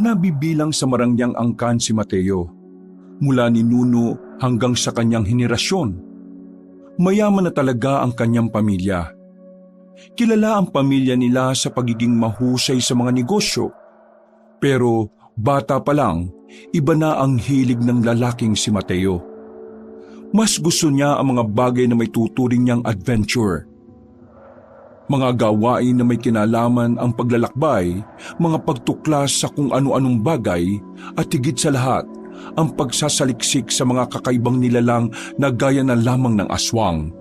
Nabibilang sa marangyang angkan si Mateo, mula ni Nuno hanggang sa kanyang henerasyon. Mayaman na talaga ang kanyang pamilya. Kilala ang pamilya nila sa pagiging mahusay sa mga negosyo. Pero bata pa lang, iba na ang hilig ng lalaking si Mateo. Mas gusto niya ang mga bagay na may tuturing niyang adventure. Mga gawain na may kinalaman ang paglalakbay, mga pagtuklas sa kung ano-anong bagay, at higit sa lahat, ang pagsasaliksik sa mga kakaibang nilalang na gaya na lamang ng aswang.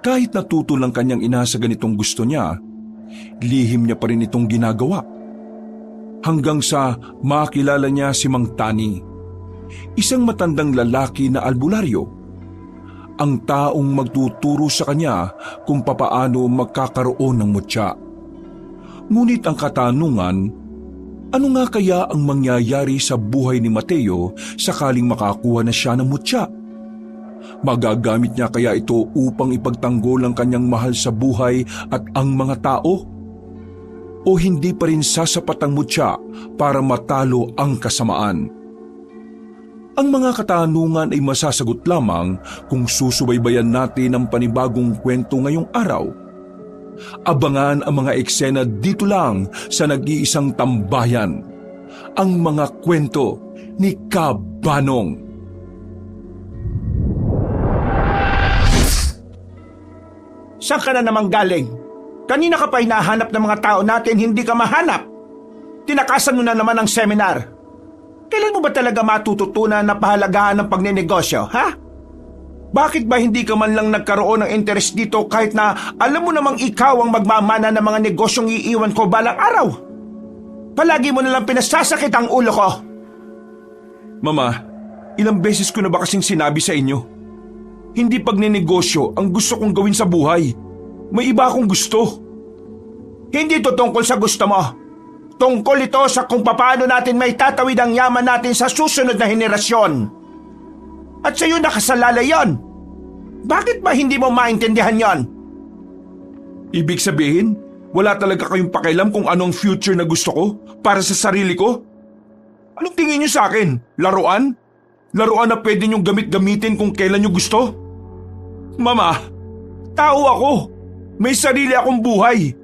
Kahit natuto lang kanyang ina sa ganitong gusto niya, lihim niya pa rin itong ginagawa. Hanggang sa makilala niya si Mang Tani, isang matandang lalaki na albularyo, ang taong magtuturo sa kanya kung papaano magkakaroon ng mutya. Ngunit ang katanungan, ano nga kaya ang mangyayari sa buhay ni Mateo sakaling makakuha na siya ng mutya? Magagamit niya kaya ito upang ipagtanggol ang kanyang mahal sa buhay at ang mga tao? O hindi pa rin sasapat ang mutya para matalo ang kasamaan? Ang mga katanungan ay masasagot lamang kung susubaybayan natin ang panibagong kwento ngayong araw. Abangan ang mga eksena dito lang sa nag-iisang tambayan, ang mga kwento ni Kabanong. Saan ka na naman galing? Kanina ka pa hinahanap ng mga tao natin, hindi ka mahanap. Tinakasan mo na naman ang seminar. Kailan mo ba talaga matututunan na pahalagahan ng pagnenegosyo, ha? Bakit ba hindi ka man lang nagkaroon ng interest dito kahit na alam mo namang ikaw ang magmamana ng mga negosyong iiwan ko balang araw? Palagi mo nalang pinasasakit ang ulo ko. Mama, ilang beses ko na ba kasing sinabi sa inyo? Hindi pagnenegosyo ang gusto kong gawin sa buhay. May iba akong gusto. Hindi to tungkol sa gusto mo. Tungkol ito sa kung paano natin may tatawid ang yaman natin sa susunod na henerasyon. At sa iyo nakasalalay yon. Bakit ba hindi mo maintindihan yon? Ibig sabihin, wala talaga kayong pakialam kung anong future na gusto ko para sa sarili ko? Anong tingin niyo sa akin? Laruan? Laruan na pwede niyong gamitin kung kailan niyo gusto? Mama, tao ako. May sarili akong buhay.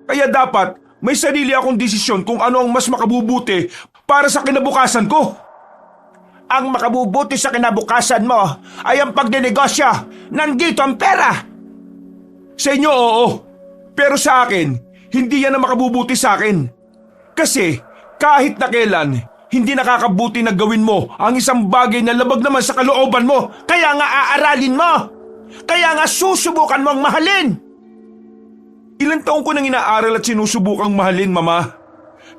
Kaya dapat may sarili akong desisyon kung ano ang mas makabubuti para sa kinabukasan ko. Ang makabubuti sa kinabukasan mo ay ang pagnenegosyo. Nandito ang pera. Sa inyo, oo. Pero sa akin, hindi yan ang makabubuti sa akin. Kasi kahit na kailan, hindi nakakabuti na gawin mo ang isang bagay na labag naman sa kalooban mo. Kaya nga aaralin mo. Kaya nga susubukan mong mahalin. Ilang taon ko nang inaaral at sinusubukang mahalin, Mama.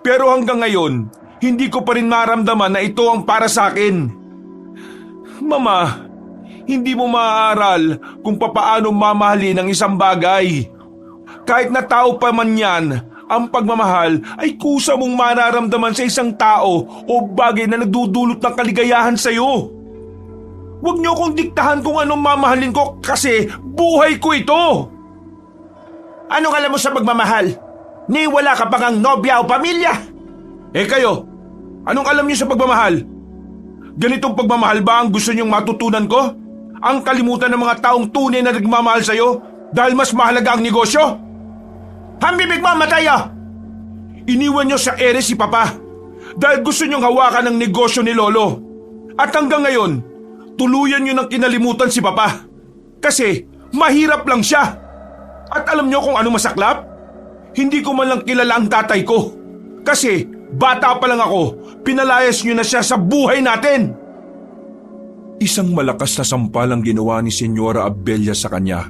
Pero hanggang ngayon, hindi ko pa rin maramdaman na ito ang para sa akin. Mama, hindi mo maaaral kung papaano mamahalin ang isang bagay. Kahit na tao pa man yan, ang pagmamahal ay kusa mong mararamdaman sa isang tao o bagay na nagdudulot ng kaligayahan sa iyo. Huwag niyo akong diktahan kung anong mamahalin ko kasi buhay ko ito. Anong alam mo sa pagmamahal? Ni wala ka pang nobya o pamilya. Eh kayo, anong alam niyo sa pagmamahal? Ganitong pagmamahal ba ang gusto niyong matutunan ko? Ang kalimutan ng mga taong tunay na nagmamahal sa iyo dahil mas mahalaga ang negosyo? Hambibig mo, Mateo! Iniwan niyo sa ere si Papa dahil gusto niyong hawakan ang negosyo ni Lolo. At hanggang ngayon, tuluyan niyo nang kinalimutan si Papa. Kasi mahirap lang siya. At alam niyo kung ano masaklap? Hindi ko man lang kilala ang tatay ko. Kasi bata pa lang ako, pinalayas niyo na siya sa buhay natin. Isang malakas na sampal ang ginawa ni Senyora Abella sa kanya.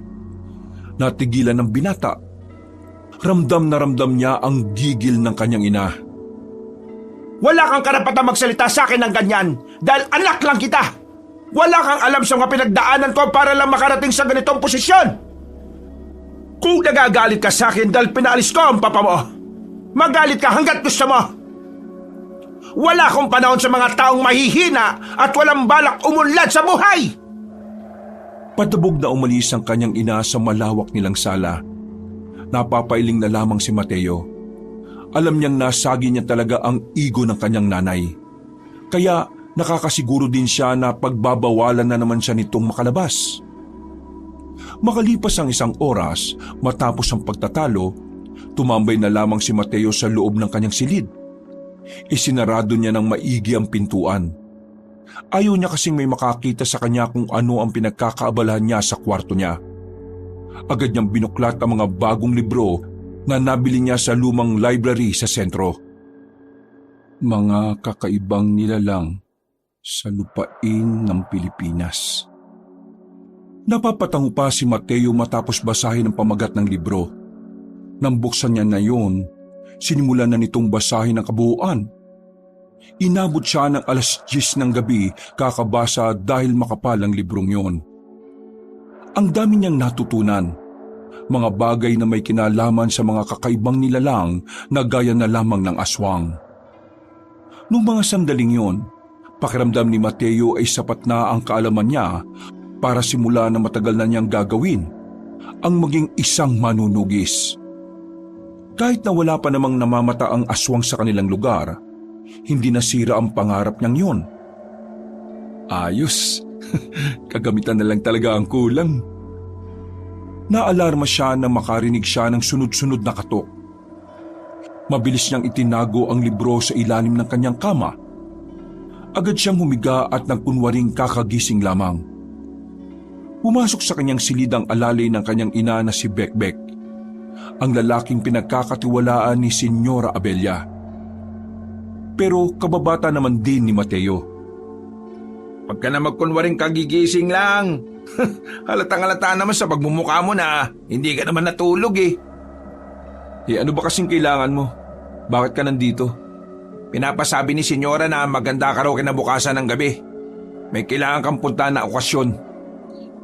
Natigilan ng binata. Ramdam na ramdam niya ang gigil ng kanyang ina. Wala kang karapatang magsalita sa akin ng ganyan dahil anak lang kita. Wala kang alam sa mga pinagdaanan ko para lang makarating sa ganitong posisyon. Kung nagagalit ka sa akin dahil pinaalis ko ang papa mo, magalit ka hanggat gusto mo. Wala akong panahon sa mga taong mahihina at walang balak umunlad sa buhay. Patabog na umalis ang kanyang ina sa malawak nilang sala. Napapailing na lamang si Mateo. Alam niyang nasagi niya talaga ang ego ng kanyang nanay. Kaya nakakasiguro din siya na pagbabawalan na naman siya nitong makalabas. Makalipas ang 1 oras matapos ang pagtatalo, tumambay na lamang si Mateo sa loob ng kanyang silid. Isinarado niya ng maigi ang pintuan. Ayaw niya kasing may makakita sa kanya kung ano ang pinagkakaabalahan niya sa kwarto niya. Agad niyang binuklat ang mga bagong libro na nabili niya sa lumang library sa sentro. Mga kakaibang nilalang sa lupain ng Pilipinas. Napapatango pa si Mateo matapos basahin ang pamagat ng libro. Nang buksan niya na yun, sinimulan na nitong basahin ang kabuuan. Inabot siya ng 10:00 ng gabi kakabasa dahil makapal ang librong yon. Ang dami niyang natutunan, mga bagay na may kinalaman sa mga kakaibang nilalang na gaya na lamang ng aswang. Noong mga sandaling yon, pakiramdam ni Mateo ay sapat na ang kaalaman niya para simula na matagal na niyang gagawin, ang maging isang manunugis. Kahit na wala pa namang namamata ang aswang sa kanilang lugar, hindi nasira ang pangarap niyang yon. Ayos, kagamitan na lang talaga ang kulang. Naalarma siya na makarinig siya ng sunod-sunod na katok. Mabilis niyang itinago ang libro sa ilalim ng kanyang kama. Agad siyang humiga at nagkunwaring kakagising lamang. Pumasok sa kanyang silid ang alalay ng kanyang ina na si Bekbek, ang lalaking pinagkakatiwalaan ni Senyora Abella. Pero kababata naman din ni Mateo. Pag ka na magkunwaring kagigising lang. Halatang-halata naman sa pagmumukha mo na hindi ka naman natulog eh. Ano ba kasing kailangan mo? Bakit ka nandito? Pinapasabi ni Senyora na maganda ka raw kinabukasan ng gabi. May kailangan kang punta na okasyon.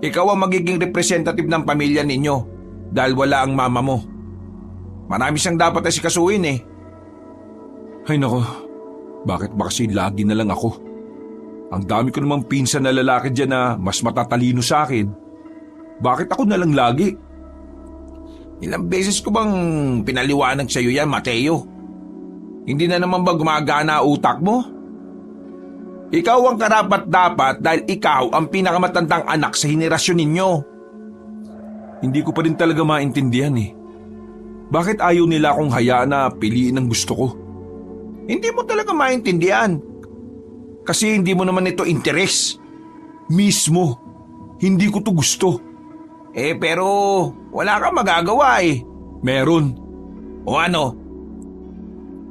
Ikaw ang magiging representative ng pamilya ninyo dahil wala ang mama mo. Marami siyang dapat asikasuhin eh. Ay nako, bakit ba kasi lagi na lang ako? Ang dami ko namang pinsan na lalaki dyan na mas matatalino sa akin. Bakit ako na lang lagi? Ilang beses ko bang pinaliwanag sa iyo yan, Mateo? Hindi na naman ba gumagana utak mo? Ikaw ang karapat-dapat dahil ikaw ang pinakamatandang anak sa henerasyon ninyo. Hindi ko pa rin talaga maintindihan eh. Bakit ayaw nila akong hayaan na piliin ang gusto ko? Hindi mo talaga maintindihan. Kasi hindi mo naman ito interes. Mismo, hindi ko to gusto. Pero wala kang magagawa eh. Meron. O ano?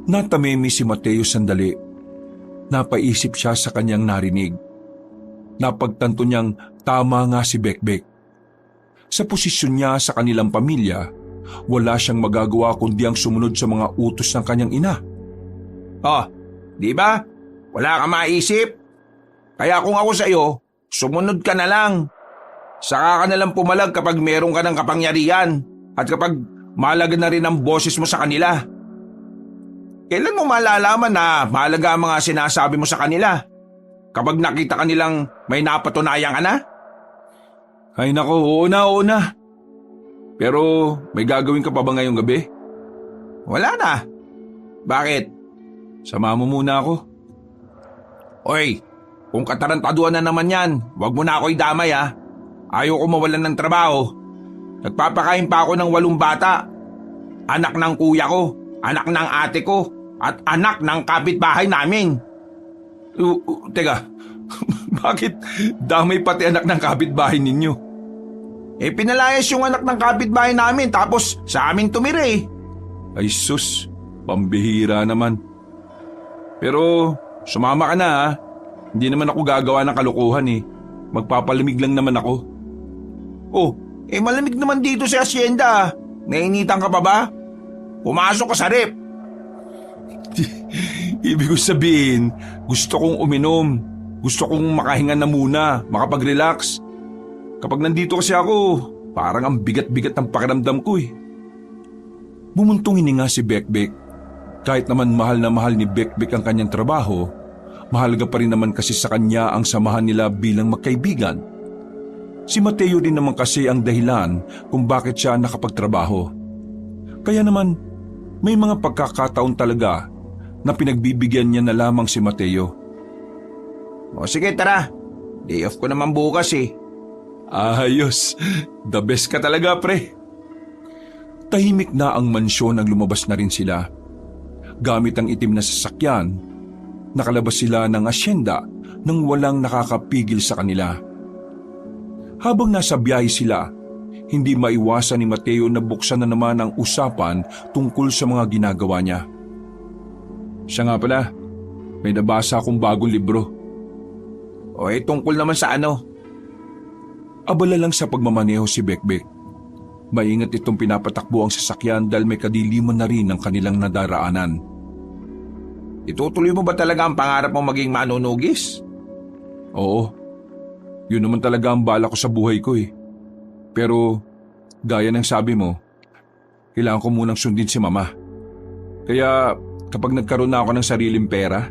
Natamimi si Mateo sandali. Napaisip siya sa kanyang narinig. Napagtanto niyang tama nga si Bekbek. Sa posisyon niya sa kanilang pamilya, wala siyang magagawa kundi ang sumunod sa mga utos ng kanyang ina. Di ba? Wala kang maisip. Kaya kung ako sa iyo, sumunod ka na lang. Saka ka na lang pumalag kapag meron ka ng kapangyarihan at kapag mahalaga na rin ang boses mo sa kanila. Kailan mo malalaman na mahalaga ang mga sinasabi mo sa kanila? Kapag nakita ka nilang may napatunayan ka na? Ay nako, oo na. Pero may gagawin ka pa ba ngayong gabi? Wala na. Bakit? Sama mo muna ako. Oy, kung katarantaduan na naman yan, wag mo na ako idamay ha. Ayaw ko mawalan ng trabaho. Nagpapakain pa ako ng 8 bata. Anak ng kuya ko, anak ng ate ko, at anak ng kapitbahay namin. Teka, bakit damay pati anak ng kapitbahay ninyo? Pinalayas yung anak ng kapitbahay namin tapos sa amin tumira eh. Ay sus, pambihira naman. Pero sumama ka na ha. Hindi naman ako gagawa ng kalokohan eh. Magpapalamig lang naman ako. Malamig naman dito sa asyenda. Nainitan ka pa ba? Pumasok ka sa rep. Ibig ko sabihin, gusto kong uminom. Gusto kong makahinga na muna, makapag-relax. Kapag nandito kasi ako, parang ang bigat-bigat ng pakiramdam ko eh. Bumuntong hininga si Bekbek. Kahit naman mahal na mahal ni Bekbek ang kanyang trabaho, mahalaga pa rin naman kasi sa kanya ang samahan nila bilang magkaibigan. Si Mateo din naman kasi ang dahilan kung bakit siya nakapagtrabaho. Kaya naman, May mga pagkakataon talaga na pinagbibigyan niya na lamang si Mateo. O sige, tara. Day off ko naman bukas eh. Ayos, the best ka talaga pre. Tahimik na ang mansyon nang lumabas na rin sila. Gamit ang itim na sasakyan, nakalabas sila ng asyenda nang walang nakakapigil sa kanila. Habang nasa biyahe sila, hindi maiwasan ni Mateo na buksan na naman ang usapan tungkol sa mga ginagawa niya. Siya nga pala, may nabasa akong bagong libro. O tungkol naman sa ano? Abala lang sa pagmamaneho si Bekbek. Maingat itong pinapatakbo ang sasakyan dahil may kadiliman na rin ang kanilang nadaraanan. Itutuloy mo ba talaga ang pangarap mo maging manunugis? Oo, yun naman talaga ang bala ko sa buhay ko eh. Pero gaya ng sabi mo, kailangan ko munang sundin si Mama. Kaya kapag nagkaroon na ako ng sariling pera,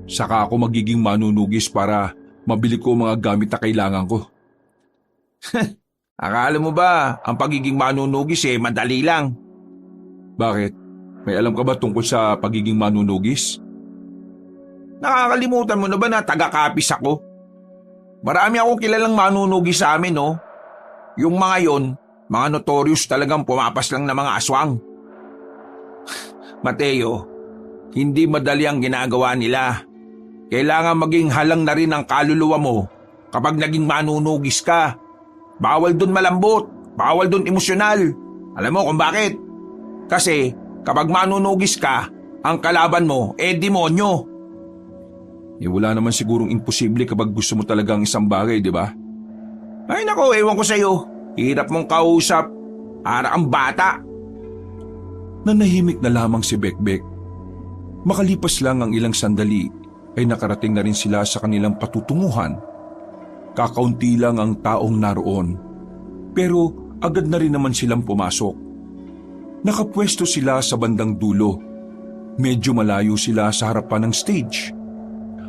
saka ako magiging manunugis para mabili ko mga gamit na kailangan ko. Akala mo ba ang pagiging manunugis madali lang? Bakit? May alam ka ba tungkol sa pagiging manunugis? Nakakalimutan mo na ba na taga-kapis ako? Marami akong kilalang manunugis sa amin, no? Yung mga yon, mga notorious talagang pumapas lang na mga aswang. Mateo, hindi madali ang ginagawa nila. Kailangan maging halang na rin ang kaluluwa mo kapag naging manunugis ka. Bawal dun malambot, bawal dun emosyonal. Alam mo kung bakit? Kasi kapag manunugis ka, ang kalaban mo demonyo. Wala naman sigurong imposible kapag gusto mo talagang isang bagay, di ba? Ay nako, ewan ko sa'yo. Hirap mong kausap. Para ang bata. Nanahimik na lamang si Bekbek. Makalipas lang ang ilang sandali ay nakarating na rin sila sa kanilang patutunguhan. Kakaunti lang ang taong naroon. Pero agad na rin naman silang pumasok. Nakapwesto sila sa bandang dulo. Medyo malayo sila sa harapan ng stage.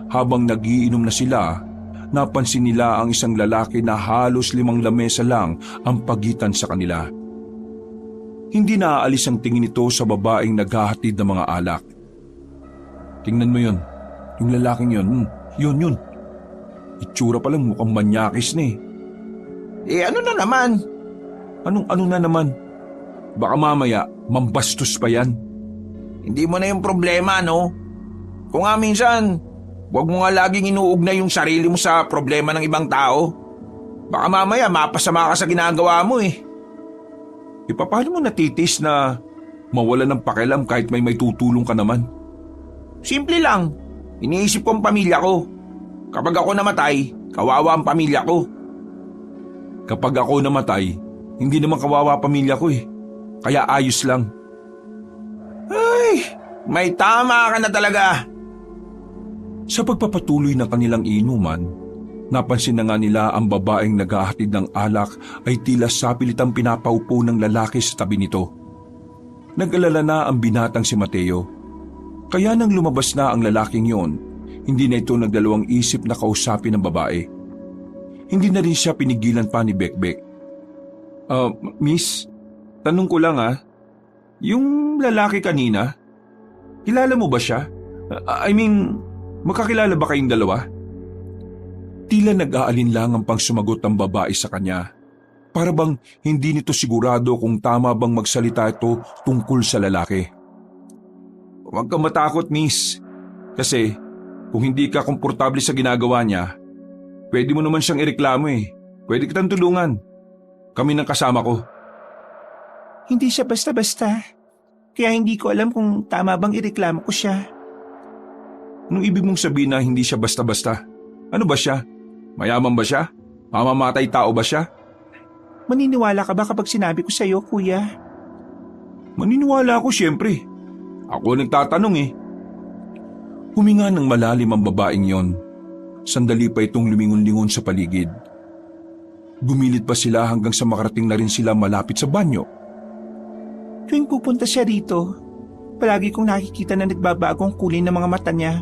Habang nagiinom na sila, napansin nila ang isang lalaki na halos 5 lamesa lang ang pagitan sa kanila. Hindi naaalis ang tingin nito sa babaeng naghahatid ng mga alak. Tingnan mo yun, yung lalaking yun, yun. Itsura pa lang mukhang manyakis na eh. Ano na naman? Anong ano na naman? Baka mamaya, mambastos pa yan. Hindi mo na yung problema, no? Kung nga minsan, huwag mo nga laging inuugnay yung sarili mo sa problema ng ibang tao. Baka mamaya mapasama ka sa ginagawa mo eh. Paano mo natitis na mawala ng pakialam kahit may tutulong ka naman? Simple lang. Iniisip ko ang pamilya ko. Kapag ako namatay, kawawa ang pamilya ko. Kapag ako namatay, hindi naman kawawa pamilya ko eh. Kaya ayos lang. Ay, may tama ka na talaga. Sa pagpapatuloy ng kanilang inuman, napansin na nga nila ang babaeng naghahatid ng alak ay tila sapilitang pinapaupo ng lalaki sa tabi nito. Nag-alala na ang binatang si Mateo. Kaya nang lumabas na ang lalaking yon, hindi na ito nagdalawang isip na kausapin ng babae. Hindi na rin siya pinigilan pa ni Bekbek. Miss, tanong ko lang yung lalaki kanina, kilala mo ba siya? Magkakilala ba kayong dalawa? Tila nag-aalinlangang pang sumagot ang babae sa kanya. Para bang hindi nito sigurado kung tama bang magsalita ito tungkol sa lalaki. Huwag kang matakot, miss. Kasi kung hindi ka komportable sa ginagawa niya, pwede mo naman siyang ireklamo eh. Pwede kitang tulungan. Kami ng kasama ko. Hindi siya basta-basta. Kaya hindi ko alam kung tama bang ireklamo ko siya. Anong ibig mong sabihin na hindi siya basta-basta? Ano ba siya? Mayaman ba siya? Mamamatay tao ba siya? Maniniwala ka ba kapag sinabi ko sa'yo, kuya? Maniniwala ako siyempre. Ako nagtatanong eh. Huminga ng malalim ang babaeng yon. Sandali pa itong lumingon-lingon sa paligid. Gumilit pa sila hanggang sa makarating na rin sila malapit sa banyo. Tuwing pupunta siya rito, palagi kong nakikita na nagbabago ang kulay ng mga mata niya.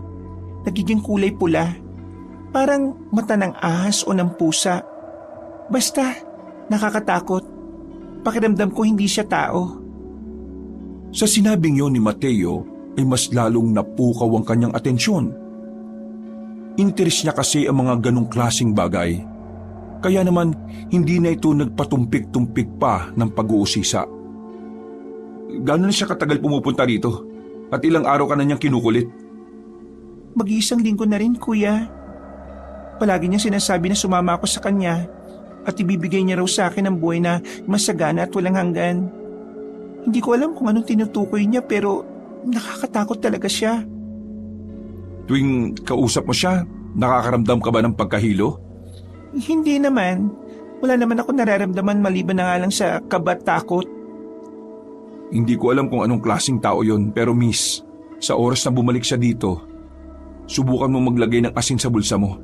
Nagiging kulay pula. Parang mata ng ahas o ng pusa. Basta, nakakatakot. Pakiramdam ko hindi siya tao. Sa sinabing yon ni Mateo ay mas lalong napukaw ang kanyang atensyon. Interes niya kasi ang mga ganong klaseng bagay. Kaya naman hindi na ito nagpatumpik-tumpik pa ng pag-uusisa. Gano'n na siya katagal pumupunta rito? At ilang araw ka na niyang kinukulit? Mag-iisang linggo na rin, kuya. Palagi niya sinasabi na sumama ako sa kanya at ibibigay niya raw sa akin ang buhay na masagana at walang hanggan. Hindi ko alam kung anong tinutukoy niya pero nakakatakot talaga siya. Tuwing kausap mo siya, nakakaramdam ka ba ng pagkahilo? Hindi naman. Wala naman ako nararamdaman maliban na nga lang sa kaba at takot. Hindi ko alam kung anong klaseng tao yon, pero miss, sa oras na bumalik siya dito, subukan mo maglagay ng asin sa bulsa mo.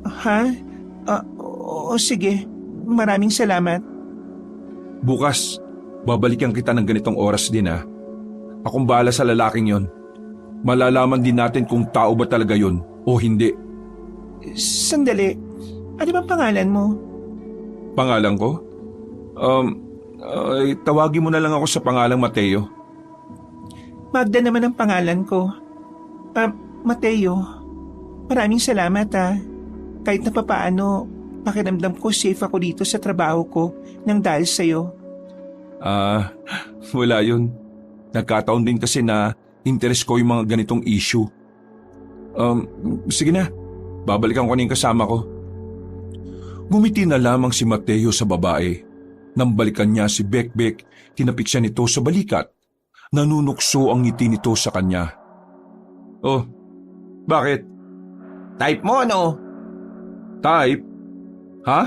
Ha? Oo, sige. Maraming salamat. Bukas, babalikan kita ng ganitong oras din ha. Akong bahala sa lalaking yon. Malalaman din natin kung tao ba talaga yon o hindi. Sandali. Ano bang pangalan mo? Pangalan ko? Tawagin mo na lang ako sa pangalang Mateo. Magda naman ang pangalan ko. Mateo. Maraming salamat Kahit na papaano, pakiramdam ko safe ako dito sa trabaho ko nang dahil sa'yo. Wala yun. Nagkataon din kasi na interest ko yung mga ganitong issue. Sige na, babalikan ko na yung kasama ko. Ngumiti na lamang si Mateo sa babae. Nang balikan niya si Bekbek, tinapik siya nito sa balikat. Nanunukso ang ngiti nito sa kanya. Oh, bakit? Type mo, no? Type? Ha?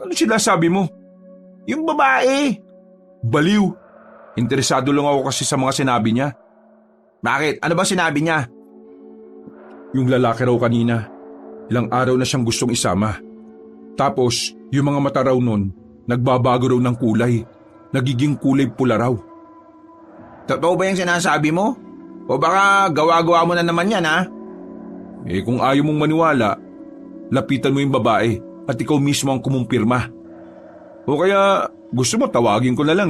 Ano sila sabi mo? Yung babae. Baliw. Interesado lang ako kasi sa mga sinabi niya. Bakit? Ano ba sinabi niya? Yung lalaki raw kanina. Ilang araw na siyang gustong isama. Tapos, yung mga mata raw nun, nagbabago raw ng kulay. Nagiging kulay pula raw. Totoo ba yung sinasabi mo? O baka gawa-gawa mo na naman yan, ha? Kung ayaw mong maniwala, lapitan mo yung babae at ikaw mismo ang kumumpirma. O kaya, gusto mo tawagin ko na lang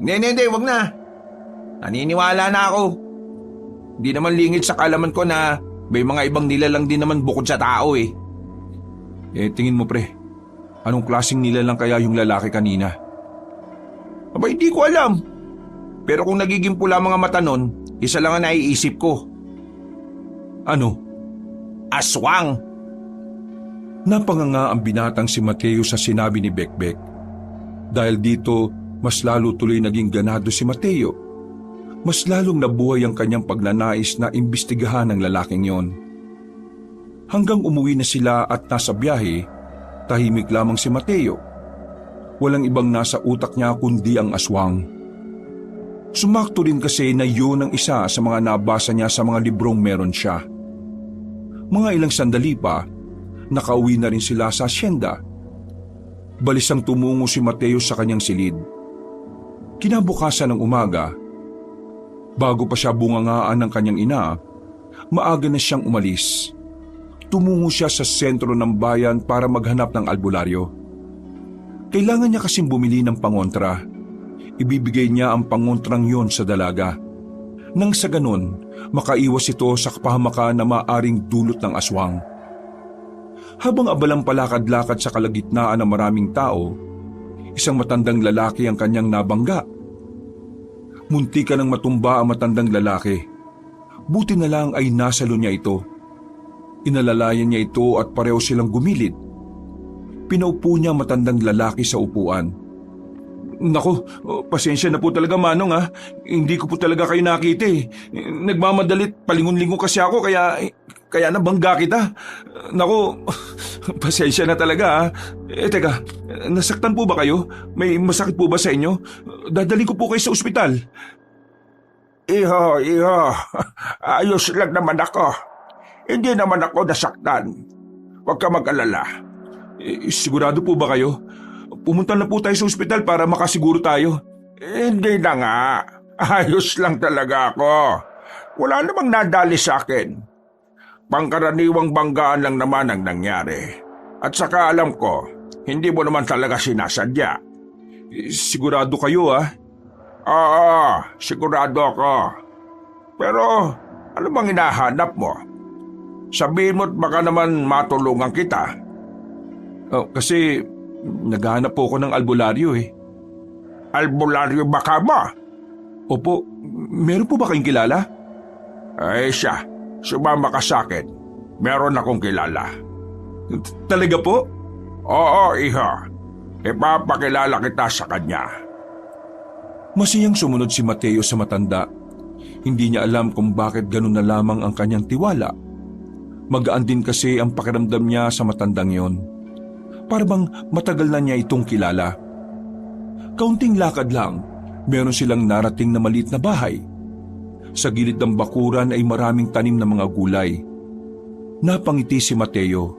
Hindi, wag na. Naniniwala na ako. Hindi naman lingid sa kalaman ko na may mga ibang nilalang din naman bukod sa tao Tingin mo pre, anong klaseng nilalang kaya yung lalaki kanina? Aba, hindi ko alam. Pero kung nagiging pula mga mata nun, isa lang ang naiisip ko. Ano? Aswang! Napanganga ang binatang si Mateo sa sinabi ni Bekbek. Dahil dito, mas lalo tuloy naging ganado si Mateo. Mas lalong nabuhay ang kanyang pagnanais na imbestigahan ng lalaking yon. Hanggang umuwi na sila at nasa biyahe, tahimik lamang si Mateo. Walang ibang nasa utak niya kundi ang aswang. Sumakto rin kasi na yun ang isa sa mga nabasa niya sa mga librong meron siya. Mga ilang sandali pa, nakauwi na rin sila sa asyenda. Balisang tumungo si Mateo sa kanyang silid. Kinabukasan ng umaga, bago pa siya bungangaan ng kanyang ina, maaga na siyang umalis. Tumungo siya sa sentro ng bayan para maghanap ng albularyo. Kailangan niya kasing bumili ng pangontra. Ibibigay niya ang pangontrang yon sa dalaga. Nang sa ganon, makaiwas ito sa kapahamakan na maaring dulot ng aswang. Habang abalang palakad-lakad sa kalagitnaan ng maraming tao, isang matandang lalaki ang kanyang nabangga. Munti ka nang matumba ang matandang lalaki. Buti na lang ay nasalo niya ito. Inalalayan niya ito at pareho silang gumilid. Pinaupo niya ang matandang lalaki sa upuan. Naku, pasensya na po talaga Manong ha. Hindi ko po talaga kayo nakita Nagmamadalit, palingon-lingon kasi ako kaya nabangga kita. Naku, pasensya na talaga ha. Teka, nasaktan po ba kayo? May masakit po ba sa inyo? Dadaling ko po kayo sa ospital. Iho, ayos lang naman ako. Hindi naman ako nasaktan. Huwag ka mag-alala. Sigurado po ba kayo? Pumunta na po tayo sa ospital para makasiguro tayo. Hindi na nga. Ayos lang talaga ako. Wala namang nadali sa akin. Pangkaraniwang banggaan lang naman ang nangyari. At saka alam ko, hindi mo naman talaga sinasadya. Sigurado kayo Oo, sigurado ako. Pero ano bang hinahanap mo? Sabihin mo't baka naman matulungan kita. Oh, kasi naghahanap po ako ng albularyo eh. Albularyo baka mo? Opo, meron po ba kayong kilala? Ay siya, sumama ka sa akin. Meron akong kilala. Talaga po? Oo, iho. Ipapakilala kita sa kanya. Masiyang sumunod si Mateo sa matanda. Hindi niya alam kung bakit ganun na lamang ang kanyang tiwala. Magaan din kasi ang pakiramdam niya sa matandang yon. Para bang matagal na niya itong kilala. Kaunting lakad lang, meron silang narating na maliit na bahay. Sa gilid ng bakuran ay maraming tanim na mga gulay. Napangiti si Mateo.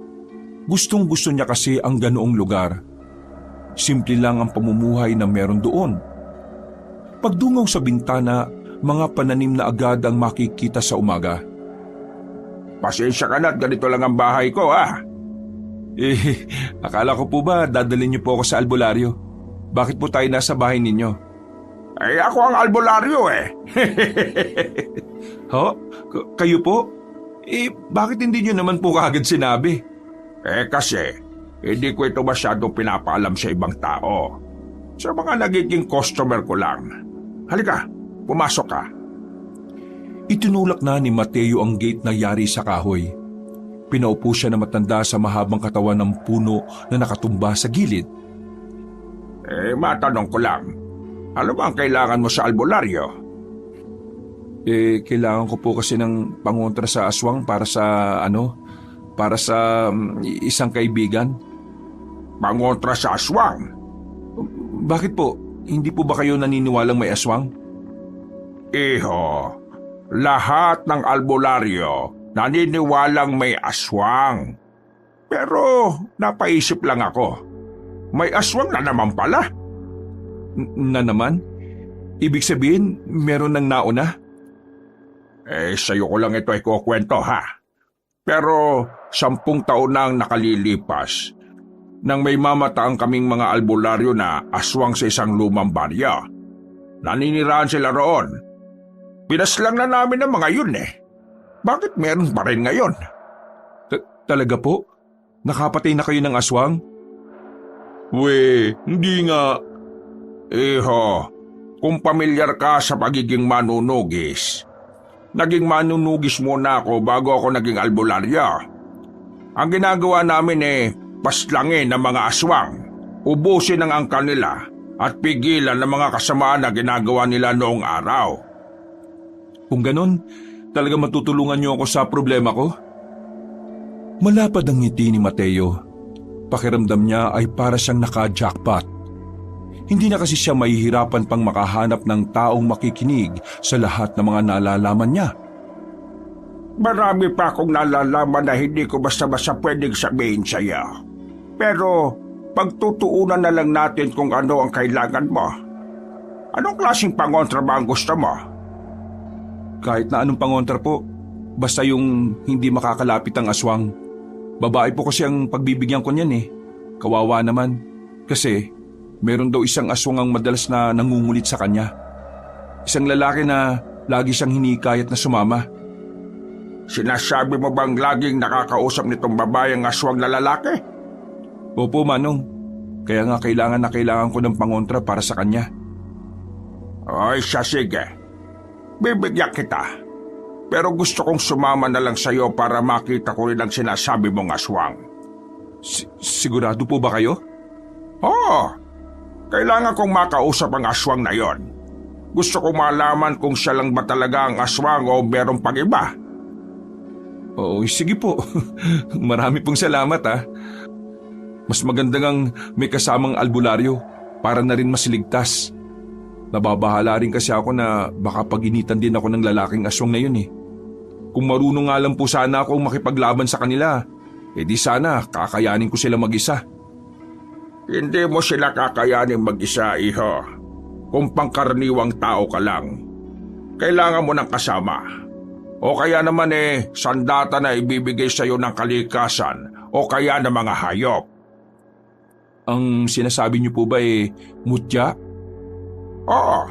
Gustong gusto niya kasi ang ganoong lugar. Simple lang ang pamumuhay na meron doon. Pagdungaw sa bintana, mga pananim na agad ang makikita sa umaga. Pasensya ka na at ganito lang ang bahay ko, ah. Akala ko po ba dadalhin niyo po ako sa albularyo? Bakit po tayo nasa bahay ninyo? Ay, ako ang albularyo eh. Ho? Kayo po? Bakit hindi niyo naman po kaagad sinabi? Kasi, hindi ko ito masyadong pinapaalam sa ibang tao. Sa mga nagiging customer ko lang. Halika, pumasok ka. Itinulak na ni Mateo ang gate na yari sa kahoy. Pinaupo siya na matanda sa mahabang katawan ng puno na nakatumba sa gilid. Matanong ko lang, ano ba ang kailangan mo sa albularyo? Kailangan ko po kasi ng pangontra sa aswang para sa isang kaibigan. Pangontra sa aswang? Bakit po? Hindi po ba kayo naniniwalang may aswang? Iho, lahat ng albularyo naniniwalang may aswang. Pero napaisip lang ako, may aswang na naman pala. Na naman? Ibig sabihin, meron ng nauna? Sa'yo ko lang ito ikukwento ha. Pero 10 taon na ang nakalilipas nang may mamataang kaming mga albularyo na aswang sa isang lumang barya. Naninirahan sila roon. Pinaslang na namin ang mga yun eh. Bakit meron pa rin ngayon? Talaga po? Nakapatay na kayo ng aswang? Hindi nga. Iho, kung pamilyar ka sa pagiging manunugis, naging manunugis muna ako bago ako naging albularyo. Ang ginagawa namin paslangin ng mga aswang, ubusin ang angkan nila at pigilan ng mga kasamaan na ginagawa nila noong araw. Kung ganon, talaga matutulungan niyo ako sa problema ko? Malapad ang ngiti ni Mateo. Pakiramdam niya ay para siyang naka-jackpot. Hindi na kasi siya mahihirapan pang makahanap ng taong makikinig sa lahat ng mga nalalaman niya. Marami pa akong nalalaman na hindi ko basta-basta pwedeng sabihin sa iyo. Pero pagtutuunan na lang natin kung ano ang kailangan mo. Anong klaseng pangontra ba ang gusto mo? Kahit na anong pangontra po, basta yung hindi makakalapit ang aswang. Babae po kasi ang pagbibigyan ko niyan eh. Kawawa naman. Kasi meron daw isang aswang ang madalas na nangungulit sa kanya. Isang lalaki na lagi siyang hinikayat na sumama. Sinasabi mo bang laging nakakausap nitong babayang aswang na lalaki? Opo, Manong. Kaya nga kailangan ko ng pangontra para sa kanya. Ay, sige. Bibigyan kita. Pero gusto kong sumama na lang sa'yo para makita ko rin ang sinasabi mong aswang. Sigurado po ba kayo? Oo. Kailangan kong makausap ang aswang na yon. Gusto kong malaman kung siya lang ba talaga ang aswang o merong pag-iba. Oo, sige po. Marami pong salamat ha. Mas maganda ngang may kasamang albularyo para na rin masiligtas. Nababahala rin kasi ako na baka pag-initan din ako ng lalaking aswang na yun eh. Kung marunong nga lang po sana akong makipaglaban sa kanila, di sana kakayanin ko sila mag-isa. Hindi mo sila kakayanin mag-isa, iho. Kung pangkaraniwang tao ka lang, kailangan mo ng kasama. O kaya naman sandata na ibibigay sa iyo ng kalikasan o kaya ng mga hayop. Ang sinasabi niyo po ba mutya? Oo,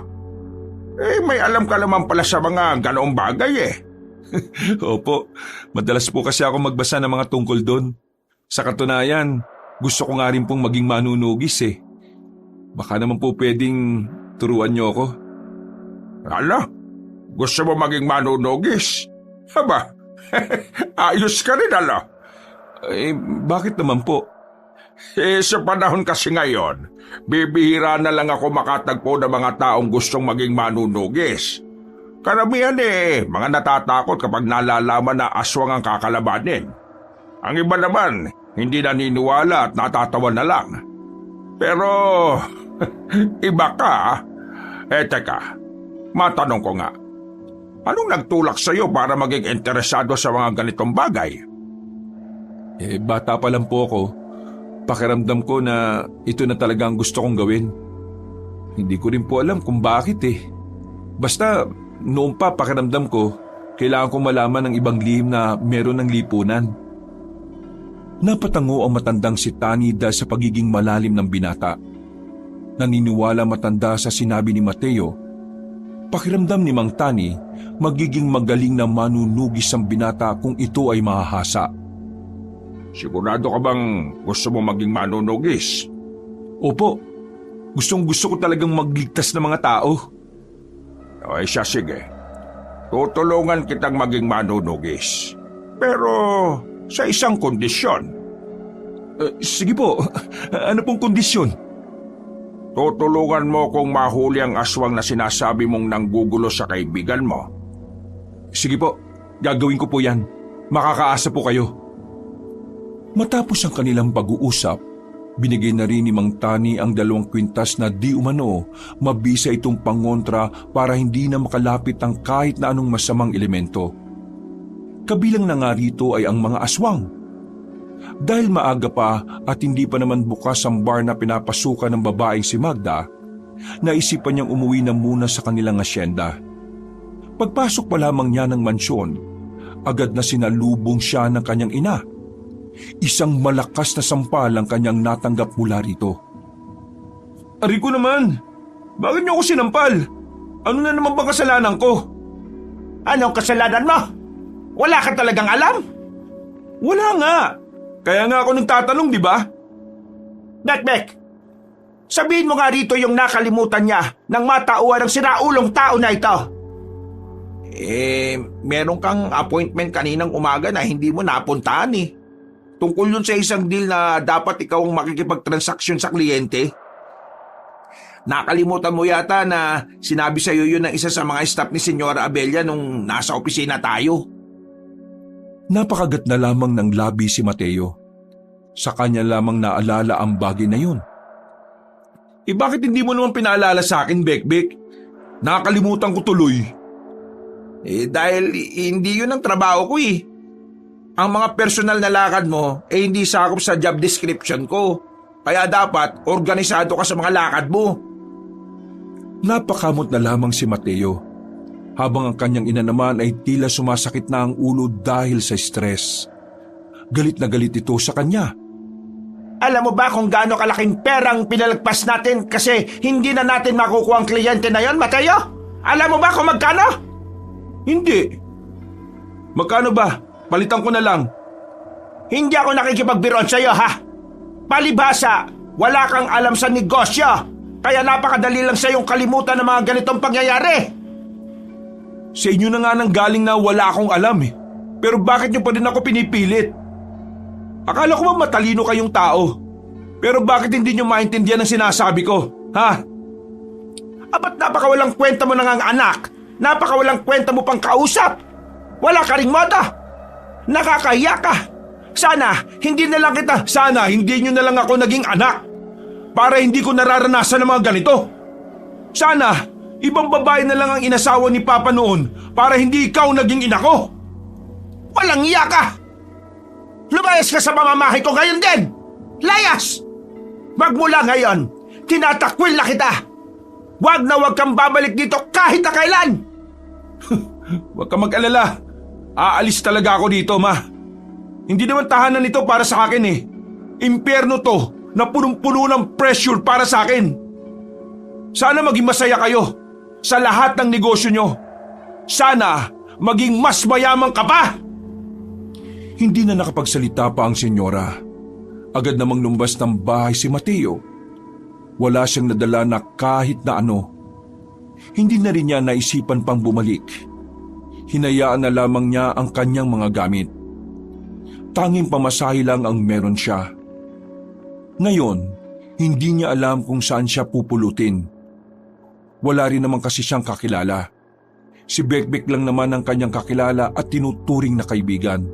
May alam ka naman pala sa mga ganoong bagay eh. Opo, madalas po kasi ako magbasa ng mga tungkol doon. Sa katunayan, gusto ko nga rin pong maging manunugis eh. Baka naman po pwedeng turuan niyo ako. Ala, gusto mo maging manunugis? Haba, ayos ka rin ala. Bakit naman po? Sa panahon kasi ngayon, bibihira na lang ako makatagpo ng mga taong gustong maging manunugis. Karamihan mga natatakot kapag nalalaman na aswang ang kakalabanin. Ang iba naman, hindi naniniwala at natatawa na lang. Pero, iba ka. Teka, matanong ko nga. Anong nagtulak sa'yo para maging interesado sa mga ganitong bagay? Bata pa lang po ako. Pakiramdam ko na ito na talaga ang gusto kong gawin. Hindi ko rin po alam kung bakit eh. Basta noon pa pakiramdam ko, kailangan kong malaman ng ibang lihim na meron ng lipunan. Napatango ang matandang si Tani dahil sa pagiging malalim ng binata. Naniniwala matanda sa sinabi ni Mateo. Pakiramdam ni Mang Tani, magiging magaling na manunugis ang binata kung ito ay mahahasa. Sigurado ka bang gusto mo maging manunugis? Opo, gustong-gusto ko talagang magligtas ng mga tao. Siya sige. Tutulungan kitang maging manunugis. Pero sa isang kondisyon. Sige po, ano pong kondisyon? Tutulungan mo kung mahuli ang aswang na sinasabi mong nanggugulo sa kaibigan mo. Sige po, gagawin ko po yan. Makakaasa po kayo. Matapos ang kanilang pag-uusap, binigay na rin ni Mang Tani ang 2 kwintas na di umano mabisa itong pangontra para hindi na makalapit ang kahit na anong masamang elemento. Kabilang na nga rito ay ang mga aswang. Dahil maaga pa at hindi pa naman bukas ang bar na pinapasukan ng babaeng si Magda, naisipan niyang umuwi na muna sa kanilang asyenda. Pagpasok pa lamang niya ng mansyon, agad na sinalubong siya ng kanyang ina. Isang malakas na sampal ang kanyang natanggap mula rito. Ari ko naman! Bakit niyo ako sinampal? Ano na naman bang kasalanan ko? Anong kasalanan mo? Wala ka talagang alam? Wala nga! Kaya nga ako nagtatanong, di ba? Bekbek, sabihin mo nga rito yung nakalimutan niya ng matauhan ng siraulong tao na ito. Meron kang appointment kaninang umaga na hindi mo napuntahan eh. Tungkol yun sa isang deal na dapat ikaw ang makikipagtransaksyon sa kliyente. Nakalimutan mo yata na sinabi sa iyo yun ng isa sa mga staff ni Senyora Abella nung nasa opisina tayo. Napakagat na lamang ng labi si Mateo. Sa kanya lamang naalala ang bagay na yun. Bakit hindi mo naman pinaalala sa akin, Bekbek? Nakakalimutan ko tuloy. Dahil hindi yun ang trabaho ko eh. Ang mga personal na lakad mo hindi sakop sa job description ko. Kaya dapat organisado ka sa mga lakad mo. Napakamot na lamang si Mateo. Habang ang kanyang ina naman ay tila sumasakit na ang ulo dahil sa stress. Galit na galit ito sa kanya. Alam mo ba kung gaano kalaking perang pinalagpas natin kasi hindi na natin makukuha ang kliyente na yon, Mateo? Alam mo ba kung magkano? Hindi. Magkano ba? Palitan ko na lang. Hindi ako nakikipagbiroon sa iyo, ha? Palibhasa, wala kang alam sa negosyo. Kaya napakadali lang sa iyong kalimutan ng mga ganitong pangyayari. Sa inyo na nga nang galing na wala akong alam eh. Pero bakit niyo pa din ako pinipilit? Akala ko ba matalino kayong tao? Pero bakit hindi niyo maintindihan ang sinasabi ko? Ha? Ba't napakawalang kwenta mo nang ang anak? Napakawalang kwenta mo pang kausap? Wala ka ring moda? Nakakahiya ka. Sana hindi na lang ako naging anak. Para hindi ko nararanasan ng mga ganito. Sana ibang babae na lang ang inasawa ni Papa noon para hindi ikaw naging ina ko. Walang iya ka! Lumayas ka sa pamamahay ko ngayon din! Layas! Magmula ngayon, tinatakwil na kita! Wag na wag kang babalik dito kahit na kailan! Huwag kang mag-alala. Aalis talaga ako dito, Ma. Hindi naman tahanan ito para sa akin eh. Impyerno to na punong-puno ng pressure para sa akin. Sana maging masaya kayo. sa lahat ng negosyo nyo. Sana maging mas mayaman ka pa! Hindi na nakapagsalita pa ang senyora. Agad namang lumbas ng bahay si Mateo. Wala siyang nadala na kahit na ano. Hindi na rin niya naisipan pang bumalik. Hinayaan na lamang niya ang kanyang mga gamit. Tanging pamasahe lang ang meron siya. Ngayon, hindi niya alam kung saan siya pupulutin. Wala rin naman kasi siyang kakilala. Si Bekbek lang naman ang kanyang kakilala at tinuturing na kaibigan.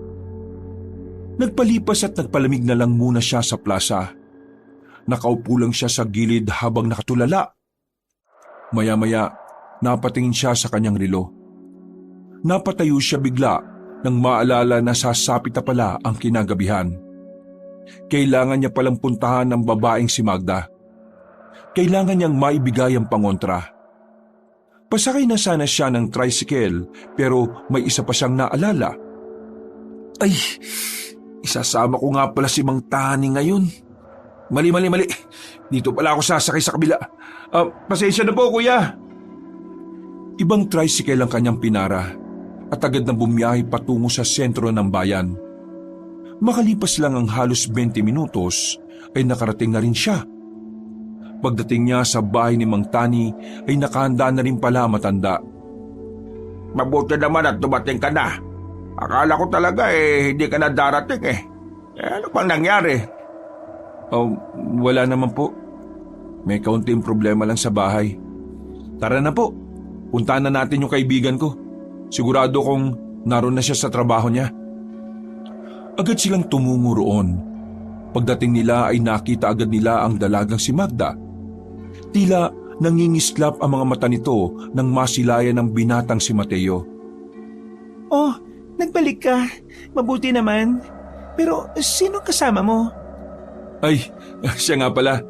Nagpalipas at nagpalamig na lang muna siya sa plaza. Nakaupo lang siya sa gilid habang nakatulala. Maya-maya, napatingin siya sa kanyang relo. Napatayo siya bigla nang maalala na sasapit na pala ang kinagabihan. Kailangan niya palang puntahan ng babaeng si Magda. Kailangan niyang maibigay ang pangontra. Pasakay na sana siya ng tricycle pero may isa pa siyang naalala. Ay, isasama ko nga pala si Mang Tani ngayon. Mali. Dito pala ako sasakay sa kabila. Pasensya na po, kuya. Ibang tricycle ang kanyang pinara at agad na bumiyahe patungo sa sentro ng bayan. Makalipas lang ang halos 20 minutos ay nakarating na rin siya. Pagdating niya sa bahay ni Mang Tani ay nakahanda na rin pala matanda. Mabuti naman at dumating ka na. Akala ko talaga hindi ka na darating eh. Ano bang nangyari? Wala naman po. May kaunting problema lang sa bahay. Tara na po, puntahan na natin yung kaibigan ko. Sigurado kong naroon na siya sa trabaho niya. Agad silang tumungo roon. Pagdating nila ay nakita agad nila ang dalagang si Magda. Tila nangingislap ang mga mata nito nang masilayan ng binatang si Mateo. Oh, nagbalik ka. Mabuti naman. Pero sino kasama mo? Ay, siya nga pala.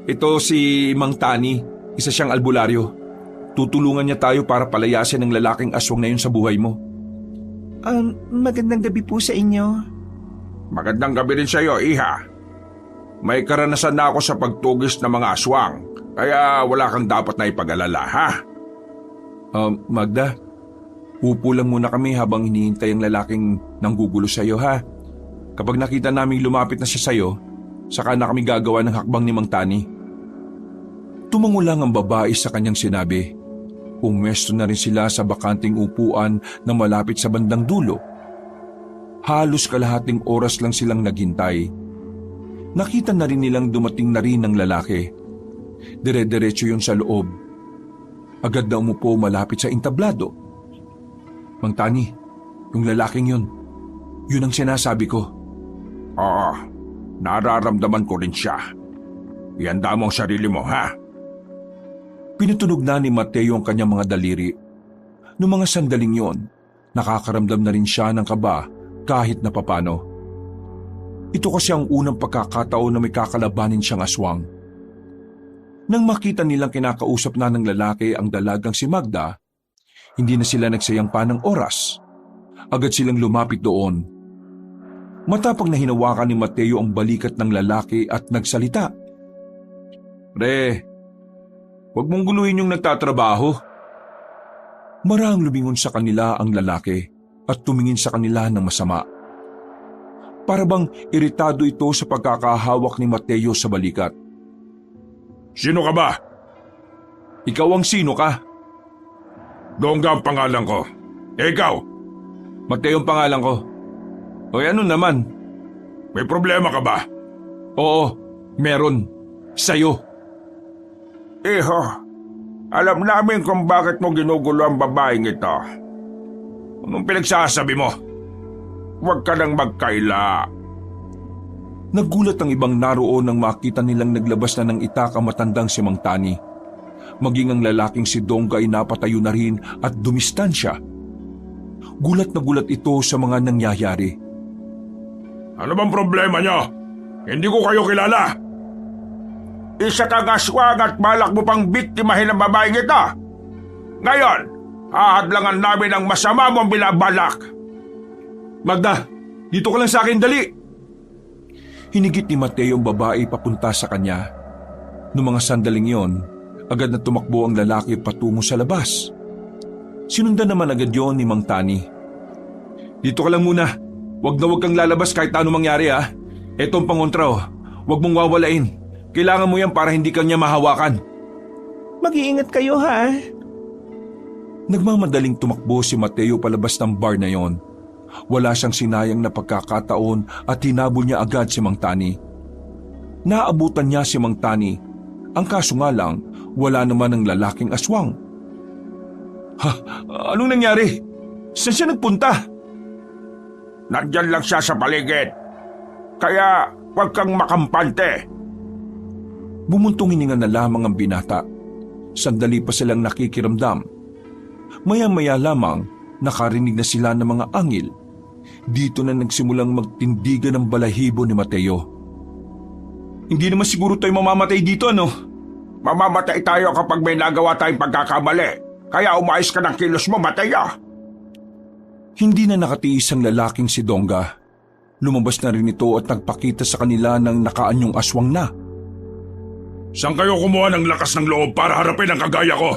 Ito si Mang Tani, isa siyang albularyo. Tutulungan niya tayo para palayasin ng lalaking aswang na yun sa buhay mo. Magandang gabi po sa inyo. Magandang gabi rin sa iyo, iha. May karanasan na ako sa pagtugis ng mga aswang, kaya wala kang dapat na ipag-alala, ha? Magda, upo lang muna kami habang hinihintay ang lalaking nanggugulo sa iyo, ha? Kapag nakita naming lumapit na siya sa iyo, saka na kami gagawa ng hakbang ni Mang Tani. Tumango lang ang babae sa kanyang sinabi. Pumwesto na rin sila sa bakanting upuan na malapit sa bandang dulo. Halos kalahating oras lang silang naghintay. Nakita na rin nilang dumating na rin ng lalaki. Dire-diretso yun sa loob. Agad na umupo malapit sa entablado. Mang Tani, yung lalaking yun ang sinasabi ko. Oo, nararamdaman ko rin siya. Ihanda mo ang sarili mo, ha? Pinutunog na ni Mateo ang kanyang mga daliri. Noong mga sandaling yon, nakakaramdam na rin siya ng kaba kahit na papano. Ito kasi ang unang pagkakataon na may kakalabanin siyang aswang. Nang makita nilang kinakausap na ng lalaki ang dalagang si Magda, hindi na sila nagsayang pa ng oras. Agad silang lumapit doon. Matapang na hinawakan ni Mateo ang balikat ng lalaki at nagsalita. Pre, huwag mong guluhin yung nagtatrabaho. Marahang lumingon sa kanila ang lalaki at tumingin sa kanila ng masama. Para bang iritado ito sa pagkakahawak ni Mateo sa balikat. Sino ka ba? Ikaw ang sino ka? Dongga ang pangalan ko. Ikaw? Mateo ang pangalan ko. Oy, ano naman? May problema ka ba? Oo, meron. Sa'yo. Iho, alam namin kung bakit mo ginugulo ang babaeng ito. Anong pinagsasabi mo? Huwag ka nang magkaila. Nagulat ang ibang naroon nang makita nilang naglabas na ng itak ang matandang si Mang Tani. Maging ang lalaking si Dongga ay napatayo na rin at dumistansya. Gulat na gulat ito sa mga nangyayari. Ano bang problema niyo? Hindi ko kayo kilala. Isa kang aswang at balak mo pang biktimahin ang babaeng ito. Ngayon, hahadlangan namin ang masama mong binabalak. Magda, dito ka lang sa akin, dali! Hinigit ni Mateo ang babae papunta sa kanya. Noong mga sandaling yon, Agad na tumakbo ang lalaki patungo sa labas. Sinundan naman agad yon ni Mang Tani. Dito ka lang muna. Huwag kang lalabas kahit ano mangyari ha. Ito ang pangontra oh. Huwag mong wawalain. Kailangan mo yan para hindi ka niya mahawakan. Mag-iingat kayo ha. Nagmamadaling tumakbo si Mateo palabas ng bar na yon. Wala siyang sinayang na pagkakataon at hinabol niya agad si Mang Tani. Naabutan niya si Mang Tani. Ang kaso nga lang, wala naman ang lalaking aswang. Ha? Anong nangyari? Saan siya nagpunta? Nandyan lang siya sa paligid. Kaya huwag kang makampante. Bumuntong hininga na lamang ang binata. Sandali pa silang nakikiramdam. Maya-maya lamang nakarinig na sila ng mga angil. Dito na nagsimulang magtindigan ng balahibo ni Mateo. Hindi naman siguro tayo mamamatay dito, ano? Mamamatay tayo kapag may nagawa tayong pagkakamali. Kaya umayos ka ng kilos mo, Mateo. Hindi na nakatiis ang lalaking si Donga. Lumabas na rin ito at nagpakita sa kanila ng nakaanyong aswang na. Saan kayo kumuha ng lakas ng loob para harapin ang kagaya ko?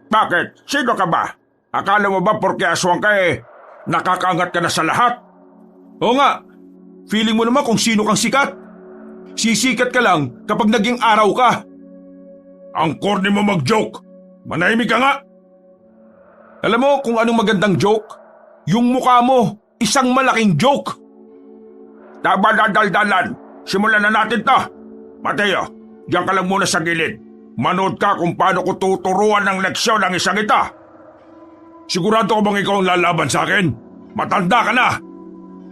Bakit? Sino ka ba? Akala mo ba porke aswang ka nakakaangat ka na sa lahat? Oo nga. Feeling mo naman kung sino kang sikat. Sisikat ka lang kapag naging araw ka. Ang corny mo mag-joke. Manahimik ka nga. Alam mo kung anong magandang joke? Yung mukha mo, isang malaking joke. Tama na daldalan. Simulan na natin to. Mateo, diyan ka lang muna sa gilid. Manood ka kung paano ko tuturuan ng leksyon ng isang ita. Sigurado ko bang ikaw ang lalaban sa akin? Matanda ka na.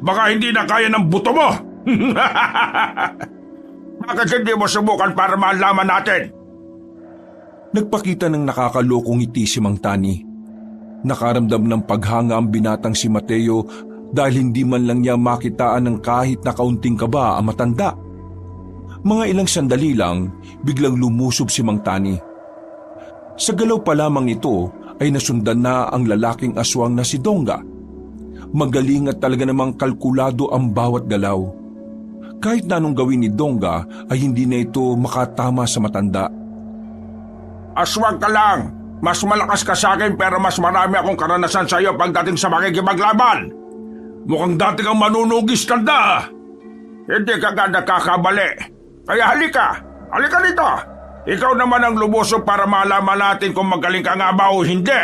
Baka hindi na kaya ng buto mo. Bakit hindi mo subukan para malaman natin? Nagpakita ng nakakalokong ngiti si Mang Tani. Nakaramdam ng paghanga ang binatang si Mateo dahil hindi man lang niya makitaan ng kahit na kaunting kaba ang matanda. Mga ilang sandali lang, biglang lumusob si Mang Tani. Sa galaw pa lamang ito ay nasundan na ang lalaking aswang na si Donga. Magaling at talaga namang kalkulado ang bawat galaw. Kahit na anong gawin ni Donga ay hindi na ito makatama sa matanda. Aswang ka lang! Mas malakas ka sa akin pero mas marami akong karanasan sa iyo pagdating sa makikipaglaban. Mukhang dati kang manunugis ka na. Hindi ka nga nakakabali. Kaya halika dito. Ikaw naman ang lumusob para malaman natin kung magaling ka nga ba o hindi.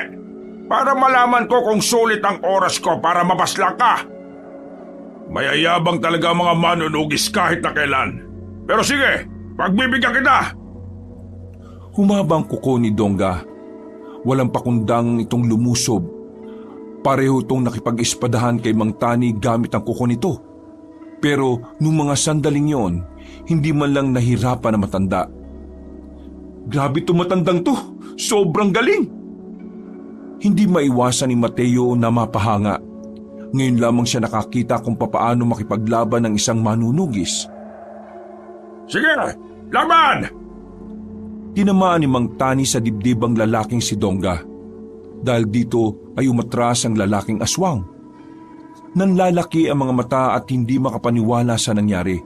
Para malaman ko kung sulit ang oras ko para mapaslang ka. Mayayabang talaga ang mga manunugis kahit na kailan. Pero sige, pagbibigyan kita. Humabang kuko ni Donga. Walang pakundang itong lumusob. Pareho itong nakipag-ispadahan kay Mang Tani gamit ang kuko nito. Pero nung mga sandaling yon, hindi man lang nahirapan na matanda. Grabe itong matandang to, sobrang galing. Hindi maiwasan ni Mateo na mapahanga. Ngayon lamang siya nakakita kung papaano makipaglaban ng isang manunugis. Sige, laban! Tinamaan ni Mang Tani sa dibdib ang lalaking si Donga. Dahil dito ay umatras ang lalaking aswang. Nanlalaki ang mga mata at hindi makapaniwala sa nangyari.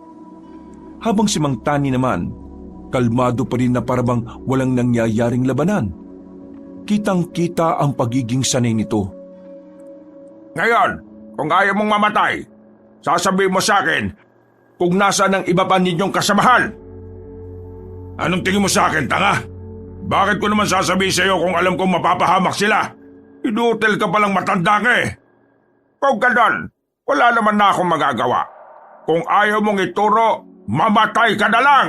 Habang si Mang Tani naman, kalmado pa rin na parabang walang nangyayaring labanan. Kitang-kita ang pagiging sanay nito. Ngayon, kung ayaw mong mamatay, sasabihin mo sa akin kung nasaan ang iba pa ninyong kasamahan. Anong tingin mo sa akin, tanga? Bakit ko naman sasabihin sa iyo kung alam kong mapapahamak sila? Inutil ka palang matanda ka eh. Kung ganon, wala naman na akong magagawa. Kung ayaw mong ituro, mamatay ka na lang!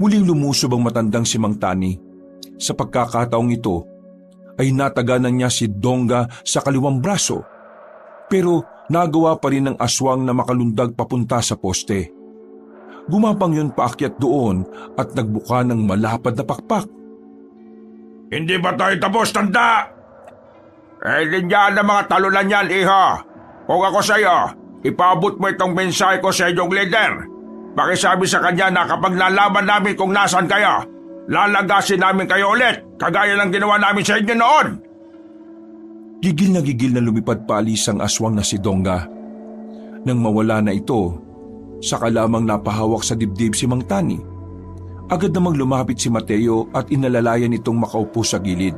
Muling lumusob ang matandang si Mang Tani. Sa pagkakataong ito, ay nataganan niya si Donga sa kaliwang braso. Pero nagawa pa rin ng aswang na makalundag papunta sa poste. Gumapang yun paakyat doon at nagbuka ng malapad na pakpak. Hindi ba tayo tapos, tanda? Linya ng mga talunan yan, iho. Kung ako sa iyo, ipaabot mo itong mensahe ko sa inyong leader. Pakisabi sa kanya na kapag nalaman namin kung nasan kayo, lalagasin namin kayo ulit, kagaya ng ginawa namin sa inyo noon. Gigil na lumipad palis ang aswang na si Donga. Nang mawala na ito, saka lamang napahawak sa dibdib si Mang Tani. Agad namang lumapit si Mateo at inalalayan itong makaupo sa gilid.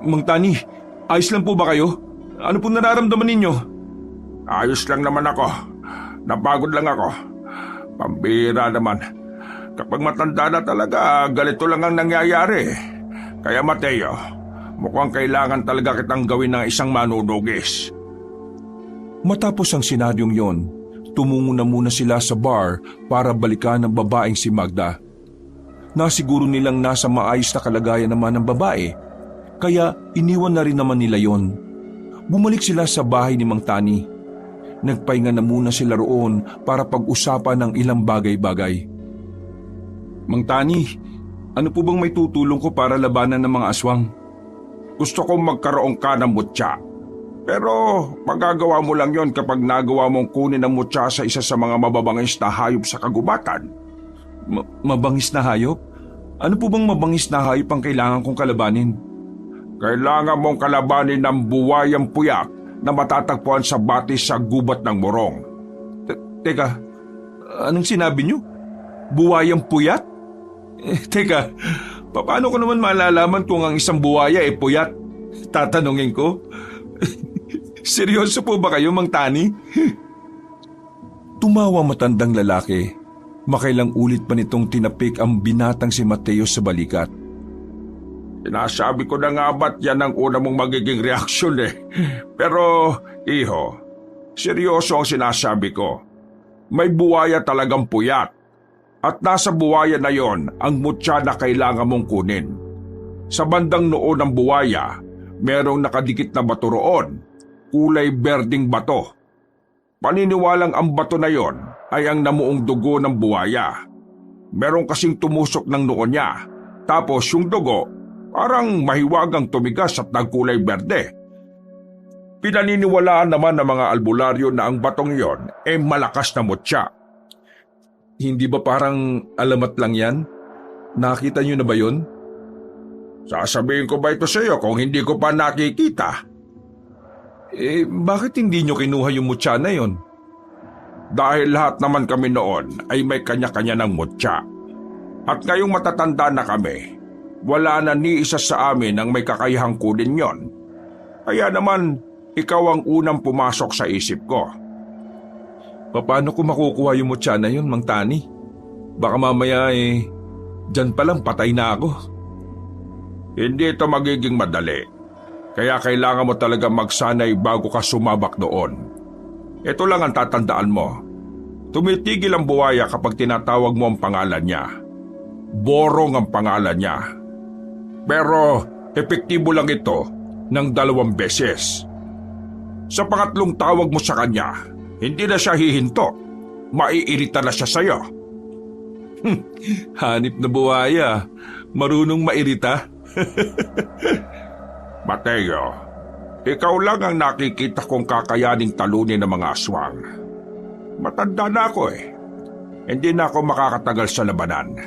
Mang Tani, ayos lang po ba kayo? Ano po nararamdaman ninyo? Ayos lang naman ako. Napagod lang ako. Pambira naman. Kapag matanda na talaga, ganito lang ang nangyayari. Kaya Mateo, mukhang kailangan talaga kitang gawin ng isang manunugis. Matapos ang senaryong yon, tumungo na muna sila sa bar para balikan ang babaeng si Magda. Nasiguro nilang nasa maayos na kalagayan naman ng babae, kaya iniwan na rin naman nila yon. Bumalik sila sa bahay ni Mang Tani. Nagpahinga na muna sila roon para pag-usapan ng ilang bagay-bagay. Mang Tani, ano po bang may tutulong ko para labanan ng mga aswang? Gusto kong magkaroon ka ng mutya. Pero magagawa mo lang yon kapag nagawa mong kunin ang mutya sa isa sa mga mababangis na hayop sa kagubatan. Mabangis na hayop? Ano po bang mabangis na hayop ang kailangan kong kalabanin? Kailangan mong kalabanin ng buwayang puyat na matatagpuan sa batis sa gubat ng Morong. Teka, anong sinabi niyo? Buwayang puyat? Teka, paano ko naman malalaman kung ang isang buwaya ay puyat? Tatanungin ko. Seryoso po ba kayo, Mang Tani? Tumawa matandang lalaki. Makailang ulit pa nitong tinapik ang binatang si Mateo sa balikat. Sinasabi ko na nga ba't yan ang una mong magiging reaksyon eh. Pero, iho, seryoso ang sinasabi ko. May buwaya talagang puyat. At nasa buwaya na yon ang mutya na kailangan mong kunin. Sa bandang noo ng buwaya, merong nakadikit na bato roon, kulay berding bato. Paniniwalang ang bato na yon ay ang namuong dugo ng buwaya. Merong kasing tumusok ng noo niya, tapos yung dugo parang mahiwagang tumigas at nagkulay berde. Pinaniniwalaan naman ng mga albularyo na ang batong yon ay malakas na mutya. Hindi ba parang alamat lang yan? Nakita niyo na ba yon? Sasabihin ko ba ito sa iyo kung hindi ko pa nakikita? Bakit hindi niyo kinuha yung mutya na yon? Dahil lahat naman kami noon ay may kanya-kanya ng mutya. At ngayong matatanda na kami, wala na ni isa sa amin ang may kakayahang kunin yon. Kaya naman, ikaw ang unang pumasok sa isip ko. Paano ko makukuha yung mutya na yun, Mang Tani? Baka mamaya dyan palang patay na ako. Hindi ito magiging madali. Kaya kailangan mo talaga magsanay bago ka sumabak doon. Ito lang ang tatandaan mo. Tumitigil ang buwaya kapag tinatawag mo ang pangalan niya. Borong ang pangalan niya. Pero epektibo lang ito ng 2 beses. Sa pangatlong tawag mo sa kanya, hindi na siya hihinto. Maiirita na siya sa'yo. Hanip na buwaya. Marunong mairita. Mateo, ikaw lang ang nakikita kong kakayaning talunin ng mga aswang. Matanda na ako eh. Hindi na ako makakatagal sa labanan.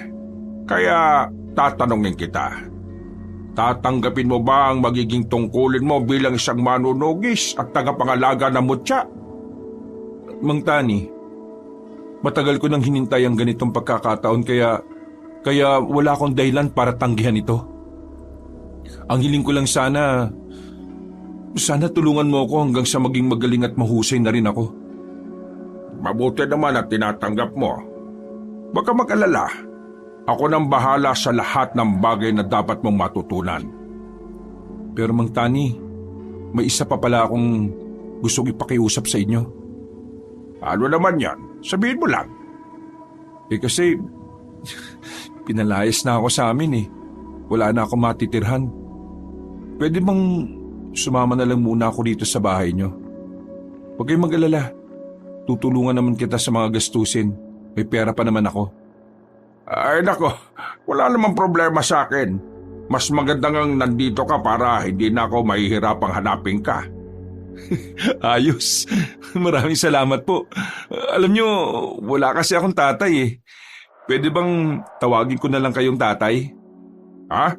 Kaya tatanungin kita. Tatanggapin mo ba ang magiging tungkulin mo bilang isang manunugis at tagapangalaga ng mutya? Mang Tani, matagal ko nang hinintay ang ganitong pagkakataon kaya wala akong dahilan para tanggihan ito. Ang hiling ko lang sana tulungan mo ako hanggang sa maging magaling at mahusay na rin ako. Mabuti naman at tinatanggap mo. Baka mag-alala. Ako nang bahala sa lahat ng bagay na dapat mong matutunan. Pero Mang Tani, may isa pa pala akong gustong ipakiusap sa inyo. Ano naman yan? Sabihin mo lang. Kasi pinalayas na ako sa amin eh. Wala na akong matitirhan. Pwede bang sumama na lang muna ako dito sa bahay nyo? Huwag kayong mag-alala. Tutulungan naman kita sa mga gastusin. May pera pa naman ako. Ay nako, wala namang problema sa akin. Mas maganda ngang nandito ka para hindi na ako mahihirapang hanapin ka. Ayos. Maraming salamat po. Alam nyo, wala kasi akong tatay eh. Pwede bang tawagin ko na lang kayong tatay? Ha?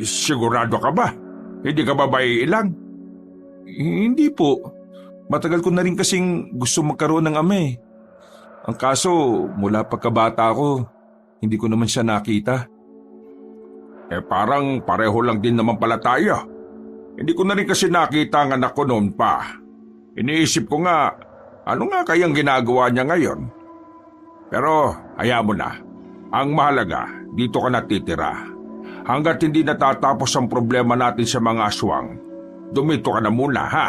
Sigurado ka ba? Hindi ka ba ilang? Hindi po. Matagal ko na rin kasing gusto magkaroon ng ama eh. Ang kaso, mula pagkabata ko, Hindi ko naman siya nakita. Parang pareho lang din naman pala tayo. Hindi ko na rin kasi nakita ang anak ko noon pa. Iniisip ko nga, ano nga kayang ginagawa niya ngayon? Pero hayaan mo na. Ang mahalaga, dito ka natitira. Hanggat hindi natatapos ang problema natin sa mga aswang, dumito ka na muna, ha?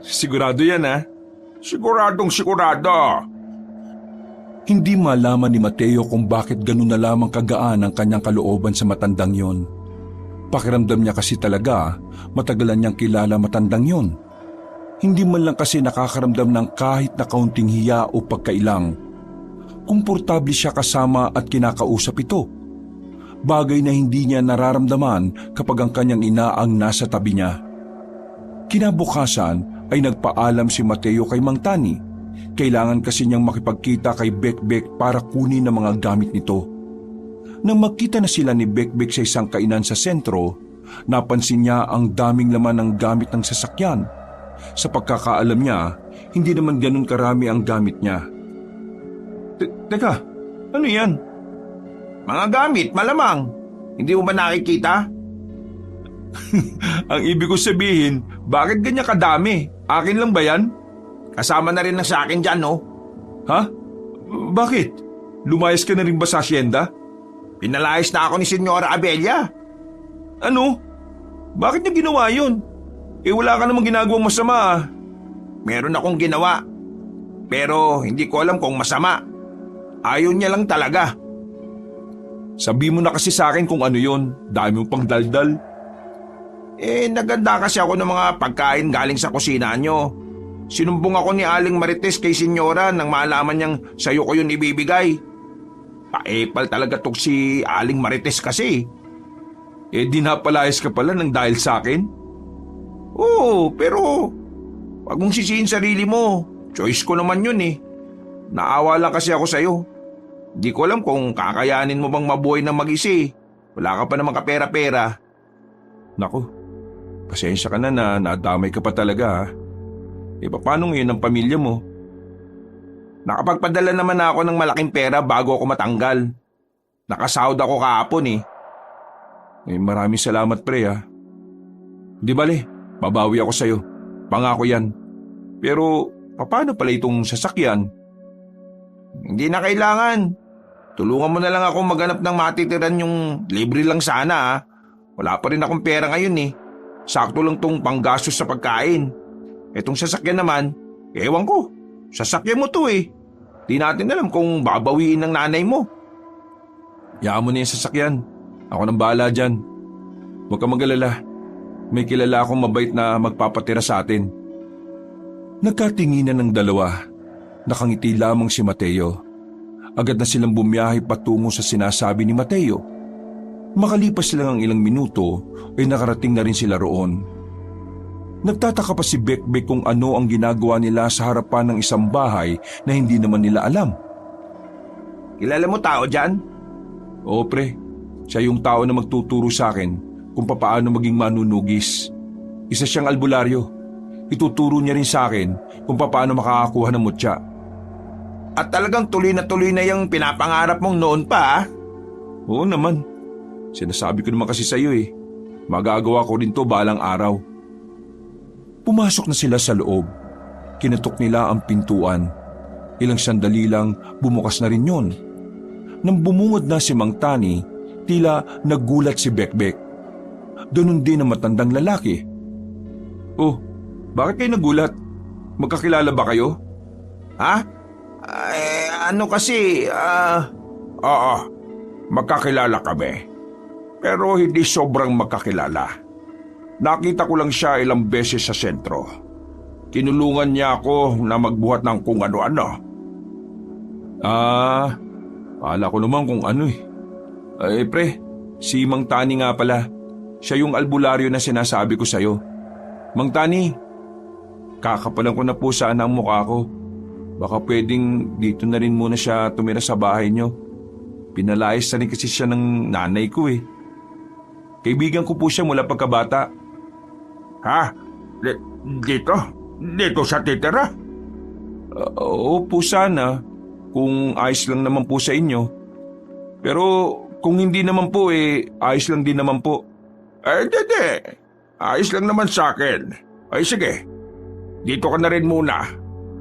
Sigurado yan, ha? Siguradong sigurado. Hindi malaman ni Mateo kung bakit ganun na lamang kagaan ang kanyang kalooban sa matandang yon. Pakiramdam niya kasi talaga matagalan niyang kilala matandang yon. Hindi man lang kasi nakakaramdam ng kahit na kaunting hiya o pagkailang. Komportable siya kasama at kinakausap ito. Bagay na hindi niya nararamdaman kapag ang kanyang ina ang nasa tabi niya. Kinabukasan ay nagpaalam si Mateo kay Mang Tani. Kailangan kasi niyang makipagkita kay Bekbek para kunin ang mga gamit nito. Nang magkita na sila ni Bekbek sa isang kainan sa sentro, napansin niya ang daming laman ng gamit ng sasakyan. Sa pagkakaalam niya, hindi naman ganun karami ang gamit niya. Teka, ano yan? Mga gamit, malamang. Hindi mo ba nakikita? Ang ibig ko sabihin, bakit ganyan kadami? Akin lang ba yan? Kasama na rin na sa akin dyan, no? Ha? Bakit? Lumayas ka na rin ba sa asyenda? Pinalayas na ako ni Senyora Abelia. Ano? Bakit niya ginawa yun? Wala ka namang ginagawang masama, ah. Meron akong ginawa. Pero hindi ko alam kung masama. Ayaw niya lang talaga. Sabi mo na kasi sa akin kung ano yun. Dami mo pang daldal. Naganda kasi ako ng mga pagkain galing sa kusina nyo. Sinumbong ako ni Aling Marites kay Senyora nang malaman niyang sayo ko yun ibibigay. Paepal talaga tong si Aling Marites kasi. Di napalayas ka pala ng dahil sa akin? Oo, pero wag mong sisihin sarili mo. Choice ko naman yun eh. Naawa lang kasi ako sa'yo. Di ko alam kung kakayanin mo bang mabuhay ng mag-isa eh. Wala ka pa namang kapera-pera. Naku, pasensya ka na nadamay ka pa talaga, ha? Paano ngayon ang pamilya mo? Nakapagpadala naman ako ng malaking pera bago ako matanggal. Nakasahod ako kahapon eh. Maraming salamat pre, ha? Di bale, babawi ako sa'yo. Pangako yan. Pero paano pala itong sasakyan? Hindi na kailangan. Tulungan mo na lang ako maghanap ng matitiran yung libre lang sana ha. Wala pa rin akong pera ngayon eh. Sakto lang tong panggastos sa pagkain. Etong sasakyan naman, ewan ko. Sasakyan mo to eh. Di natin alam kung babawiin ng nanay mo. Yaan mo na yung sasakyan. Ako nang bahala dyan. Huwag ka mag-alala. May kilala akong mabait na magpapatira sa atin. Nagkatinginan ng dalawa. Nakangiti lamang si Mateo. Agad na silang bumiyahe patungo sa sinasabi ni Mateo. Makalipas lang ang ilang minuto ay nakarating na rin sila roon. Nagtataka pa si Bekbek kung ano ang ginagawa nila sa harapan ng isang bahay na hindi naman nila alam. Kilala mo tao dyan? Oo pre, siya yung tao na magtuturo sa akin kung paano maging manunugis. Isa siyang albularyo. Ituturo niya rin sa akin kung paano makakakuha ng mutya. At talagang tuloy na yung pinapangarap mong noon pa ah. Oo naman. Sinasabi ko naman kasi sa iyo eh. Magagawa ko rin to balang araw. Pumasok na sila sa loob. Kinatok nila ang pintuan. Ilang sandali lang bumukas na rin yon. Nang bumungod na si Mang Tani, tila nagulat si Bekbek. Ganun din ang matandang lalaki. Oh, bakit kayo nagulat? Magkakilala ba kayo? Ha? Ano kasi, Oo, magkakilala kami. Pero hindi sobrang magkakilala. Nakita ko lang siya ilang beses sa sentro. Tinulungan niya ako na magbuhat ng kung ano-ano. Akala ko naman kung ano eh. Pre, si Mang Tani nga pala. Siya yung albularyo na sinasabi ko sa'yo. Mang Tani, kakapalan ko na po sana ang mukha ko. Baka pwedeng dito na rin muna siya tumira sa bahay niyo. Pinalayas na rin kasi siya ng nanay ko eh. Kaibigan ko po siya mula pagkabata. Ha? Dito? Dito sa titira? Oo po sana, kung ayos lang naman po sa inyo. Pero kung hindi naman po ayos lang din naman po. Hindi. Ayos lang naman sa akin. Ay sige, dito ka na rin muna.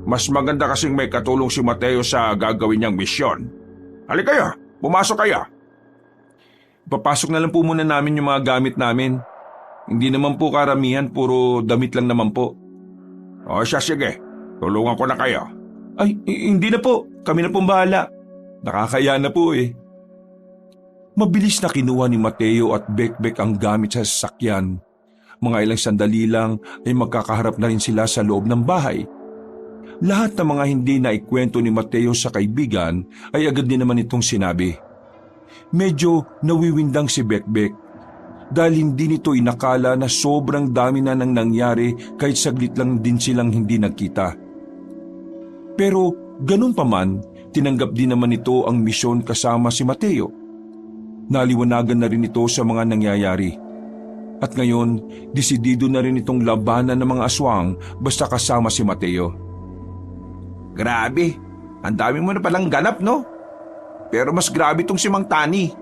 Mas maganda kasing may katulong si Mateo sa gagawin niyang misyon. Halika kayo, pumasok kayo. Papasok na lang po muna namin yung mga gamit namin. Hindi naman po karamihan, puro damit lang naman po. O siya, sige, tulungan ko na kayo. Ay, hindi na po. Kami na pong bahala. Nakakaya na po Mabilis na kinuha ni Mateo at Bekbek ang gamit sa sasakyan. Mga ilang sandali lang ay magkakaharap na rin sila sa loob ng bahay. Lahat ng mga hindi na ikwento ni Mateo sa kaibigan ay agad din naman itong sinabi. Medyo nawiwindang si Bekbek dahil hindi nito inakala na sobrang dami na nang nangyari kahit saglit lang din silang hindi nagkita. Pero ganun pa man, tinanggap din naman ito ang misyon kasama si Mateo. Naliwanagan na rin ito sa mga nangyayari. At ngayon, desidido na rin itong labanan ng mga aswang basta kasama si Mateo. Grabe, ang dami mo na palang ganap, no? Pero mas grabe itong si Mang Tani.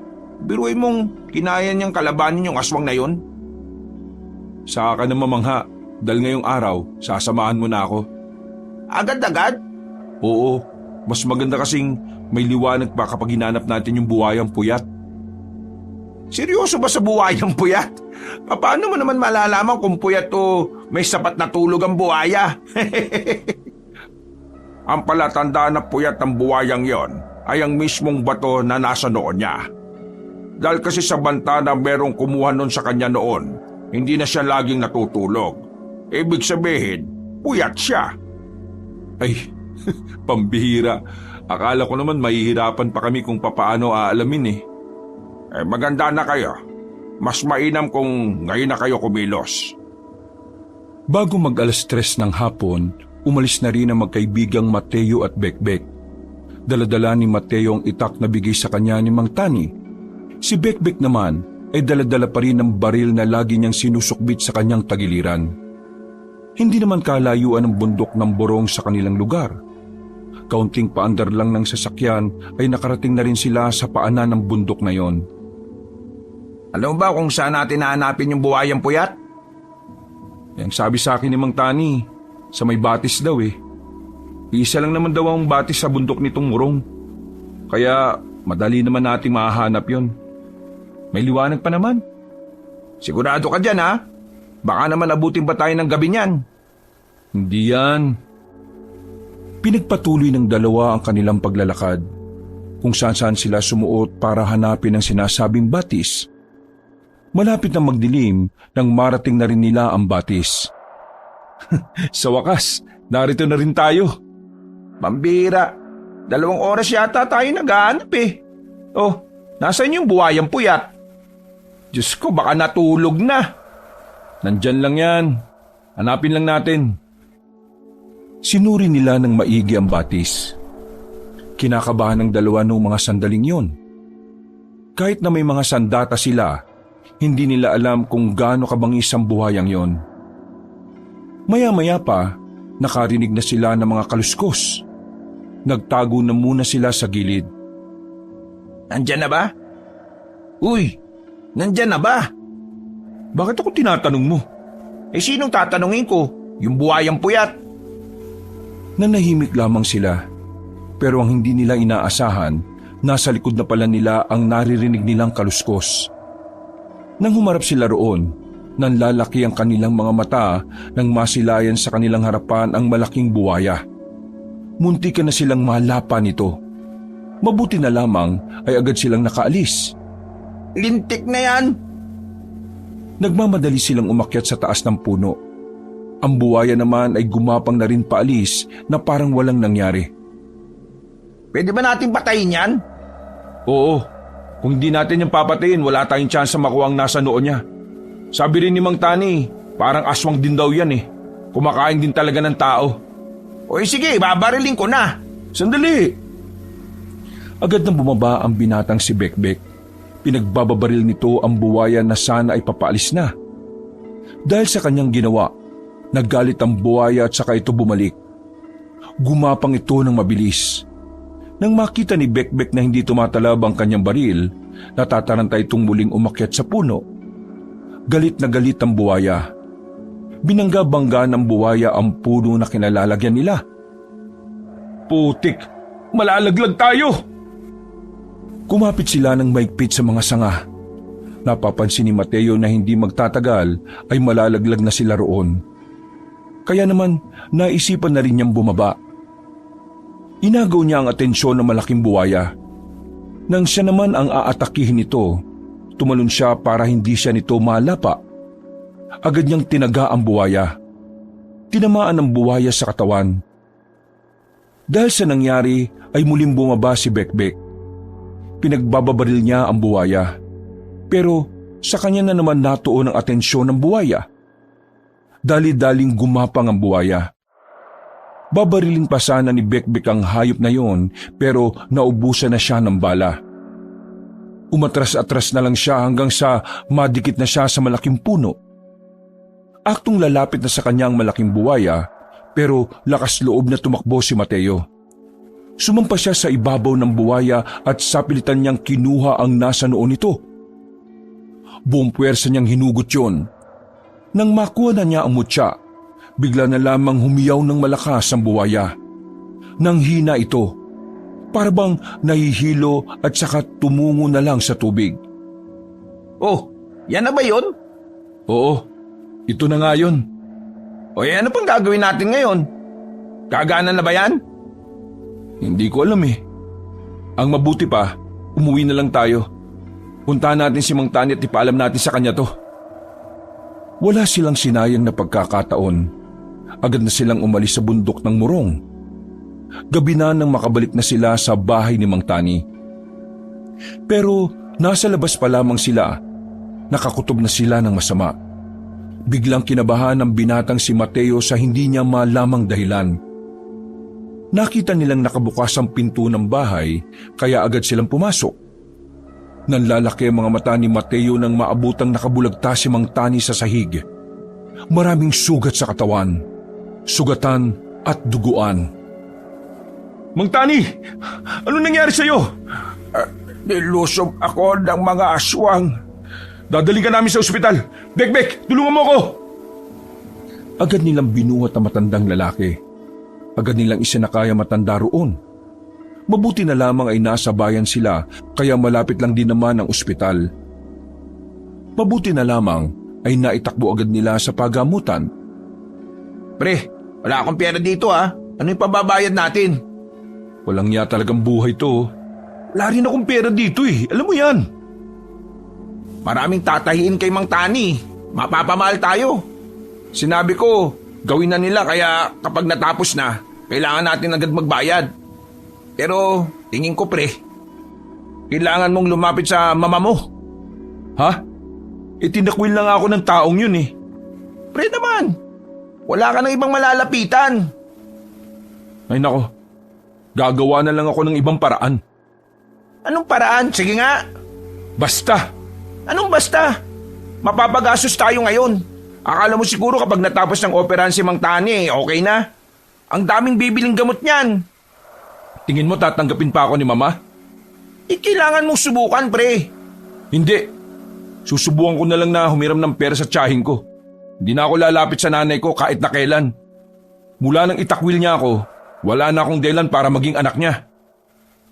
Biruin mong kinaya niyang kalabanin yung aswang na yon. Saka ka na mamangha, dahil ngayong araw, sasamahan mo na ako. Agad-agad? Oo, mas maganda kasing may liwanag pa kapag hinanap natin yung buhayang puyat. Seryoso ba sa buhayang puyat? Paano mo naman malalaman kung puyat o may sapat na tulog ang buhaya? Ang palatandaan na puyat ng buwayang yon ay ang mismong bato na nasa noon niya. Dahil kasi sa banta na merong kumuha nun sa kanya noon, hindi na siya laging natutulog. Ibig sabihin, puyat siya. Ay, pambihira. Akala ko naman mahihirapan pa kami kung papaano aalamin Maganda na kayo. Mas mainam kung ngayon na kayo kumilos. Bago mag-alas 3 ng hapon, umalis na rin ang magkaibigang Mateo at Bekbek. Daladala ni Mateo ang itak na bigay sa kanya ni Mang Tani. Si Bekbek naman ay daladala pa rin ang baril na lagi niyang sinusukbit sa kanyang tagiliran. Hindi naman kalayuan ang bundok ng Borong sa kanilang lugar. Kaunting paandar lang ng sasakyan ay nakarating na rin sila sa paanan ng bundok na yon. Alam mo ba kung saan natin nahanapin yung buhayang puyat? Yang sabi sa akin ni Mang Tani, sa may batis daw Isa lang naman daw ang batis sa bundok nitong Murong. Kaya madali naman nating mahahanap yon. May liwanag pa naman. Sigurado ka dyan, ha? Baka naman abutin pa tayo ng gabi niyan. Hindi yan. Pinagpatuloy ng dalawa ang kanilang paglalakad. Kung saan-saan sila sumuot para hanapin ang sinasabing batis. Malapit na magdilim nang marating na rin nila ang batis. Sa wakas, narito na rin tayo. Pambira, 2 oras yata tayo naghahanap Oh, nasaan yung buhayang puyat? Diyos ko, baka natulog na. Nandyan lang yan. Hanapin lang natin. Sinuri nila ng maigi ang batis. Kinakabahan ng dalawa noong mga sandaling yon. Kahit na may mga sandata sila, hindi nila alam kung gaano kabangis ang buhayang yon. Maya-maya pa, nakarinig na sila ng mga kaluskos. Nagtago na muna sila sa gilid. Nandyan na ba? Uy, nandyan na ba? Bakit ako tinatanong mo? Sinong tatanungin ko? Yung buhayang puyat. Nanahimik lamang sila. Pero ang hindi nila inaasahan, nasa likod na pala nila ang naririnig nilang kaluskos. Nang humarap sila roon, nanlalaki ang kanilang mga mata nang masilayan sa kanilang harapan ang malaking buwaya. Muntikan na silang malapa nito. Mabuti na lamang ay agad silang nakaalis. Lintik na yan! Nagmamadali silang umakyat sa taas ng puno. Ang buwaya naman ay gumapang na rin paalis na parang walang nangyari. Pwede ba natin patayin yan? Oo, kung hindi natin yung papatayin, wala tayong tsansa makuha ang nasa noo niya. Sabi rin ni Mang Tani, parang aswang din daw yan Kumakain din talaga ng tao. Oy sige, babariling ko na. Sandali! Agad na bumaba ang binatang si Bekbek. Pinagbababaril nito ang buwaya na sana ay papaalis na. Dahil sa kanyang ginawa, naggalit ang buwaya at saka ito bumalik. Gumapang ito ng mabilis. Nang makita ni Bekbek na hindi tumatalab ang kanyang baril, natataranta itong muling umakyat sa puno. Galit na galit ang buwaya. Binangga-bangga ng buwaya ang puno na kinalalagyan nila. Putik! Malalaglag tayo! Kumapit sila ng maigpit sa mga sanga. Napapansin ni Mateo na hindi magtatagal ay malalaglag na sila roon. Kaya naman naisipan na rin niyang bumaba. Inagaw niya ang atensyon ng malaking buwaya. Nang siya naman ang aatakihin nito, tumalon siya para hindi siya nito malapa. Agad niyang tinaga ang buwaya. Tinamaan ang buwaya sa katawan. Dahil sa nangyari ay muling bumaba si Bekbek. Pinagbababaril niya ang buwaya. Pero sa kanya na naman natuon ang atensyon ng buwaya. Dali-daling gumapang ang buwaya. Babarilin pa sana ni Bekbek ang hayop na yon pero naubusan na siya ng bala. Umatras-atras na lang siya hanggang sa madikit na siya sa malaking puno. Aktong lalapit na sa kanyang malaking buwaya pero lakas loob na tumakbo si Mateo. Sumampa siya sa ibabaw ng buwaya at sapilitan niyang kinuha ang nasa noon nito. Buong puwersa niyang hinugot yon. Nang makuha na niya ang mutya, bigla na lamang humiyaw ng malakas ang buwaya. Nang hina ito, parabang nahihilo at saka tumungo na lang sa tubig. Oh, yan na ba yun? Oo, ito na nga yun. O ano pang gagawin natin ngayon? Gagana na ba yan? Hindi ko alam eh. Ang mabuti pa, umuwi na lang tayo. Puntahan natin si Mang Tani at ipaalam natin sa kanya to. Wala silang sinayang na pagkakataon. Agad na silang umalis sa bundok ng Murong. Gabi na nang makabalik na sila sa bahay ni Mang Tani. Pero nasa labas pa lamang sila, nakakutob na sila ng masama. Biglang kinabahan ng binatang si Mateo sa hindi niya malamang dahilan. Nakita nilang nakabukas ang pinto ng bahay kaya agad silang pumasok. Nanlalaki ang mga mata ni Mateo nang maabutang nakabulagta si Mang Tani sa sahig. Maraming sugat sa katawan, sugatan at duguan. Mang Tani, ano nangyari sa'yo? Nilusob ako ng mga aswang. Dadali ka namin sa ospital. Bekbek, tulungan mo ako! Agad nilang binuhat ang matandang lalaki. Agad nilang isinakay ang matanda roon. Mabuti na lamang ay nasa bayan sila kaya malapit lang din naman ang ospital. Mabuti na lamang ay naitakbo agad nila sa pagamutan. Pre, wala akong pera dito ha. Ano yung pababayad natin? Walang niya talagang buhay to. Wala rin akong pera dito eh. Alam mo yan. Maraming tatahiin kay Mang Tani. Mapapamahal tayo. Sinabi ko, gawin na nila kaya kapag natapos na, kailangan natin agad magbayad. Pero tingin ko pre, kailangan mong lumapit sa mama mo. Ha? Itinakwil lang ako ng taong yun eh. Pre naman, wala ka ng ibang malalapitan. Ay nako, gagawa na lang ako ng ibang paraan. Anong paraan? Sige nga. Basta! Anong basta? Mapapagastos tayo ngayon. Akala mo siguro kapag natapos ng operahan si Mang Tani, okay na? Ang daming bibiling gamot niyan. Tingin mo tatanggapin pa ako ni Mama? Kailangan mong subukan, pre. Hindi. Susubukan ko na lang na humiram ng pera sa tiyahin ko. Hindi na ako lalapit sa nanay ko kahit na kailan. Mula nang itakwil niya ako, wala na akong dahilan para maging anak niya.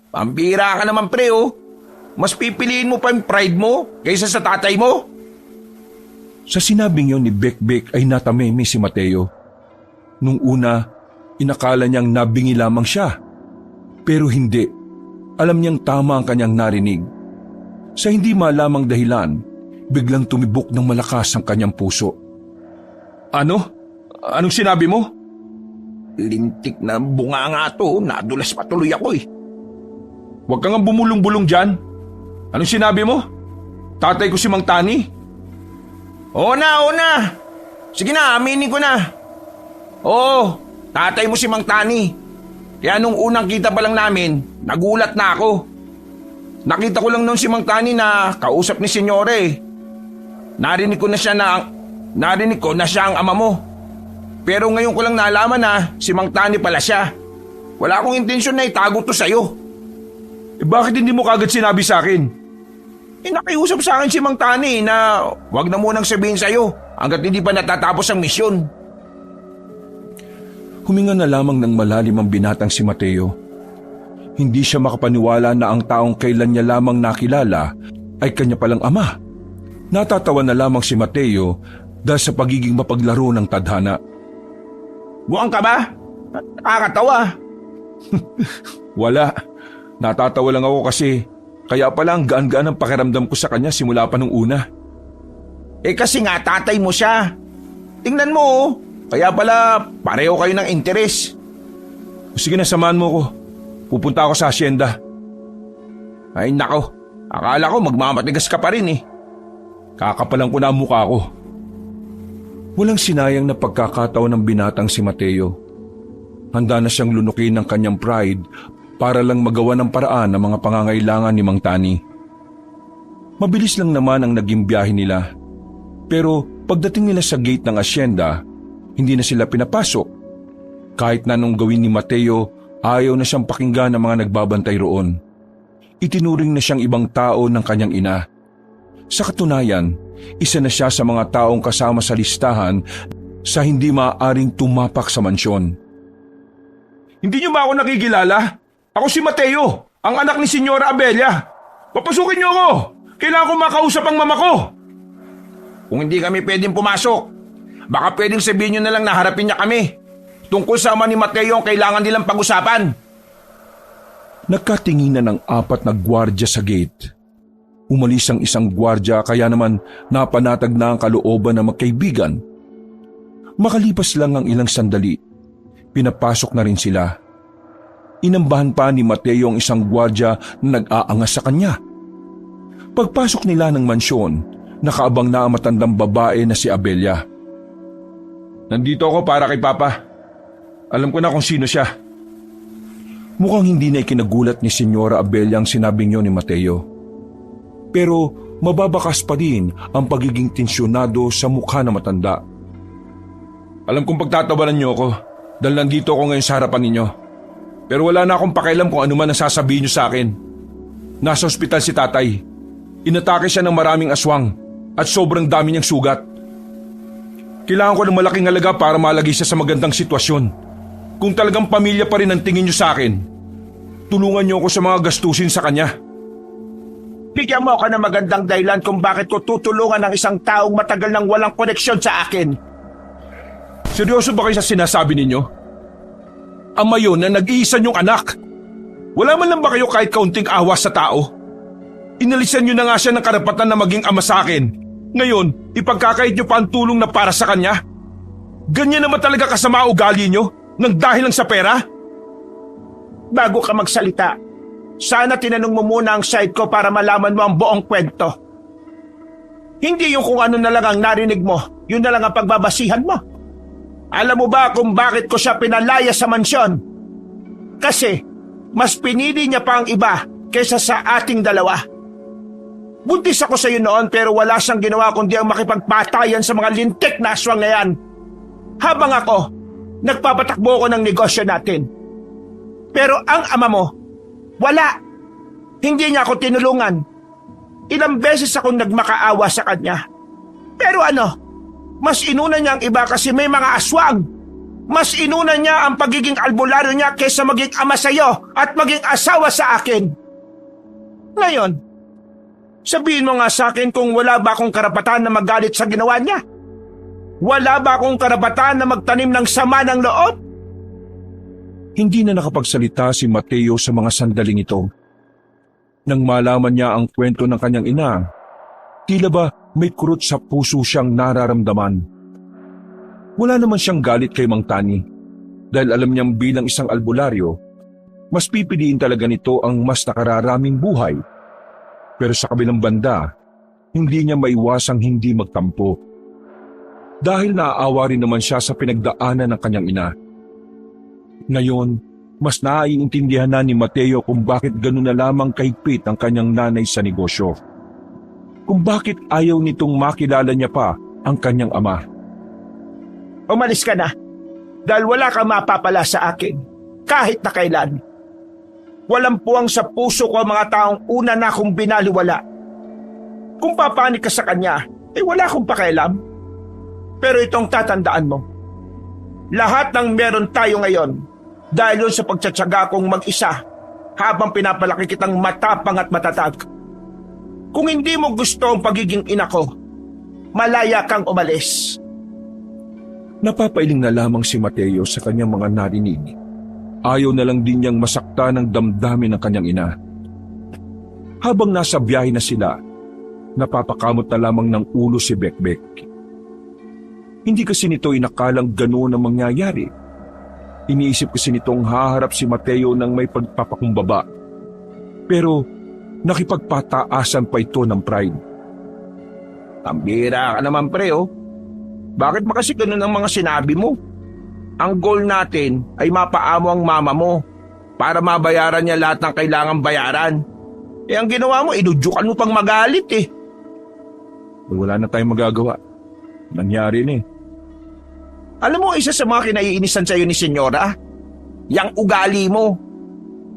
Pambira ka naman, pre, oh. Mas pipiliin mo pa yung pride mo kaysa sa tatay mo? Sa sinabing yon ni Bekbek ay natameme si Mateo. Nung una, inakala niyang nabingi lamang siya. Pero hindi. Alam niyang tama ang kanyang narinig. Sa hindi malamang dahilan, biglang tumibok ng malakas ang kanyang puso. Ano? Anong sinabi mo? Lintik na bunga nga to, nadulas patuloy ako eh. Huwag kang bumulong-bulong dyan. Anong sinabi mo? Tatay ko si Mang Tani? Oo na. Sige na, aminin ko na. Oo, tatay mo si Mang Tani. Kaya nung unang kita pa lang namin, nagulat na ako. Nakita ko lang noon si Mang Tani na kausap ni Senyore eh. Narinig ko na siya ang ama mo. Pero ngayon ko lang nalaman na si Mang Tani pala siya. Wala akong intensyon na itago to sa'yo. bakit hindi mo kagad sinabi sa akin? Nakiusap sa akin si Mang Tani na wag na munang sabihin sa'yo hanggat hindi pa natatapos ang misyon. Huminga na lamang ng malalim ang binatang si Mateo. Hindi siya makapaniwala na ang taong kailan niya lamang nakilala ay kanya palang ama. Natatawa na lamang si Mateo dahil sa pagiging mapaglaro ng tadhana. Buwang ka ba? Nakakatawa. Wala. Natatawa lang ako kasi kaya pala ang gaan-gaan ang pakiramdam ko sa kanya simula pa nung una. Kasi nga tatay mo siya. Tingnan mo oh. Kaya pala pareho kayo ng interes. Sige na, samahan mo ko. Pupunta ako sa asyenda. Ay nako, akala ko magmamatigas ka pa rin eh. Kakapalan ko na ang mukha ko. Walang sinayang na pagkakataon ng binatang si Mateo. Handa na siyang lunukin ng kanyang pride para lang magawa ng paraan ng mga pangangailangan ni Mang Tani. Mabilis lang naman ang naging biyahe nila. Pero pagdating nila sa gate ng asyenda, hindi na sila pinapasok. Kahit na nung gawin ni Mateo, ayaw na siyang pakinggan ng mga nagbabantay roon. Itinuring na siyang ibang tao ng kanyang ina. Sa katunayan, isa na siya sa mga taong kasama sa listahan sa hindi maaaring tumapak sa mansyon. Hindi niyo ba ako nakikilala? Ako si Mateo, ang anak ni Senyora Abelia. Papasukin niyo ako! Kailangan ko makausap ang mama ko! Kung hindi kami pwedeng pumasok, baka pwedeng sabihin niyo na lang na harapin niya kami. Tungkol sa ama ni Mateo ang kailangan nilang pag-usapan. Nagkatinginan ng 4 na gwardya sa gate. Umalis ang isang gwardya kaya naman napanatag na ang kalooban ng magkaibigan. Makalipas lang ang ilang sandali, pinapasok na rin sila. Inambahan pa ni Mateo ang isang gwardya na nag-aangas sa kanya. Pagpasok nila ng mansyon, nakaabang na ang matandang babae na si Abelia. Nandito ako para kay Papa. Alam ko na kung sino siya. Mukhang hindi na ikinagulat ni Senyora Abelia ang sinabing yun ni Mateo. Pero mababakas pa din ang pagiging tensyonado sa mukha ng matanda. Alam kong pagtatawanan niyo ako dahil nandito ako ngayon sa harapan ninyo. Pero wala na akong pakialam kung ano man ang sasabihin niyo sa akin. Nasa ospital si tatay. Inatake siya ng maraming aswang at sobrang dami niyang sugat. Kailangan ko ng malaking halaga para malagay siya sa magandang sitwasyon. Kung talagang pamilya pa rin ang tingin niyo sa akin, tulungan niyo ako sa mga gastusin sa kanya. Bigyan mo ako ng magandang dahilan kung bakit ko tutulungan ng isang taong matagal nang walang koneksyon sa akin. Seryoso ba kayo sa sinasabi ninyo? Ama yun na nag-iisa niyong anak. Wala man lang ba kayo kahit kaunting awa sa tao? Inalisan niyo na nga siya ng karapatan na maging ama sa akin. Ngayon, ipagkakait niyo pa ang tulong na para sa kanya? Ganyan naman talaga kasama ugali niyo nang dahil lang sa pera? Bago ka magsalita, sana tinanong mo muna ang side ko para malaman mo ang buong kwento. Hindi yung kung ano na lang ang narinig mo, yun na lang ang pagbabasihan mo. Alam mo ba kung bakit ko siya pinalaya sa mansyon? Kasi mas pinili niya pa ang iba kaysa sa ating dalawa. Buntis ako sa iyo noon pero wala siyang ginawa kundi ang makipagpatayan sa mga lintik na aswang na yan. Habang ako, nagpapatakbo ko ng negosyo natin. Pero ang ama mo, wala. Hindi niya ako tinulungan. Ilang beses akong nagmakaawa sa kanya. Pero ano, mas inuna niya ang iba kasi may mga aswang. Mas inuna niya ang pagiging albularyo niya kaysa maging ama sa iyo at maging asawa sa akin. Ngayon, sabihin mo nga sa akin kung wala ba akong karapatan na magalit sa ginawa niya? Wala ba akong karapatan na magtanim ng sama ng loob? Hindi na nakapagsalita si Mateo sa mga sandaling ito. Nang malaman niya ang kwento ng kanyang ina, tila ba may kurot sa puso siyang nararamdaman. Wala naman siyang galit kay Mang Tani dahil alam niyang bilang isang albularyo, mas pipiliin talaga nito ang mas nakararaming buhay. Pero sa kabilang banda, hindi niya maiwasang hindi magtampo. Dahil naaawa rin naman siya sa pinagdaanan ng kanyang ina. Ngayon, mas naiintindihan na ni Mateo kung bakit gano'n na lamang kahigpit ang kanyang nanay sa negosyo. Kung bakit ayaw nitong makilala niya pa ang kanyang ama. Umalis ka na dahil wala kang mapapala sa akin kahit na kailan. Walang puwang sa puso ko ang mga taong una na akong binaliwala. Kung papanik ka sa kanya, wala akong pakialam. Pero itong tatandaan mo, lahat ng meron tayo ngayon dahil yun sa pagtsatsaga kong mag-isa habang pinapalaki kitang matapang at matatag. Kung hindi mo gusto ang pagiging ina ko, malaya kang umalis. Napapailing na lamang si Mateo sa kanyang mga narinig. Ayaw na lang din niyang masakta ng damdamin ng kanyang ina. Habang nasa biyahe na sila, napapakamot na lamang ng ulo si Bekbek. Hindi kasi nito inakalang ganoon ang mangyayari. Iniisip kasi nitong haharap si Mateo ng may pagpapakumbaba. Pero nakipagpataasan pa ito ng pride. Tambira ka naman pre oh. Bakit ba kasi ganun ang mga sinabi mo? Ang goal natin ay mapaamo ang mama mo para mabayaran niya lahat ng kailangang bayaran. Ang ginawa mo, inudyukan mo pang magalit eh. Wala na tayong magagawa. Nangyari na eh. Alam mo, isa sa mga kinaiinisan sa'yo ni Senyora, yang ugali mo.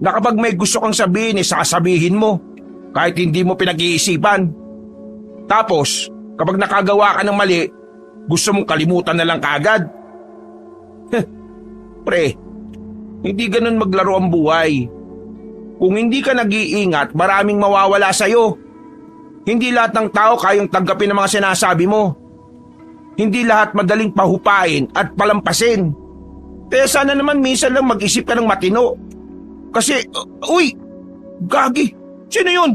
Na kapag may gusto kang sabihin, sasabihin mo. Kahit hindi mo pinag-iisipan. Tapos, kapag nakagawa ka ng mali, gusto mong kalimutan na lang kagad. Pre, hindi ganun maglaro ang buhay. Kung hindi ka nag-iingat, maraming mawawala sa'yo. Hindi lahat ng tao kayang tanggapin ang mga sinasabi mo. Hindi lahat madaling pahupain at palampasin. Kaya sana naman minsan lang mag-isip ka ng matino. Kasi, uy, gagi, sino yun?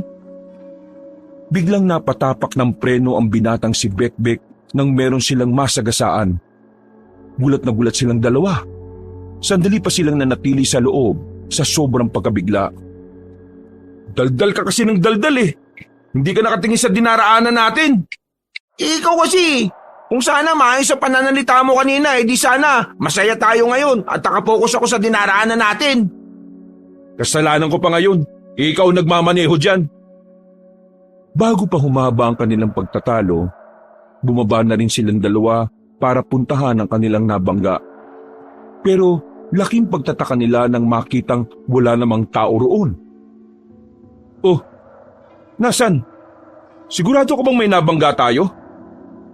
Biglang napatapak ng preno ang binatang si Bekbek nang meron silang masagasaan. Gulat na gulat silang dalawa. Sandali pa silang nanatili sa loob sa sobrang pagkabigla. Daldal ka kasi ng daldal eh. Hindi ka nakatingin sa dinaraanan natin. Ikaw kasi, kung sana maayos sa pananalita mo kanina, di sana masaya tayo ngayon at nakapokus ako sa dinaraanan natin. Kasalanan ko pa ngayon. Ikaw nagmamaneho dyan. Bago pa humaba ang kanilang pagtatalo, bumaba na rin silang dalawa para puntahan ang kanilang nabangga. Pero laking pagtataka nila nang makitang wala namang tao roon. Oh, nasan? Sigurado ka bang may nabangga tayo?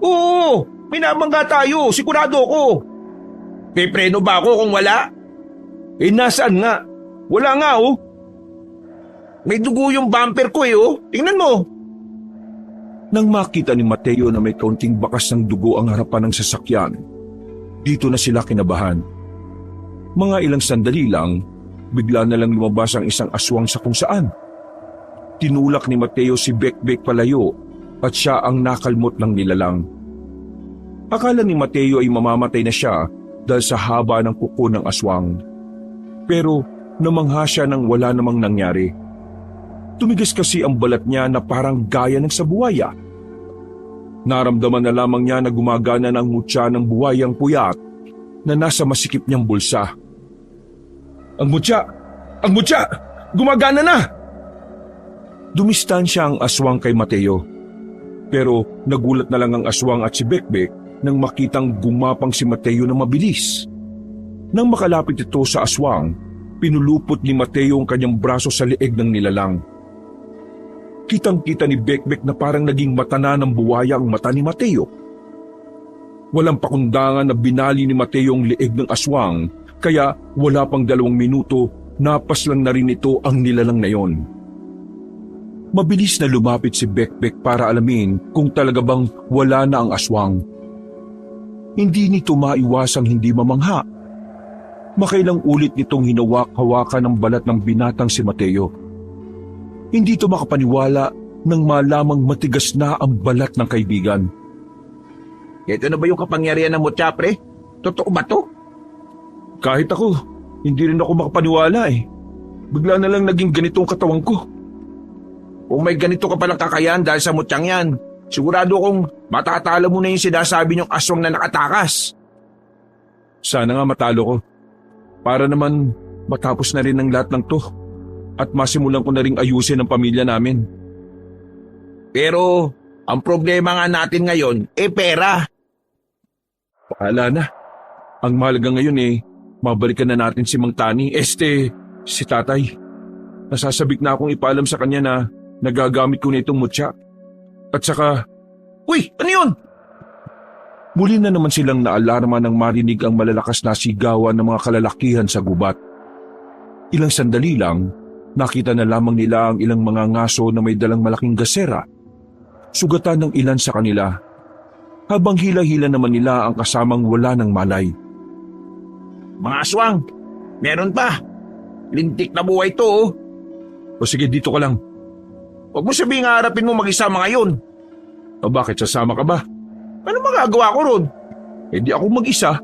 Oo, may nabangga tayo, sigurado ko. May preno ba ako kung wala? Nasaan nga? Wala nga oh. May dugo yung bumper ko oh, tingnan mo. Nang makita ni Mateo na may kaunting bakas ng dugo ang harapan ng sasakyan, dito na sila kinabahan. Mga ilang sandali lang, bigla na lang lumabas ang isang aswang sa kung saan. Tinulak ni Mateo si Bekbek palayo at siya ang nakalmot ng nilalang. Akala ni Mateo ay mamamatay na siya dahil sa haba ng kuko ng aswang. Pero namangha siya nang wala namang nangyari. Tumigas kasi ang balat niya na parang gaya ng sa buwaya. Naramdaman na lamang niya na gumagana ng mutya ng buwayang puyat na nasa masikip niyang bulsa. Ang mutya! Ang mutya! Gumagana na! Dumistansya ang aswang kay Mateo. Pero nagulat na lang ang aswang at si Bekbek nang makitang gumapang si Mateo na mabilis. Nang makalapit ito sa aswang, pinulupot ni Mateo ang kanyang braso sa leeg ng nilalang. Kitang-kita ni Bekbek na parang naging mata na ng buwaya ang mata ni Mateo. Walang pakundangan na binali ni Mateo ang leeg ng aswang, kaya wala pang 2 minuto, napaslang na rin ito ang nilalang na yon. Mabilis na lumapit si Bekbek para alamin kung talaga bang wala na ang aswang. Hindi nito maiwasang hindi mamangha. Makailang ulit nitong hinawak-hawakan ang balat ng binatang si Mateo. Hindi ito makapaniwala nang malamang matigas na ang balat ng kaibigan. Ito na ba yung kapangyarihan ng mutya, pre? Totoo ba to? Kahit ako, hindi rin ako makapaniwala eh. Bigla na lang naging ganitong katawan ko. Kung may ganito ka palang kakayahan dahil sa mutyang yan, sigurado kong matatalo mo na yung sinasabi niyong aswang na nakatakas. Sana nga matalo ko. Para naman matapos na rin ang lahat ng to. At masimulan ko na ring ayusin ang pamilya namin. Pero ang problema nga natin ngayon, pera. Paala na. Ang mahalaga ngayon mabalikan na natin si Mang Tani, si tatay. Nasasabik na akong ipaalam sa kanya na nagagamit ko na itong mutya. At saka, Uy, ano yun? muli na naman silang naalarma nang marinig ang malalakas na sigawan ng mga kalalakihan sa gubat. Ilang sandali lang, nakita na lamang nila ang ilang mga ngaso na may dalang malaking gasera. Sugatan ng ilan sa kanila. Habang hila-hila naman nila ang kasamang wala ng malay. Mga aswang, meron pa. Lintik na buhay to oh. O sige, dito ka lang. Huwag mo sabihin harapin mo mag-isa mga yun. O bakit, sasama ka ba? Ano magagawa ko ron? Eh di ako mag-isa.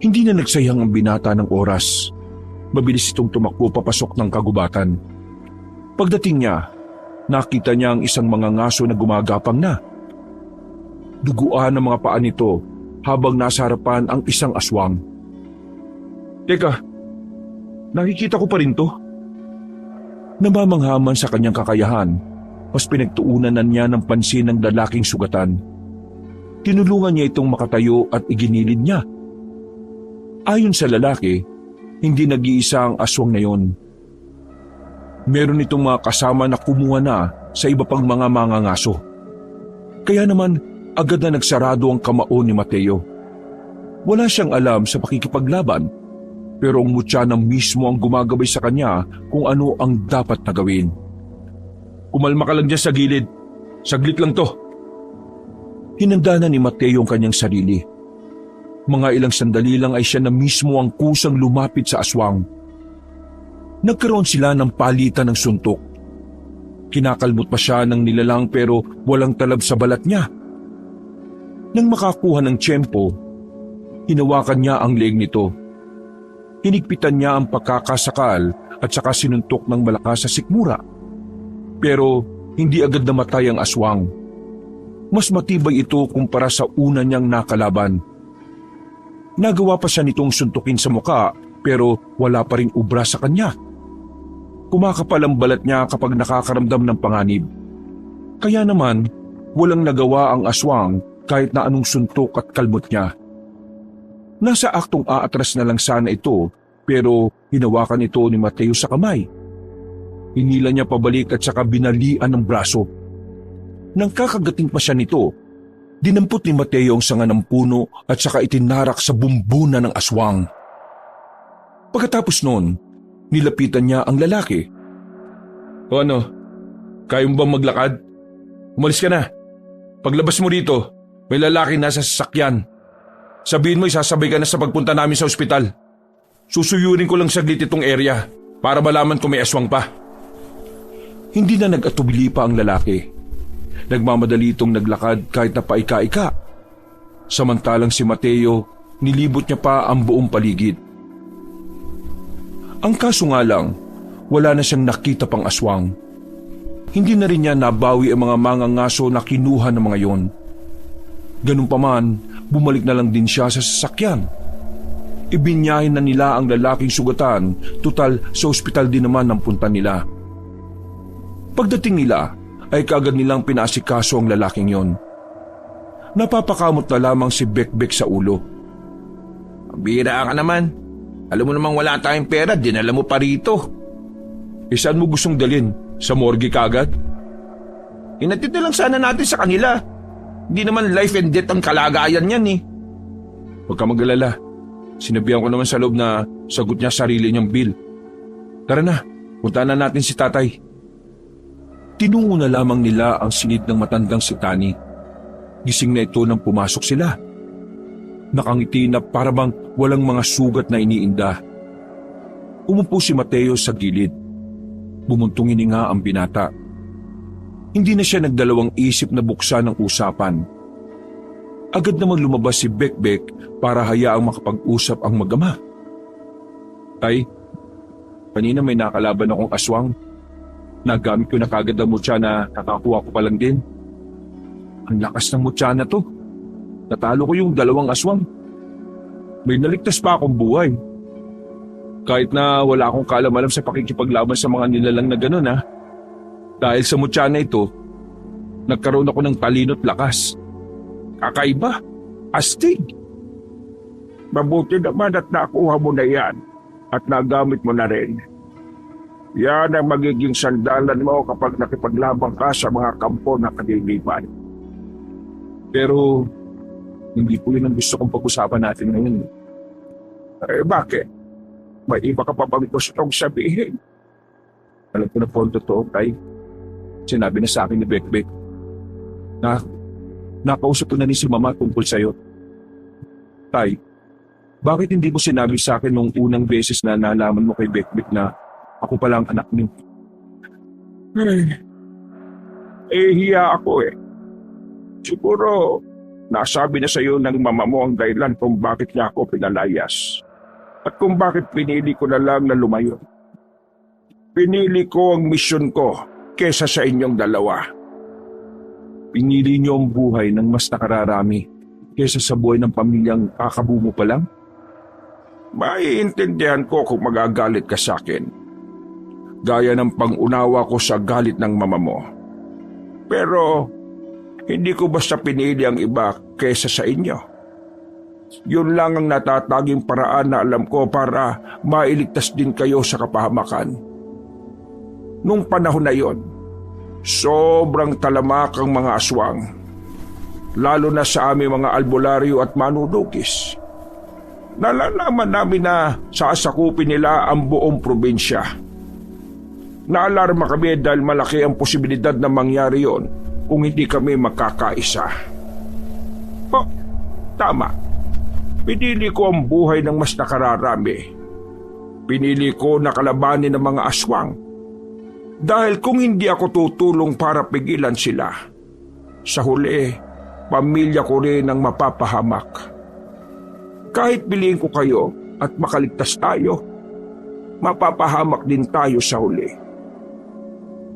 Hindi na nagsayang ang binata ng oras. Mabilis itong tumakbo papasok ng kagubatan. Pagdating niya, nakita niya ang isang mga ngaso na gumagapang na. Duguan ang mga paa nito habang nasa harapan ang isang aswang. Teka, nakikita ko pa rin to. Namamanghaman sa kanyang kakayahan, mas pinagtuunan na niya ng pansin ng lalaking sugatan. Tinulungan niya itong makatayo at iginilid niya. Ayon sa lalaki, hindi nag-iisa ang aswang na yon. Meron itong mga kasama na kumuha na sa iba pang mga mangangaso. Kaya naman, agad na nagsarado ang kamao ni Mateo. Wala siyang alam sa pakikipaglaban, pero ang mutya na mismo ang gumagabay sa kanya kung ano ang dapat na gawin. Kumalma ka lang dyan sa gilid. Saglit lang to. Hinanda na ni Mateo ang kanyang sarili. Mga ilang sandali lang ay siya na mismo ang kusang lumapit sa aswang. Nagkaroon sila ng palitan ng suntok. Kinakalmot pa siya ng nilalang pero walang talab sa balat niya. Nang makakuha ng tiyempo, hinawakan niya ang leeg nito. Hinigpitan niya ang pagkakasakal at saka sinuntok ng malakas sa sikmura. Pero hindi agad namatay ang aswang. Mas matibay ito kumpara sa una niyang nakalaban. Nagawa pa siya nitong suntukin sa muka pero wala pa ring ubra sa kanya. Kumakapal ang balat niya kapag nakakaramdam ng panganib. Kaya naman, walang nagawa ang aswang kahit na anong suntok at kalmot niya. Nasa aktong aatras na lang sana ito pero hinawakan ito ni Mateo sa kamay. Hinila niya pabalik at saka binalian ng braso. Nang kakagating pa siya nito, dinampot ni Mateo ang sanga ng puno at saka itinarak sa bumbuna ng aswang. Pagkatapos noon, nilapitan niya ang lalaki. O ano, kaya mo bang maglakad? Umalis ka na. Paglabas mo dito, may lalaki nasa sasakyan. Sabihin mo isasabay ka na sa pagpunta namin sa ospital. Susuyurin ko lang saglit itong area para malaman kung may aswang pa. Hindi na nag-atubili pa ang lalaki. Nagmamadali itong naglakad kahit na paika-ika. Samantalang si Mateo, nilibot niya pa ang buong paligid. Ang kaso nga lang, wala na siyang nakita pang aswang. Hindi na rin niya nabawi ang mga mangangaso na kinuha ng mga yon. Ganun pa man, bumalik na lang din siya sa sasakyan. Ibinyahin na nila ang lalaking sugatan, tutal sa ospital din naman ang punta nila. Pagdating nila, ay kaagad nilang pinasikaso ang lalaking yon. Napapakamot na lamang si Bekbek sa ulo. Bira ka naman. Alam mo namang wala tayong pera, dinala mo pa rito. Saan mo gustong dalhin? Sa morgue kaagad? Inatid na lang sana natin sa kanila. Hindi naman life and death ang kalagayan yan eh. Huwag ka mag-alala. Sinabihan ko naman sa loob na sagot niya sarili niyang bill. Tara na, punta na natin si tatay. Tinungo na lamang nila ang silid ng matandang si Tani. Gising na ito nang pumasok sila. Nakangiti na parabang walang mga sugat na iniinda. Umupo si Mateo sa gilid. Bumuntong hininga ang binata. Hindi na siya nagdalawang isip na buksan ang usapan. Agad namang lumabas si Bekbek para hayaang makapag-usap ang mag-ama. Tay, kanina may nakalaban akong aswang. Nagamit ko na kagad ang mutya na nakakuha ko pa lang din. Ang lakas ng mutya na to. Natalo ko yung 2 aswang. May naligtas pa akong buhay. Kahit na wala akong kaalam-alam sa pakikipaglaban sa mga nilalang na gano'n ha. Dahil sa mutya na ito, nagkaroon ako ng talino't lakas. Kakaiba. Astig. Mabuti naman at nakuha mo na yan at nagamit mo na rin. Yan ang magiging sandalan mo kapag nakipaglabang ka sa mga kampo na kadiliman. Pero hindi po yun ang gusto kong pag-usapan natin ngayon. Eh bakit? May iba ka pa bang gustong sabihin? Alam ko na po ang totoo, Tay. Sinabi na sa akin ni Bekbek na nakausap ko na rin si Mama tungkol sa'yo. Tay, bakit hindi mo sinabi sa akin nung unang beses na nalaman mo kay Bekbek na ako pala ang anak niyo? Hiya ako eh. Siguro, nasabi na sa iyo ng mama mo ang dahilan kung bakit niya ako pinalayas. At kung bakit pinili ko na lang na lumayo. Pinili ko ang misyon ko kesa sa inyong dalawa. Pinili niyo ang buhay ng mas nakararami kesa sa buhay ng pamilyang kakabuo mo pa lang? Maiintindihan ko kung magagalit ka sa akin. Gaya ng pangunawa ko sa galit ng mama mo. Pero hindi ko basta pinili ang iba kesa sa inyo. Yun lang ang natataging paraan na alam ko para mailigtas din kayo sa kapahamakan. Nung panahon na yon, sobrang talamak ang mga aswang. Lalo na sa aming mga albularyo at manunukis. Nalalaman namin na sasakupin nila ang buong probinsya. Naalarma kami dahil malaki ang posibilidad na mangyari yon kung hindi kami magkakaisa. Oh, tama. Pinili ko ang buhay ng mas nakararami. Pinili ko na kalabanin ng mga aswang. Dahil kung hindi ako tutulong para pigilan sila, sa huli, pamilya ko rin ang mapapahamak. Kahit piliin ko kayo at makaligtas tayo, mapapahamak din tayo sa huli.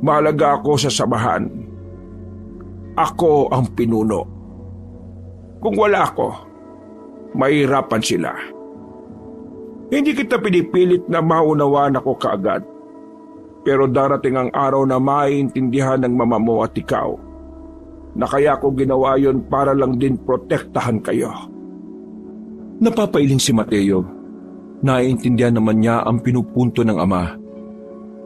Mahalaga ako sa samahan. Ako ang pinuno. Kung wala ako, mahirapan sila. Hindi kita pinipilit na maunawaan ako kaagad. Pero darating ang araw na maiintindihan ng mama mo at ikaw na kaya ko ginawa yon para lang din protektahan kayo. Napapailing si Mateo. Naiintindihan naman niya ang pinupunto ng ama.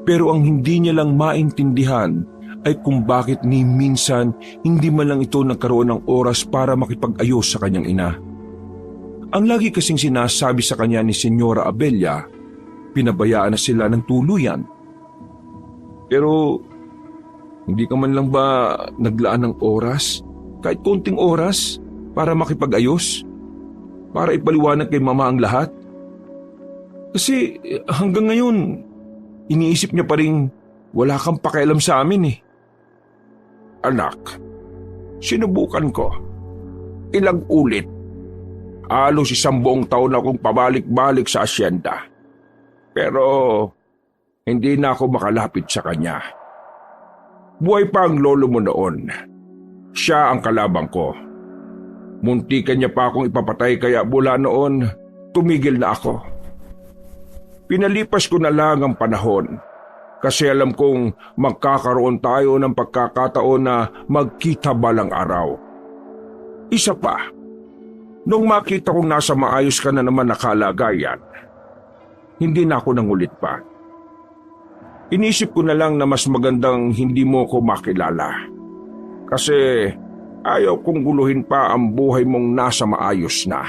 Pero ang hindi niya lang maintindihan ay kung bakit ni minsan hindi man lang ito nagkaroon ng oras para makipag-ayos sa kanyang ina. Ang lagi kasing sinasabi sa kanya ni Senyora Abella, pinabayaan na sila ng tuluyan. Pero hindi ka man lang ba naglaan ng oras, kahit konting oras, para makipag-ayos? Para ipaliwanag kay mama ang lahat? Kasi hanggang ngayon, iniisip niya pa rin wala kang pakialam sa amin eh. Anak, sinubukan ko. Ilang ulit. Halos 1 buong taon akong pabalik-balik sa asyenda. Pero hindi na ako makalapit sa kanya. Buhay pa ang lolo mo noon. Siya ang kalabang ko. Muntikan niya pa akong ipapatay kaya mula noon, tumigil na ako. Pinalipas ko na lang ang panahon kasi alam kong magkakaroon tayo ng pagkakataon na magkita balang araw. Isa pa, nung makita kong nasa maayos ka na naman na kalagayan, hindi na ako nangulit pa. Inisip ko na lang na mas magandang hindi mo ko makilala. Kasi ayaw kong guluhin pa ang buhay mong nasa maayos na.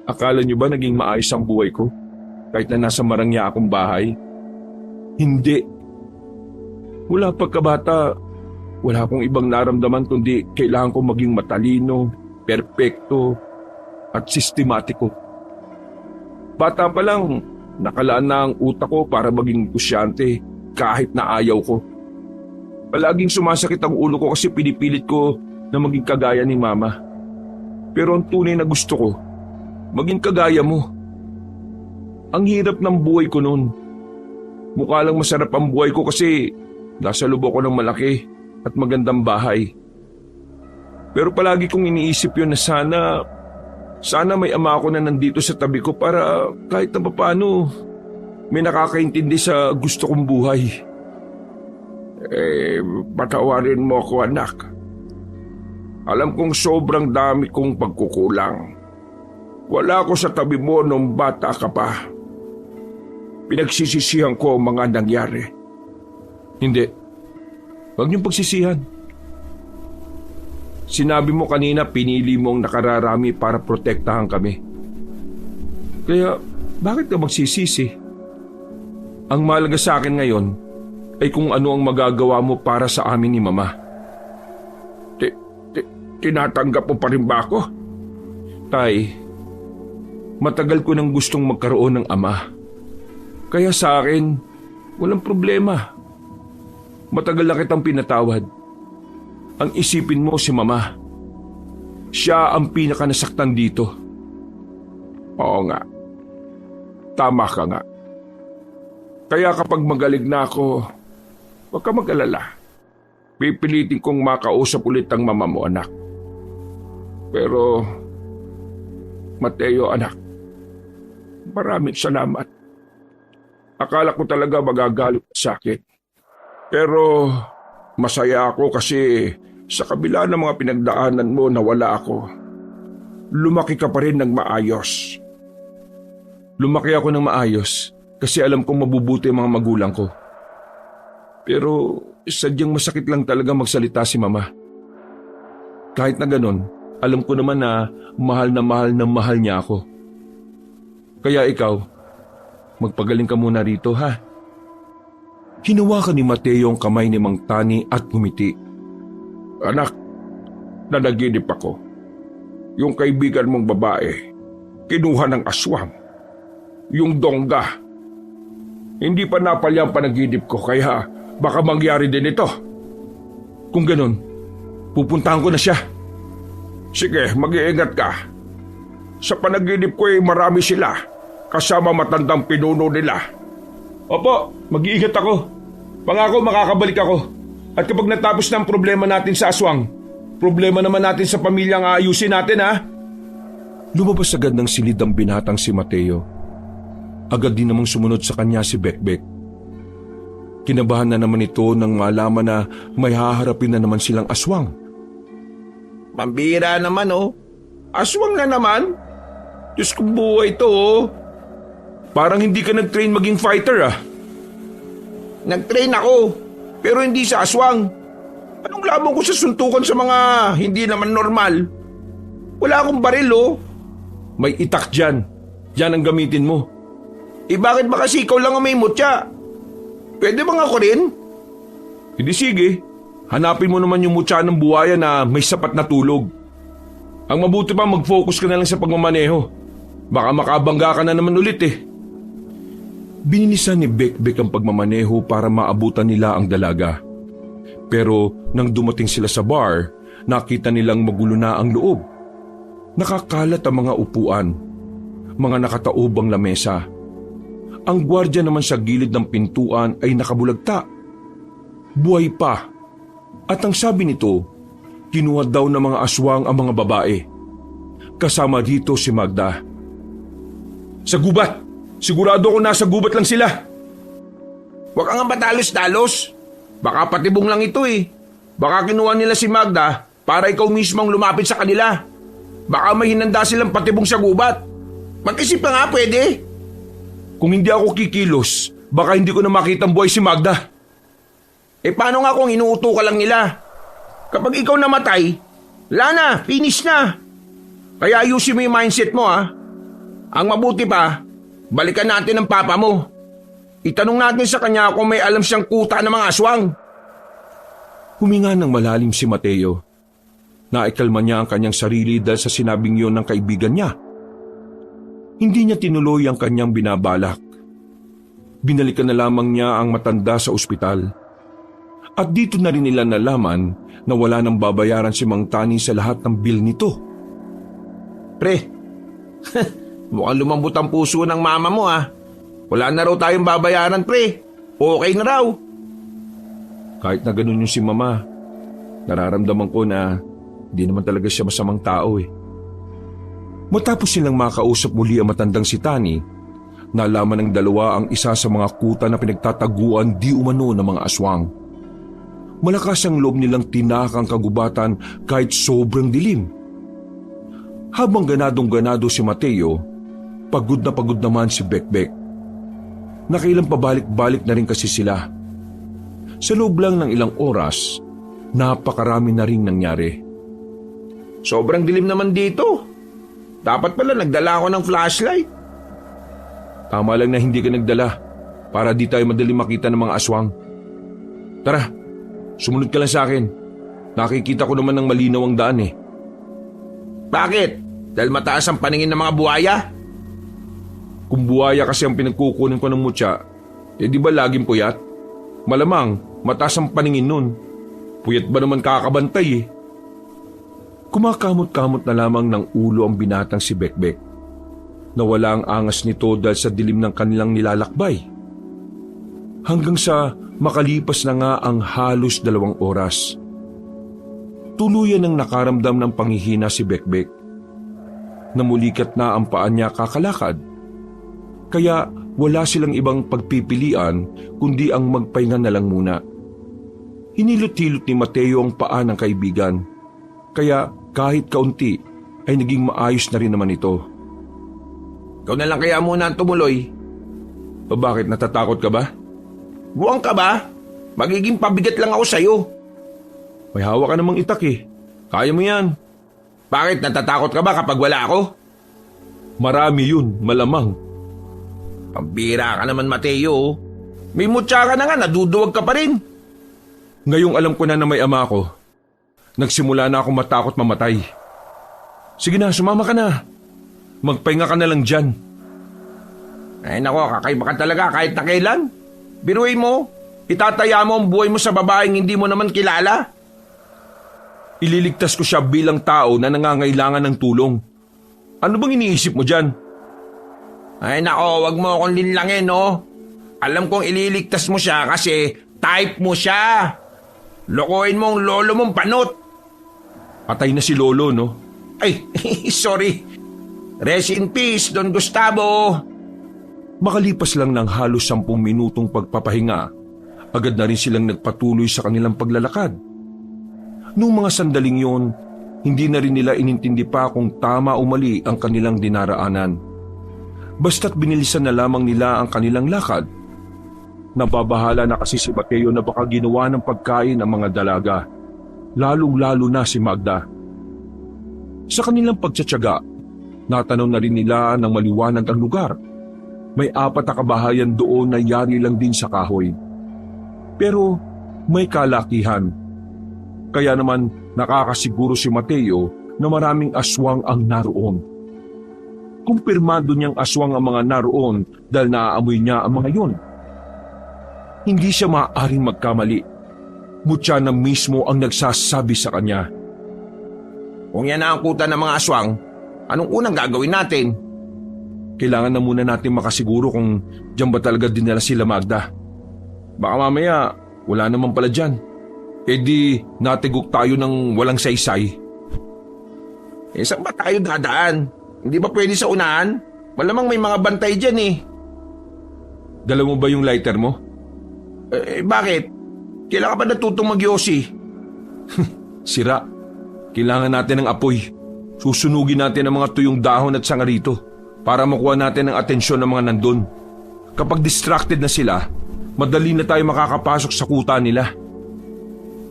Akala niyo ba naging maayos ang buhay ko? Kahit na nasa marangya akong bahay? Hindi. Mula pagkabata, wala akong ibang naramdaman kundi kailangan ko maging matalino, perpekto, at sistematiko. Bata pa lang, nakalaan na ang utak ko para maging kusyante kahit na ayaw ko. Palaging sumasakit ang ulo ko kasi pinipilit ko na maging kagaya ni Mama. Pero ang tunay na gusto ko, maging kagaya mo. Ang hirap ng buhay ko noon. Mukha lang masarap ang buhay ko kasi nasa lubok ko ng malaki at magandang bahay. Pero palagi kong iniisip yun na sana may ama ako na nandito sa tabi ko para kahit na paano may nakakaintindi sa gusto kong buhay. Patawarin mo ako, anak. Alam kong sobrang dami kong pagkukulang. Wala ako sa tabi mo nung bata ka pa. Pinagsisisihan ko ang mga nangyari. Hindi. Huwag niyong pagsisihan. Sinabi mo kanina pinili mong nakararami para protektahan kami. Kaya bakit ka magsisisi? Ang mahalaga sa akin ngayon ay kung ano ang magagawa mo para sa amin ni Mama. Tinatanggap mo pa rin ba ako? Tay, matagal ko nang gustong magkaroon ng ama. Kaya sa akin, walang problema. Matagal na kitang pinatawad. Ang isipin mo si Mama. Siya ang pinakanasaktan dito. Oo nga. Tama ka nga. Kaya kapag magaling na ako, huwag ka mag-alala. Pipilitin kong makausap ulit ang mama mo, anak. Pero, Mateo, anak, maraming salamat. Akala ko talaga magagalit sa akin. Pero, masaya ako kasi sa kabila ng mga pinagdaanan mo na wala ako, lumaki ka pa rin ng maayos. Lumaki ako ng maayos kasi alam kong mabubuti ang mga magulang ko. Pero sadyang masakit lang talaga magsalita si Mama. Kahit na ganun, alam ko naman na mahal niya ako. Kaya ikaw, magpagaling ka muna rito ha. Hinawakan ni Mateo ang kamay ni Mang Tani at ngumiti. Anak, nanaginip ako. Yung kaibigan mong babae, kinuha ng aswang. Yung dongga. Hindi pa napalya ang panaginip ko kaya baka mangyari din ito. Kung ganun, pupuntahan ko na siya. Sige, mag-iingat ka. Sa panaginip ko ay marami sila, kasama matandang pinuno nila. Opo, mag-iingat ako. Pangako makakabalik ako. At kapag natapos na ang problema natin sa aswang, problema naman natin sa pamilyang aayusin natin ha. Lumabas agad ng silid ang binatang si Mateo. Agad din namang sumunod sa kanya si Bekbek. Kinabahan na naman ito nang malaman na may haharapin na naman silang aswang. Pambira naman oh. Aswang na naman. Diyos ko buhay ito oh. Parang hindi ka nag-train maging fighter ah. Nag-train ako, pero hindi sa aswang. Anong labang ko sa suntukan sa mga hindi naman normal? Wala akong baril oh. May itak dyan. Yan ang gamitin mo. Bakit ba kasi ikaw lang ang may mutya? Pwede bang ako rin? Hindi sige. Hanapin mo naman yung mutya ng buhaya na may sapat na tulog. Ang mabuti pa mag-focus ka na lang sa pagmamaneho. Baka makabangga ka na naman ulit eh. Bininisan ni Bekbek ang pagmamaneho para maabutan nila ang dalaga. Pero nang dumating sila sa bar, nakita nilang magulo na ang loob. Nakakalat ang mga upuan, mga nakataobang lamesa. Ang gwardiya naman sa gilid ng pintuan ay nakabulagta. Buhay pa. At ang sabi nito, kinuha daw ng mga aswang ang mga babae. Kasama dito si Magda. Sa gubat! Sigurado ko nasa gubat lang sila. Huwag kang matalos-talos. Baka patibong lang ito eh. Baka kinuha nila si Magda para ikaw mismo ang lumapit sa kanila. Baka may hinanda silang patibong sa gubat. Mag-isip ka nga pwede. Kung hindi ako kikilos, baka hindi ko na makita ang buhay si Magda. Paano nga kung inuuto ka lang nila? Kapag ikaw namatay, wala na, finish na. Kaya ayusin mo yung mindset mo ha. Ang mabuti pa, balikan natin ang papa mo. Itanong natin sa kanya kung may alam siyang kuta ng mga aswang. Huminga ng malalim si Mateo. Naikalma niya ang kanyang sarili dahil sa sinabing yun ng kaibigan niya. Hindi niya tinuloy ang kanyang binabalak. Binalikan na lamang niya ang matanda sa ospital. At dito na rin nila nalaman na wala nang babayaran si Mang Tani sa lahat ng bill nito. Pre, mukhang lumambot ang puso ng mama mo ha. Wala na raw tayong babayaran pre. Okay na raw. Kahit na ganun yung si Mama, nararamdaman ko na di naman talaga siya masamang tao eh. Matapos silang makausap muli ang matandang si Tani, nalaman ng dalawa ang isa sa mga kuta na pinagtataguan di umano ng mga aswang. Malakas ang loob nilang tinakang kagubatan kahit sobrang dilim. Habang ganadong-ganado si Mateo, pagod na pagod naman si Bekbek. Nakailang pabalik-balik na rin kasi sila. Sa loob lang ng ilang oras, napakarami na rin nangyari. Sobrang dilim naman dito. Dapat pala nagdala ako ng flashlight. Tama lang na hindi ka nagdala para di tayo madali makita ng mga aswang. Tara, sumunod ka lang sa akin. Nakikita ko naman ng malinaw ang daan eh. Bakit? Dahil mataas ang paningin ng mga buhaya? Kung buhaya kasi ang pinagkukunin ko ng mutya, di ba laging puyat? Malamang, mataas ang paningin nun. Puyat ba naman kakabantay eh? Kumakamot-kamot na lamang ng ulo ang binatang si Bekbek. Nawala ang angas nito dahil sa dilim ng kanilang nilalakbay. Hanggang sa makalipas na nga ang halos 2 oras. Tuluyan ang nakaramdam ng panghihina si Bekbek. Namulikat na ang paa niya kakalakad. Kaya wala silang ibang pagpipilian kundi ang magpahinga na lang muna. Hinilot-hilot ni Mateo ang paa ng kaibigan. Kaya kahit kaunti ay naging maayos na rin naman ito. Ikaw na lang kaya muna ang tumuloy. O bakit, natatakot ka ba? Buwang ka ba? Magiging pabigat lang ako sa'yo. May hawak ka namang itak eh. Kaya mo yan. Bakit natatakot ka ba kapag wala ako? Marami yun, malamang. Pambira ka naman, Mateo. May mutya ka na nga, naduduwag ka pa rin. Ngayong alam ko na may ama ko, nagsimula na ako matakot mamatay. Sige na, sumama ka na. Magpahinga ka na lang dyan. Ay nako, kakaiba ka talaga kahit na kailan. Biruin mo, itataya mo ang buhay mo sa babaeng hindi mo naman kilala. Ililigtas ko siya bilang tao na nangangailangan ng tulong. Ano bang iniisip mo dyan? Ay nako, wag mo akong linlangin, no? Alam kong ililigtas mo siya kasi type mo siya. Lokohin mo ang lolo mong panot. Patay na si Lolo, no? Ay, sorry. Rest in peace, Don Gustavo. Makalipas lang ng halos 10 minutong pagpapahinga, agad na rin silang nagpatuloy sa kanilang paglalakad. Noong mga sandaling yon, hindi na rin nila inintindi pa kung tama o mali ang kanilang dinaraanan. Basta't binilisan na lamang nila ang kanilang lakad. Nababahala na kasi si Mateo na baka ginawa ng pagkain ang mga dalaga, lalong-lalo na si Magda. Sa kanilang pagtsatsaga, natanaw na rin nila ng maliwanag ang lugar. May 4 na kabahayan doon na yari lang din sa kahoy. Pero may kalakihan. Kaya naman nakakasiguro si Mateo na maraming aswang ang naroon. Kumpirmado niyang aswang ang mga naroon dahil naaamoy niya ang mga yon. Hindi siya maaaring magkamali. Mutya na mismo ang nagsasabi sa kanya. Kung yan na ang kuta ng mga aswang, anong unang gagawin natin? Kailangan na muna natin makasiguro kung diyan ba talaga dinala sila Magda. Baka mamaya wala naman pala dyan. E di natigok tayo ng walang saysay. Eh saan ba tayo dadaan? Hindi ba pwede sa unahan? Malamang may mga bantay dyan eh. Dala mo ba yung lighter mo? Bakit? Kailangan ba natutong mag-yosi? Sira. Kailangan natin ng apoy. Susunugin natin ang mga tuyong dahon at sanga rito para makuha natin ang atensyon ng mga nandun. Kapag distracted na sila, madali na tayo makakapasok sa kuta nila.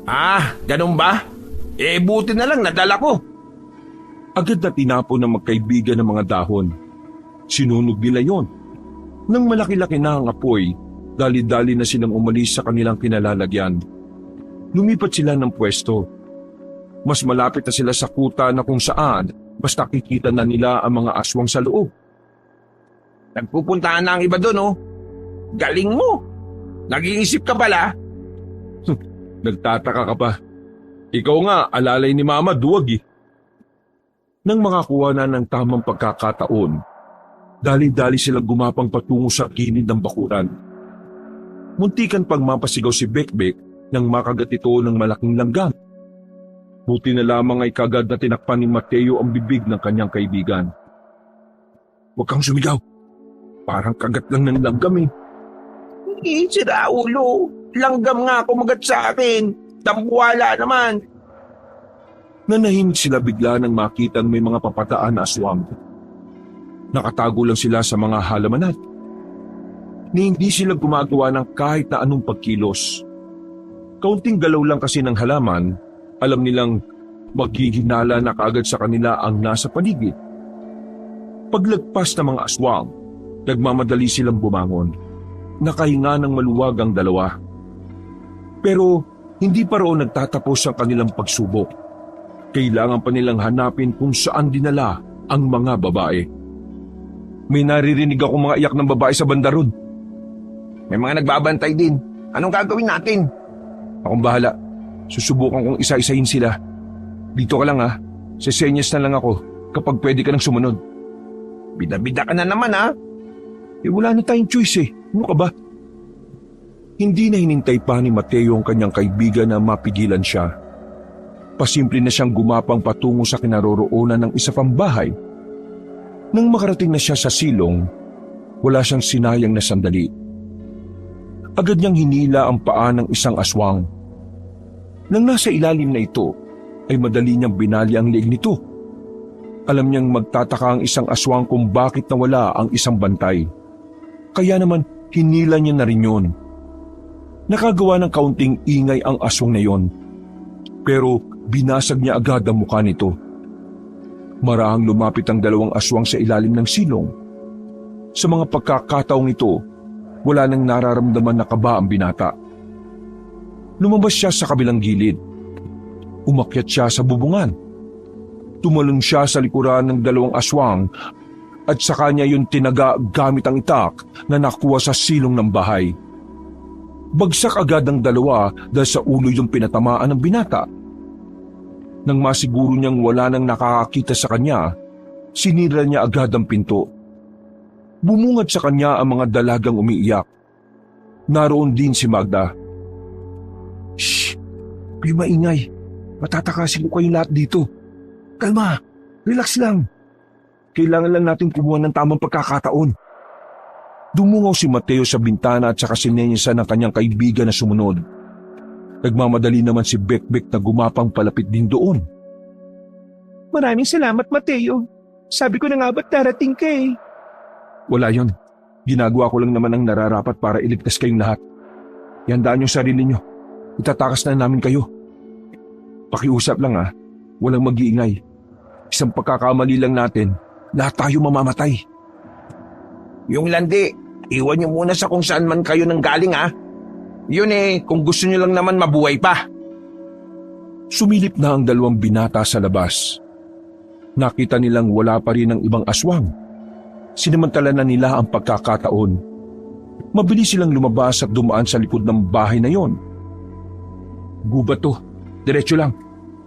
Ah, ganun ba? Buti na lang nadala ko. Agad na tinapon ng magkaibigan ng mga dahon. Sinunog nila yon. Nang malaki-laki na ang apoy, dali-dali na silang umalis sa kanilang kinalalagyan. Lumipat sila ng pwesto. Mas malapit na sila sa kuta na kung saan mas nakikita na nila ang mga aswang sa loob. Nagpupuntahan na ang iba doon, oh. Galing mo. Nag-iisip ka pala. Nagtataka ka pa. Ikaw nga, alalay ni Mama, duwag eh. Nang makakuha na ng tamang pagkakataon, dali-dali silang gumapang patungo sa gilid ng bakuran. Muntikan pang mapasigaw si Bekbek nang makagat ito ng malaking langgam. Buti na lamang ay kagad na tinakpan ni Mateo ang bibig ng kanyang kaibigan. Huwag kang sumigaw. Parang kagat lang ng langgam eh. Hindi, sira ulo. Langgam nga kumagat sa akin. Tambuwala naman. Nanahimik sila bigla nang makitang may mga papataan na aswang. Nakatago lang sila sa mga halamanan. ni hindi sila gumagawa ng kahit na anong pagkilos. Kaunting galaw lang kasi ng halaman, alam nilang maghihinala na kaagad sa kanila ang nasa paligid. Paglagpas ng mga aswang, nagmamadali silang bumangon. Nakahinga ng maluwag ang dalawa. Pero hindi pa roon nagtatapos ang kanilang pagsubok. Kailangan pa nilang hanapin kung saan dinala ang mga babae. May naririnig akong mga iyak ng babae sa banda roon. May mga nagbabantay din. Anong gagawin natin? Akong bahala. Susubukan kong isa-isahin sila. Dito ka lang ha. Sesenyas na lang ako kapag pwede ka nang sumunod. Bida-bida ka na naman ha. Wala na tayong choice eh. Ano ka ba? Hindi na hinintay pa ni Mateo ang kanyang kaibigan na mapigilan siya. Pasimple na siyang gumapang patungo sa kinaroroonan ng isa pang bahay. Nang makarating na siya sa silong, wala siyang sinayang na sandali. Agad niyang hinila ang paa ng isang aswang. Nang nasa ilalim na ito, ay madali niyang binali ang leeg nito. Alam niyang magtataka ang isang aswang kung bakit nawala ang isang bantay. Kaya naman hinila niya na rin yun. Nakagawa ng kaunting ingay ang aswang na yon. Pero binasag niya agad ang mukha nito. Marahang lumapit ang dalawang aswang sa ilalim ng silong. Sa mga pagkakataong ito, wala nang nararamdaman na kaba ang binata. Lumabas siya sa kabilang gilid. Umakyat siya sa bubungan. Tumalon siya sa likuran ng dalawang aswang at sa kanya yung tinaga gamit ang itak na nakuha sa silong ng bahay. Bagsak agad ang dalawa dahil sa ulo yung pinatamaan ng binata. Nang masiguro niyang wala nang nakakakita sa kanya, sinira niya agad ang pinto. Bumungad sa kanya ang mga dalagang umiiyak. Naroon din si Magda. Shh! Kayo maingay. Matatakasin ko kayong lahat dito. Kalma! Relax lang. Kailangan lang natin kumuha ng tamang pagkakataon. Dumungaw si Mateo sa bintana at saka sinenyasan ng kanyang kaibigan na sumunod. Nagmamadali naman si Bekbek na gumapang palapit din doon. Maraming salamat, Mateo. Sabi ko na nga ba't darating ka eh. Wala yon. Ginagawa ko lang naman ang nararapat para iligtas kayong lahat. Ihandaan yung sarili nyo. Itatakas na namin kayo. Pakiusap lang ha. Walang mag-iingay. Isang pagkakamali lang natin, lahat tayo mamamatay. Yung landi, iwan niyo muna sa kung saan man kayo nang galing ha. Yun eh, kung gusto niyo lang naman mabuhay pa. Sumilip na ang dalawang binata sa labas. Nakita nilang wala pa rin ang ibang aswang. Sinamantala na nila ang pagkakataon. Mabilis silang lumabas at dumaan sa likod ng bahay na yon. Gubat to. Diretso lang.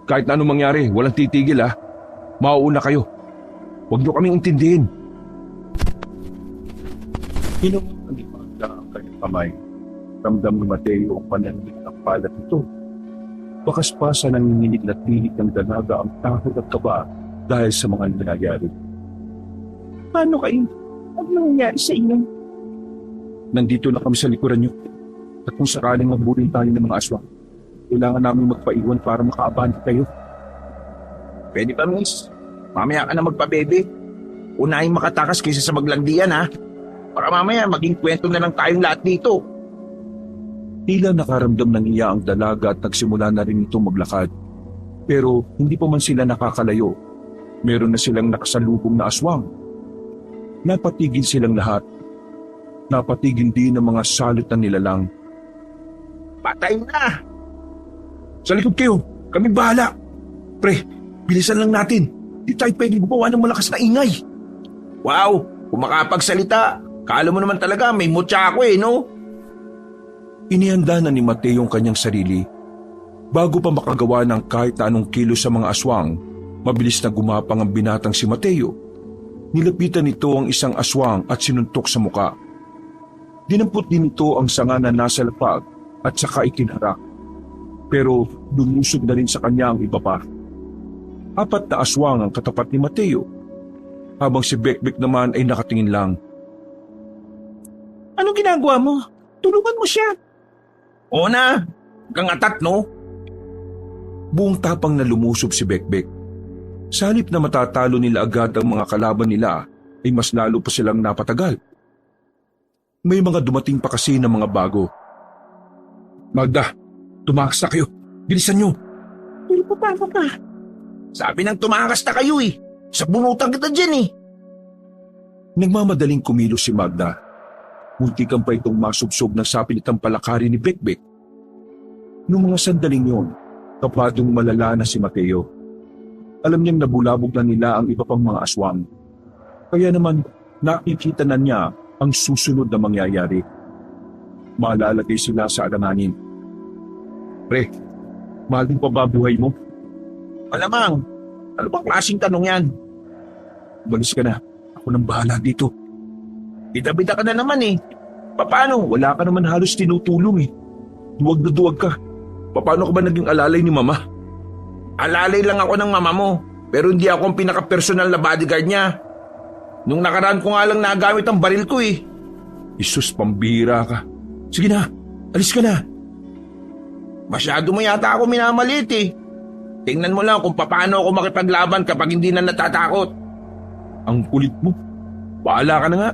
Kahit na anong mangyari, walang titigil ha. Mauuna kayo. Huwag niyo kaming intindihin. Hinumang ni Magda ang kanyang kamay. Ramdam ni Mateo ang pananamit ng palat nito. Bakas pa sa nanginginig na tinig ng dalaga ang takot at kaba dahil sa mga nangyayari. Paano kayo? Ano nangyayari sa inyo? Nandito na kami sa likuran niyo. At kung sakaling magbulin tayo ng mga aswang, kailangan namin magpaiwan para makaabante kayo. Pwede pa, miss. Mamaya ka na magpabebe. Unahin makatakas kaysa sa maglandian ha. Para mamaya maging kwento na lang tayong lahat dito. Tila nakaramdam ng iya ang dalaga at nagsimula na rin itong maglakad. Pero hindi pa man sila nakakalayo. Meron na silang nakasalubong na aswang. Napatigil silang lahat. Napatigil din ang mga salot na nilalang. Patay na! Sa likod kayo! Kami bahala! Pre, bilisan lang natin. Di tayo pwedeng gumawa ng malakas na ingay. Wow! Kung makapagsalita, kala mo naman talaga may mutya ako eh, no? Inihanda na ni Mateo ang kanyang sarili. Bago pa makagawa ng kahit anong kilo sa mga aswang, mabilis na gumapang ang binatang si Mateo. Nilapitan nito ang isang aswang at sinuntok sa muka. Dinampot din ito ang sanga na nasa lapag at saka itinharak. Pero lumusog na rin sa kanya ang iba pa. 4 na aswang ang katapat ni Mateo, habang si Bekbek naman ay nakatingin lang. Anong ginagawa mo? Tulungan mo siya. Oo na! Kang atat, no? Buong tapang na lumusob si Bekbek. Sa halip na matatalo nila agad ang mga kalaban nila, ay mas lalo pa silang napatagal. May mga dumating pa kasi ng mga bago. Magda, tumakas na kayo. Bilisan nyo. Pero paano ka? Sabi nang tumakas na kayo eh. Sa bunutan kita dyan eh. Nagmamadaling kumilos si Magda. Muntikan pa itong masubsob ng sapilitang palakari ni Bekbek. Noong mga sandaling yon, kapadong malala na si Mateo. Alam niyang nabulabog na nila ang iba pang mga aswang. Kaya naman nakikita na niya ang susunod na mangyayari. Maalalagay sila sa alanganin. Pre, mahal din pa ba buhay mo? Malamang. Ano bang klaseng tanong yan? Balis ka na. Ako nang bahala dito. Bida-bida ka na naman eh. Paano? Wala ka naman halos tinutulong eh. Duwag na duwag ka. Paano ka ba naging alalay ni Mama? Alalay lang ako ng mama mo. Pero hindi ako ang pinaka-personal na bodyguard niya. Nung nakaraan ko nga lang nagamit ang baril ko eh. Isus, pambihira ka. Sige na, alis ka na. Masyado mo yata ako minamalit eh. Tingnan mo lang kung paano ako makipaglaban kapag hindi na natatakot. Ang kulit mo. Bahala ka na nga.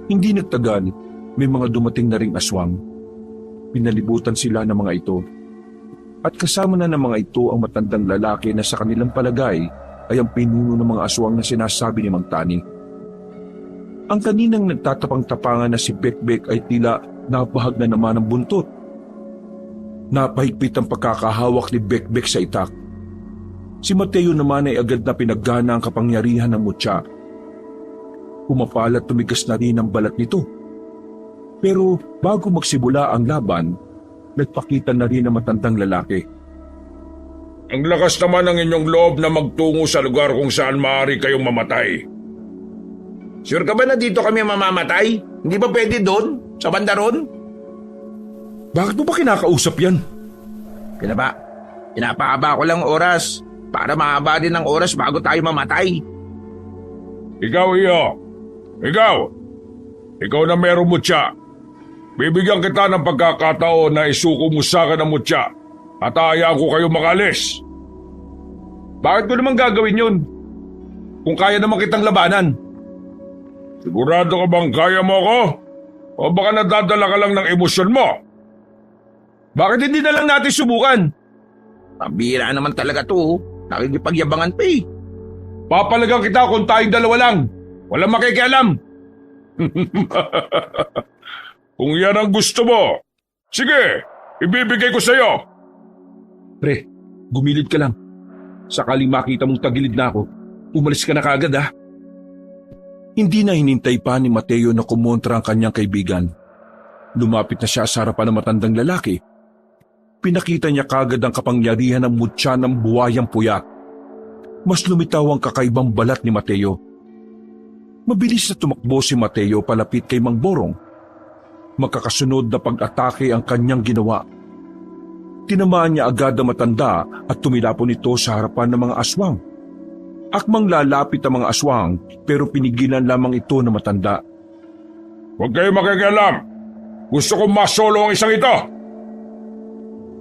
Hindi nagtagal, may mga dumating na ring aswang. Pinalibutan sila ng mga ito. At kasama na ng mga ito ang matandang lalaki na sa kanilang palagay ay ang pinuno ng mga aswang na sinasabi ni Mang Tani. Ang kaninang nagtatapang-tapangan na si Bekbek ay tila napahag na naman ang buntot. Napahigpit ang pagkakahawak ni Bekbek sa itak. Si Mateo naman ay agad na pinaggana ang kapangyarihan ng mutya. Pumapalat tumigas na rin ang balat nito. Pero bago magsimula ang laban, nagpakita na rin ang matandang lalaki. Ang lakas naman ng inyong loob na magtungo sa lugar kung saan maaari kayong mamatay. Sure ka ba na dito kami mamamatay? Hindi ba pwede doon? Sa banda ron? Bakit mo ba kinakausap yan? Pinapahaba ko lang oras para mahaba din ang oras bago tayo mamatay. Ikaw, iyo. Ikaw na merong mutya. Bibigyan kita ng pagkakataon na isuko mo sa akin ang mutya at hayaan ko kayo makalis. Bakit ko naman gagawin yun? Kung kaya naman kitang labanan. Sigurado ka bang kaya mo ako? O baka nadadala ka lang ng emosyon mo? Bakit hindi na lang natin subukan? Pambira naman talaga to. Nakikipagyabangan pa eh. Papalagang kita kung tayong dalawa lang. Walang makikialam. Kung yan ang gusto mo, sige, ibibigay ko sa'yo. Pre, gumilid ka lang. Sakaling makita mong tagilid na ako, umalis ka na kaagad ha. Hindi na hinintay pa ni Mateo na kumontra ang kanyang kaibigan. Lumapit na siya sa harapan ng matandang lalaki. Pinakita niya kaagad ang kapangyarihan ng mutya ng buwayang puyat. Mas lumitaw ang kakaibang balat ni Mateo. Mabilis na tumakbo si Mateo palapit kay Mang Borong. Magkakasunod na pag-atake ang kanyang ginawa. Tinamaan niya agad ang matanda at tumilapon ito sa harapan ng mga aswang. Akmang lalapit ang mga aswang pero pinigilan lamang ito ng matanda. Huwag kayo makikialam. Gusto kong masolo ang isang ito.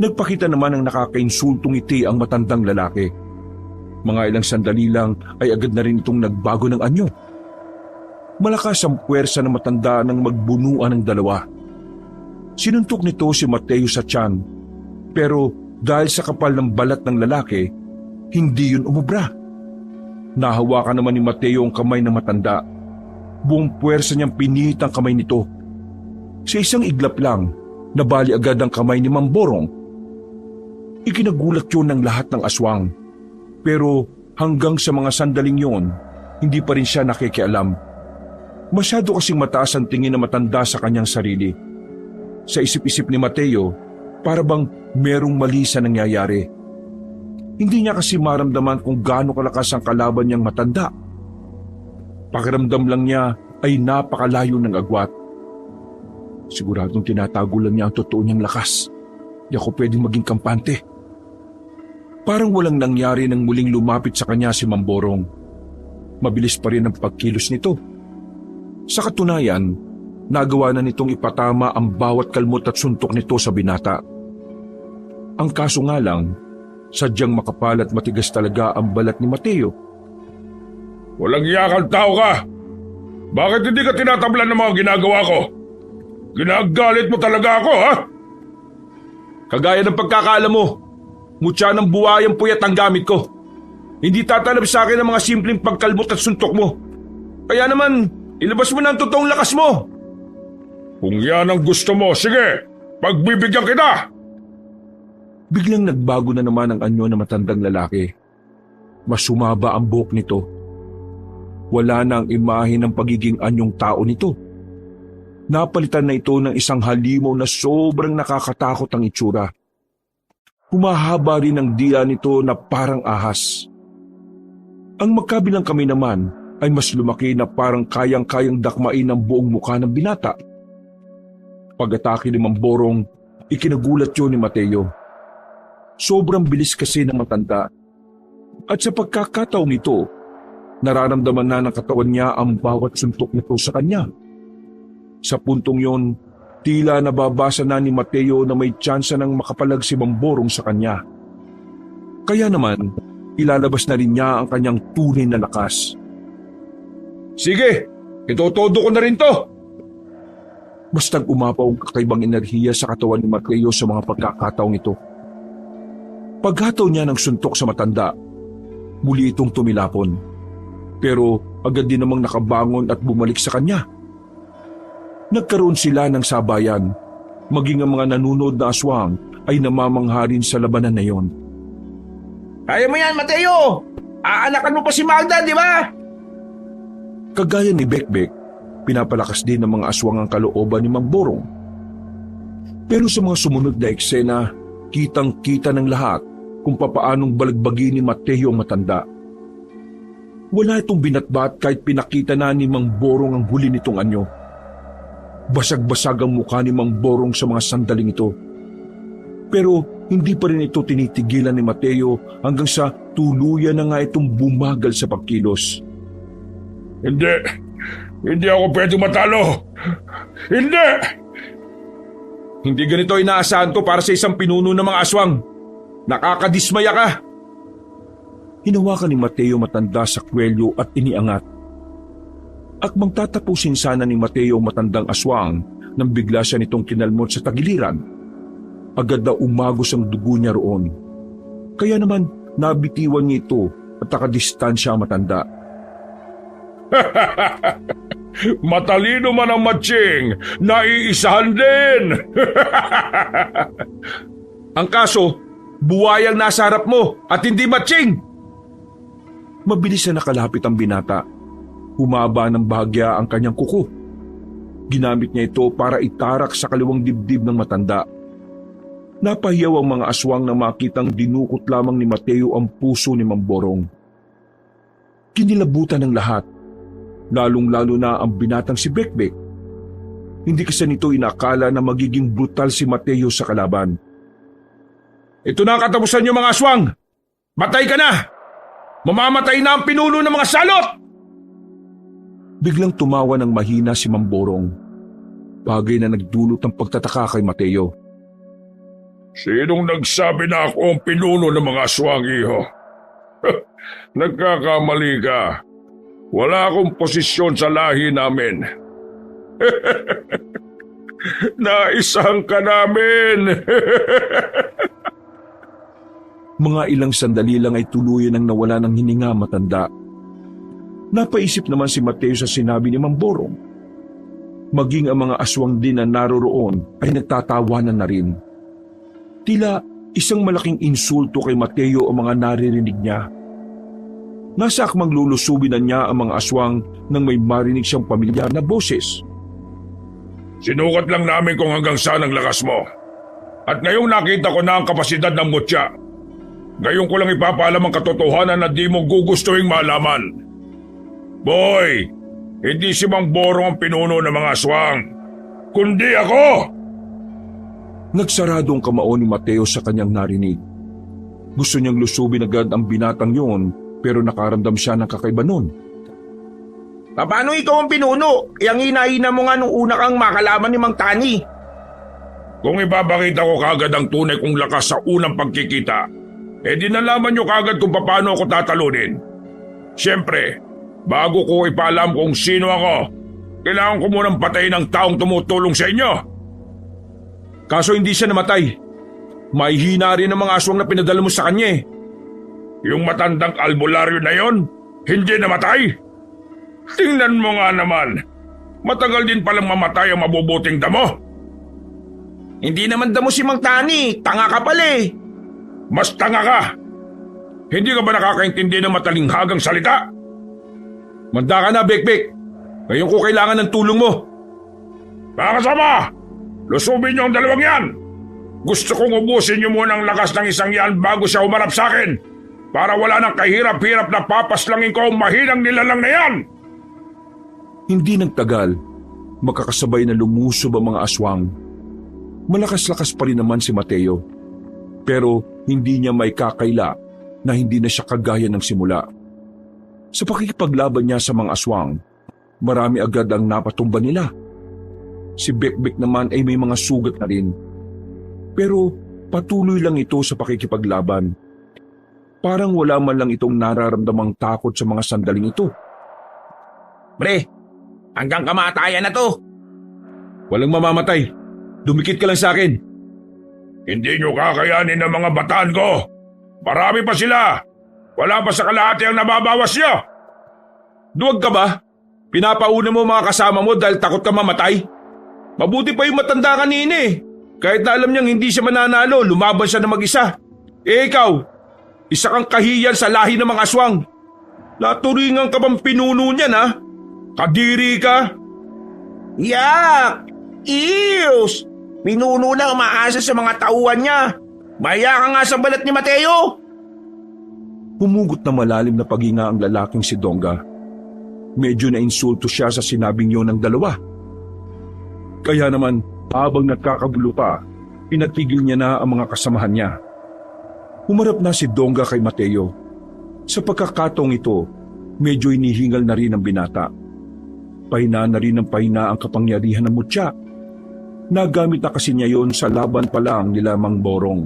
Nagpakita naman ng nakakainsultong ngiti ang matandang lalaki. Mga ilang sandali lang ay agad na rin itong nagbago ng anyo. Malakas ang puwersa ng matanda nang magbunuan ng dalawa. Sinuntok nito si Mateo sa tiyan, pero dahil sa kapal ng balat ng lalaki, hindi yun umubra. Nahawakan naman ni Mateo ang kamay ng matanda. Buong puwersa niyang pinihit ang kamay nito. Sa isang iglap lang, nabali agad ang kamay ni Mamborong. Ikinagulat yun ng lahat ng aswang. Pero hanggang sa mga sandaling yon, hindi pa rin siya nakikialam. Masyado kasing mataas ang tingin na matanda sa kanyang sarili. Sa isip-isip ni Mateo, para bang merong mali sa nangyayari. Hindi niya kasi maramdaman kung gaano kalakas ang kalaban niyang matanda. Pakiramdam lang niya ay napakalayo ng agwat. Siguradong tinatago lang niya ang totoo niyang lakas. Di ako pwedeng maging kampante. Parang walang nangyari nang muling lumapit sa kanya si Mamborong. Mabilis pa rin ang pagkilos nito. Sa katunayan, nagawa na nitong ipatama ang bawat kalmot at suntok nito sa binata. Ang kaso nga lang, sadyang makapal at matigas talaga ang balat ni Mateo. Walang iyakang tao ka. Bakit hindi ka tinatablan ng mga ginagawa ko? Ginagalit mo talaga ako, ha? Kagaya ng pagkakaalam mo, mutya ng buwayang puyat ang gamit ko. Hindi tatalab sa akin ang mga simpleng pagkalmot at suntok mo. Kaya naman, ilabas mo na ang totoong lakas mo. Kung yan ang gusto mo, sige, pagbibigyan kita! Biglang nagbago na naman ang anyo ng matandang lalaki. Mas sumaba ang buhok nito. Wala na ang imahe ng pagiging anyong tao nito. Napalitan na ito ng isang halimaw na sobrang nakakatakot ang itsura. Humahaba rin ang dila nito na parang ahas. Ang magkabilang kamay naman ay mas lumaki na parang kayang-kayang dakmain ang buong mukha ng binata. Pag-atake ni Mamborong, ikinagulat yun ni Mateo. Sobrang bilis kasi ng matanda. At sa pagkakataong ito, nararamdaman na ng katawan niya ang bawat suntok nito sa kanya. Sa puntong yon, tila nababasa na ni Mateo na may tsansa ng makapalag si Mamborong sa kanya. Kaya naman, ilalabas na rin niya ang kanyang tunay na lakas. Sige, itotodo ko na rin to! Bastang umapaw ang kakaibang enerhiya sa katawan ni Mateo sa mga pagkakataong ito. Paghataw niya ng suntok sa matanda, muli itong tumilapon. Pero agad din namang nakabangon at bumalik sa kanya. Nagkaroon sila ng sabayan, maging ang mga nanunod na aswang ay namamangha rin sa labanan na yon. Kaya mo yan, Mateo! Aanakan mo pa si Magda, di ba? Kagaya ni Bekbek, pinapalakas din ng mga aswang ang kalooban ni Mamborong. Pero sa mga sumunod na eksena, kitang-kita ng lahat kung papaanong balagbagin ni Mateo ang matanda. Wala itong binatbat kahit pinakita na ni Mamborong ang huli nitong anyo. Basag-basag ang mukha ni Mamborong sa mga sandaling ito. Pero hindi pa rin ito tinitigilan ni Mateo hanggang sa tuluyan na nga itong bumagal sa pagkilos. Hindi ako pwede matalo! Hindi! Hindi ganito inaasahan to para sa isang pinuno ng mga aswang. Nakakadismaya ka! Hinawakan ni Mateo matanda sa kwelyo at iniangat. Akmang tatapusin sana ni Mateo matandang aswang nang bigla siya nitong kinalmot sa tagiliran. Agad na umagos ang dugo niya roon. Kaya naman nabitiwan niya ito at nakadistansya ang matanda. Matalino man ang matching, naiisahan din! Ang kaso, buwayang nasa harap mo at hindi matching! Mabilis na nakalapit ang binata. Humaba ng bahagya ang kanyang kuko. Ginamit niya ito para itarak sa kaliwang dibdib ng matanda. Napahiyaw ang mga aswang na makitang dinukot lamang ni Mateo ang puso ni Mamborong. Kinilabutan ng lahat, lalong-lalo na ang binatang si Bekbek. Hindi kasi nito inakala na magiging brutal si Mateo sa kalaban. Ito na ang katapusan niyo mga aswang! Matay ka na! Mamamatay na ang pinuno ng mga salot! Biglang tumawa ng mahina si Mamborong. Bagay na nagdulot ng pagtataka kay Mateo. Sinong nagsabi na ako ang pinuno ng mga aswang, iho? Nagkakamali ka. Wala akong posisyon sa lahi namin. Naisahan ka namin! Mga ilang sandali lang ay tuluyan ang nawala ng hininga matanda. Napaisip naman si Mateo sa sinabi ni Mamborong. Maging ang mga aswang din na naroroon ay nagtatawanan na rin. Tila isang malaking insulto kay Mateo ang mga naririnig niya. Nasa akmang lulusubin na niya ang mga aswang nang may marinig siyang pamilyar na boses. Sinukat lang namin kung hanggang saan ang lakas mo. At ngayong nakita ko na ang kapasidad ng mutya. Ngayon ko lang ipapaalam ang katotohanan na di mo gugustuhin malaman. Boy, hindi si Mang Borong ang pinuno ng mga aswang, kundi ako! Nagsarado ang kamao ni Mateo sa kanyang narinig. Gusto niyang lusubin agad ang binatang yun pero nakaramdam siya ng kakaiba nun. Paano ikaw ang pinuno? Yang hinahina mo nga nung una kang makalaman ni Mang Tani. Kung ipapakita ko kagad ang tunay kong lakas sa unang pagkikita, di nalaman niyo kagad kung paano ako tatalunin. Siyempre, bago ko ipaalam kung sino ako, Kailangan ko munang patayin ang taong tumutulong sa inyo. Kaso hindi siya namatay. Mahihina rin ang mga aswang na pinadala mo sa kanya eh. Yung matandang albularyo na yon, hindi namatay. Tingnan mo nga naman. Matagal din palang mamatay ang mabubuting damo. Hindi naman damo si Mang Tani, tanga ka pala eh. Mas tanga ka. Hindi ka ba nakakaintindi ng matalinghagang salita? Manda ka na, Bekbek. Ngayon ko kailangan ng tulong mo. Mga kasama, lusubin niyo ang dalawang yan. Gusto kong ubusin niyo muna ang lakas ng isang yan bago siya umarap sa akin. Para wala nang kahirap-hirap na papaslangin ko ang mahinang nilalang na yan. Hindi nagtagal, makakasabay na lumusob ang mga aswang. Malakas-lakas pa rin naman si Mateo. Pero hindi niya may kakaila na hindi na siya kagaya ng simula. Sa pakikipaglaban niya sa mga aswang, marami agad ang napatumba nila. Si Bekbek naman ay may mga sugat na rin. Pero patuloy lang ito sa pakikipaglaban. Parang wala man lang itong nararamdamang takot sa mga sandaling ito. Pre, hanggang kamatayan na to. Walang mamamatay. Dumikit ka lang sa akin. Hindi niyo kakayanin ng mga bataan ko. Marami pa sila. Wala pa sa kalahati ang nababawas niyo. Duwag ka ba? Pinapauna mo mga kasama mo dahil takot ka mamatay? Mabuti pa yung matanda kanina eh. Kahit na alam niyang hindi siya mananalo, lumaban siya na mag-isa. Eh ikaw, isa kang kahiyan sa lahi ng mga aswang. Naturingan ka bang pinuno niyan ha? Kadiri ka? Yak! Ews! Pinuno lang umaasa sa mga tauhan niya. Maya ka nga sa balat ni Mateo. Humugot na malalim na paghinga ang lalaking si Donga. Medyo na-insulto siya sa sinabing yun ng dalawa. Kaya naman, habang nagkakagulo pa, pinatigil niya na ang mga kasamahan niya. Humarap na si Donga kay Mateo. Sa pagkakataong ito, medyo inihingal na rin ang binata. Pahina na rin ng pahina ang kapangyarihan ng mutya. Nagamit na kasi niya yon sa laban pa lang nila Mang Borong.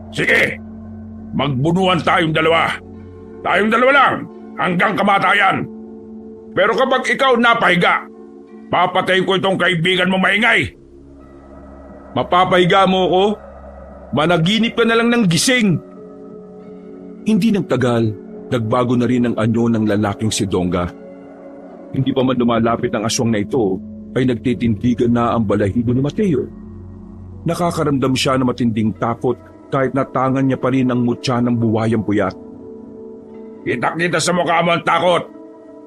Sige, magbunuan tayong dalawa. Tayong dalawa lang, hanggang kamatayan. Pero kapag ikaw napahiga, papatayin ko itong kaibigan mo maingay. Mapapahiga mo ko? Managinip ka na lang ng gising. Hindi nang tagal, nagbago na rin ang anyo ng lalaking si Donga. Hindi pa man lumalapit ang aswang na ito, ay nagtitindigan na ang balahibo ni Mateo. Nakakaramdam siya ng matinding takot kahit natangan niya pa rin ang mutya ng buwayang puyat. Kita-kita sa mukha mo ang takot.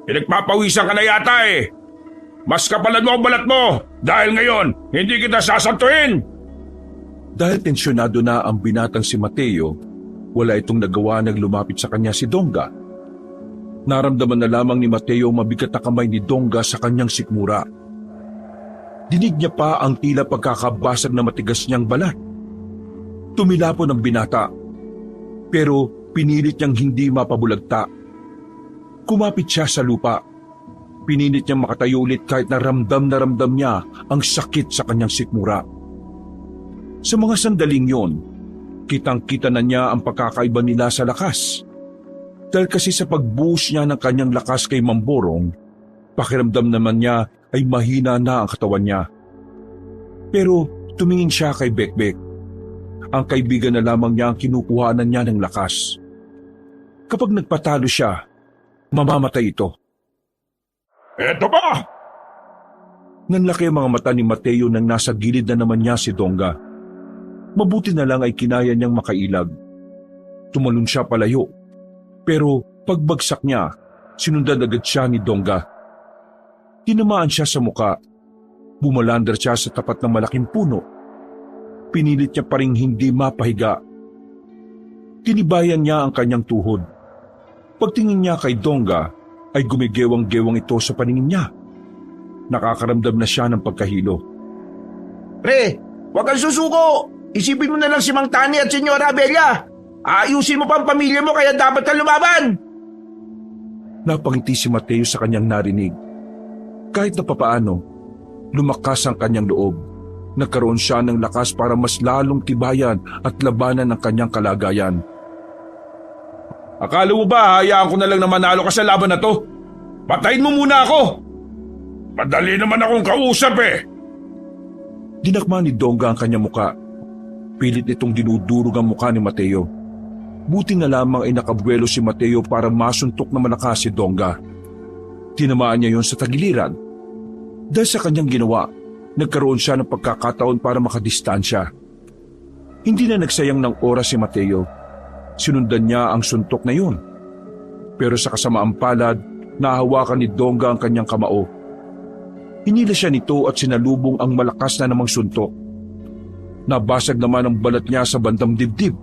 Pinagpapawisan ka na yata eh. Mas kapalan mo ang balat mo dahil ngayon hindi kita sasantuin. Dahil tensyonado na ang binatang si Mateo, wala itong nagawa nang lumapit sa kanya si Donga. Naramdaman na lamang ni Mateo mabigat na kamay ni Donga sa kanyang sikmura. Dinig niya pa ang tila pagkakabasag na matigas niyang balat. Tumilapon ang binata, pero pinilit niyang hindi mapabulagta. Kumapit siya sa lupa. Pinilit niyang makatayo ulit kahit na ramdam niya ang sakit sa kanyang sikmura. Sa mga sandaling yon, kitang-kita na niya ang pagkakaiba nila sa lakas. Dahil kasi sa pagbuhos niya ng kanyang lakas kay Mamborong, pakiramdam naman niya ay mahina na ang katawan niya. Pero tumingin siya kay Bekbek. Ang kaibigan na lamang niya ang kinukuhanan niya ng lakas. Kapag nagpatalo siya, mamamatay ito. Eto ba? Nanlaki ang mga mata ni Mateo nang nasa gilid na naman niya si Donga. Mabuti na lang ay kinaya niyang makailag. Tumalon siya palayo. Pero pagbagsak niya, sinundan agad siya ni Donga. Tinamaan siya sa muka. Bumalandar siya sa tapat ng malaking puno. Pinilit niya pa ring hindi mapahiga. Tinibayan niya ang kanyang tuhod. Pagtingin niya kay Donga, ay gumigewang-gewang ito sa paningin niya. Nakakaramdam na siya ng pagkahilo. Pre, huwag kang susuko. Isipin mo na lang si Mang Tani at Senyora Abella. Aayusin mo pa ang pamilya mo kaya dapat kang lumaban. Napangiti si Mateo sa kanyang narinig. Kahit na papaano, lumakas ang kanyang loob. Nagkaroon siya ng lakas para mas lalong tibayan at labanan ang kanyang kalagayan. Akala mo ba hayaan ko na lang na manalo ka sa laban na to? Patayin mo muna ako! Madali naman akong kausap eh. Dinakma ni Dongga ang kanyang muka. Pilit nitong dinudurog ang muka ni Mateo. Buti na lamang ay nakabuelo si Mateo para masuntok na malakas si Dongga. Tinamaan niya yon sa tagiliran. Dahil sa kanyang ginawa, nagkaroon siya ng pagkakataon para makadistansya. Hindi na nagsayang ng oras si Mateo. Sinundan niya ang suntok na yun. Pero sa kasamaang palad, nahawakan ni Dongga ang kanyang kamao. Hinila siya nito at sinalubong ang malakas na namang suntok. Nabasag naman ang balat niya sa bandang dibdib.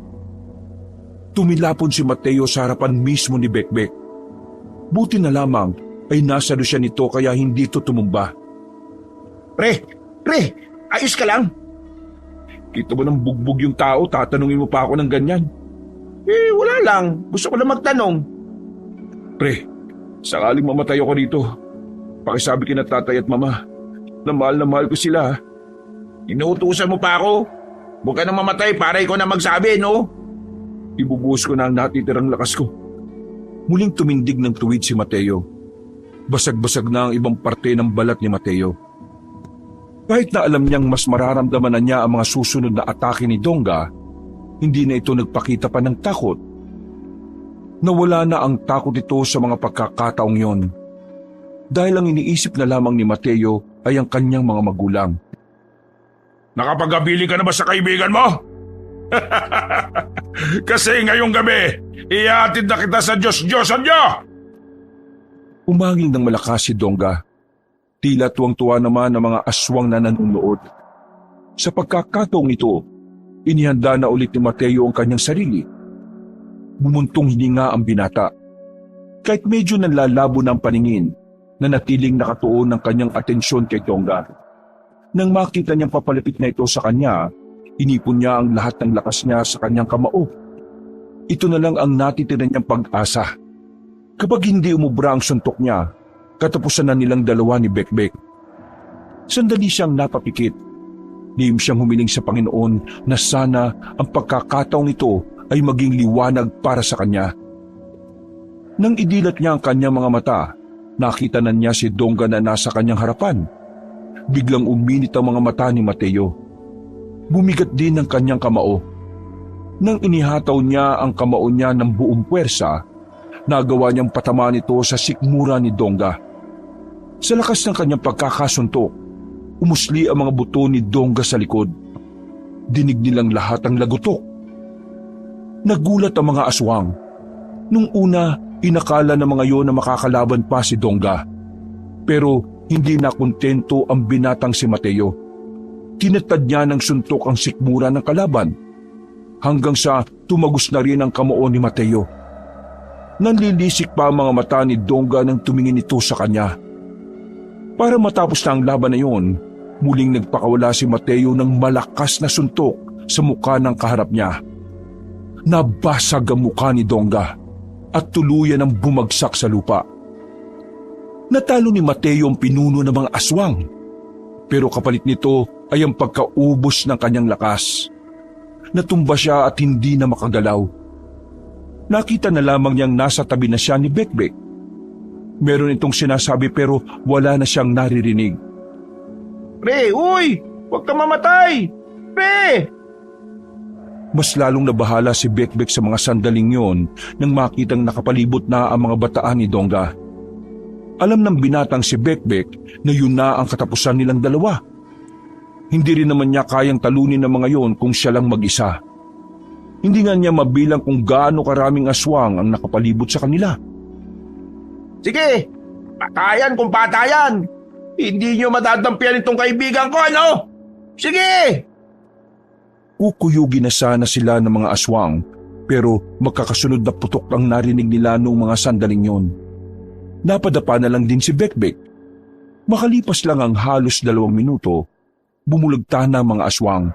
Tumilapon si Mateo sa harapan mismo ni Bekbek. Buti na lamang ay nasalo siya nito kaya hindi ito tumumba. Pre, ayos ka lang? Kita mo ng bugbog yung tao, tatanungin mo pa ako ng ganyan. Wala lang. Gusto ko lang magtanong. Pre, sakaling mamatay ako dito, pakisabi kina tatay at mama na mahal ko sila. Inuutusan mo pa ako? Huwag ka nang mamatay para ikaw na magsabi, no? Ibubuhos ko na ang natitirang lakas ko. Muling tumindig ng tuwid si Mateo. Basag-basag na ang ibang parte ng balat ni Mateo. Kahit na alam niyang mas mararamdaman na niya ang mga susunod na atake ni Dongga, hindi na ito nagpakita pa ng takot. Nawala na ang takot ito sa mga pagkakataong yon. Dahil ang iniisip na lamang ni Mateo ay ang kanyang mga magulang. Nakapag-abili ka na ba sa kaibigan mo? Kasi ngayong gabi, ihatid na kita sa Diyos-Diyosan niyo! Umangil ng malakas si Dongga. Tila tuwang-tuwa naman ang mga aswang na nanonood. Sa pagkakataong ito, inihanda na ulit ni Mateo ang kanyang sarili. Bumuntong hininga ang binata. Kahit medyo nanlalabo ng paningin, nanatiling nakatuon ang kanyang atensyon kay Dongga. Nang makita niyang papalapit na ito sa kanya, inipon niya ang lahat ng lakas niya sa kanyang kamao. Ito na lang ang natitira niyang pag-asa. Kapag hindi umubra ang suntok niya, katapusan na nilang dalawa ni Bekbek. Sandali siyang napapikit. Lihim siyang humiling sa Panginoon na sana ang pagkakataong ito ay maging liwanag para sa kanya. Nang idilat niya ang kanyang mga mata, nakita na niya si Dongga na nasa kanyang harapan. Biglang uminit ang mga mata ni Mateo. Bumigat din ang kanyang kamao. Nang inihataw niya ang kamao niya ng buong puwersa, nagawa niyang patamaan ito sa sikmura ni Dongga. Sa lakas ng kanyang pagkakasuntok, umusli ang mga buto ni Dongga sa likod. Dinig nilang lahat ang lagutok. Nagulat ang mga aswang. Nung una, inakala ng mga yon na makakalaban pa si Dongga. Pero hindi na kontento ang binatang si Mateo. Tinatad niya ng suntok ang sikmura ng kalaban, hanggang sa tumagos na rin ang kamao ni Mateo. Nanlilisik pa ang mga mata ni Dongga nang tumingin ito sa kanya. Para matapos na ang laban na iyon, muling nagpakawala si Mateo ng malakas na suntok sa mukha ng kaharap niya. Nabasag ang mukha ni Dongga at tuluyan ang bumagsak sa lupa. Natalo ni Mateo ang pinuno ng mga aswang, pero kapalit nito ay ang pagkaubos ng kanyang lakas. Natumba siya at hindi na makagalaw. Nakita na lamang niyang nasa tabi na siya ni Bekbek. Meron itong sinasabi pero wala na siyang naririnig. Pre, uy! Huwag kang mamatay! Pre! Mas lalong nabahala si Bekbek sa mga sandaling yon nang makitang nakapalibot na ang mga bataan ni Dongga. Alam ng binatang si Bekbek na yun na ang katapusan nilang dalawa. Hindi rin naman niya kayang talunin ng mga yon kung siya lang mag-isa. Hindi nga niya mabilang kung gaano karaming aswang ang nakapalibot sa kanila. Sige, patayan kung patayan. Hindi niyo madadampian itong kaibigan ko, ano? Sige! Kukuyugin na sana sila ng mga aswang, pero magkakasunod na putok ang narinig nila noong mga sandaling yon. Napadapa na lang din si Bekbek. Makalipas lang ang halos 2 minuto, bumulagta na ang mga aswang.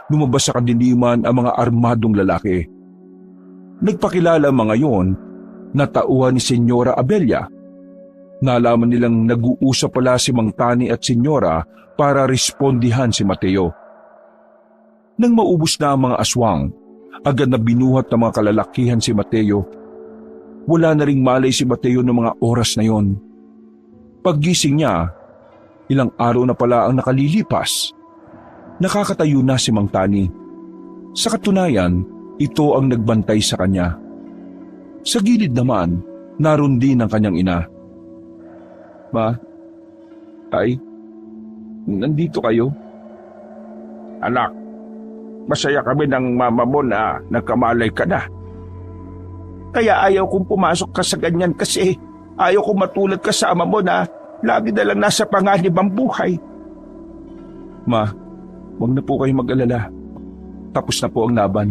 Lumabas sa kadiliman ang mga armadong lalaki. Nagpakilala ang mga yon na tauhan ni Senyora Abelia. Nalaman nilang nag-uusap pala si Mang Tani at Senyora para respondihan si Mateo. Nang maubos na ang mga aswang, agad na binuhat ng mga kalalakihan si Mateo. Wala na ring malay si Mateo ng mga oras na yon. Paggising niya, Ilang araw na pala ang nakalilipas. Nakakatayo na si Mang Tani. Sa katunayan, ito ang nagbantay sa kanya. Sa gilid naman, naroon din ang kanyang ina. Ma, Tay, nandito kayo? Anak, masaya kami ng mama mo na nagkamalay ka na. Kaya ayaw kong pumasok ka sa ganyan kasi ayaw kong matulad ka sa ama mo na lagi na lang nasa panganib ang buhay. Ma, huwag na po kayo mag-alala. Tapos na po ang laban.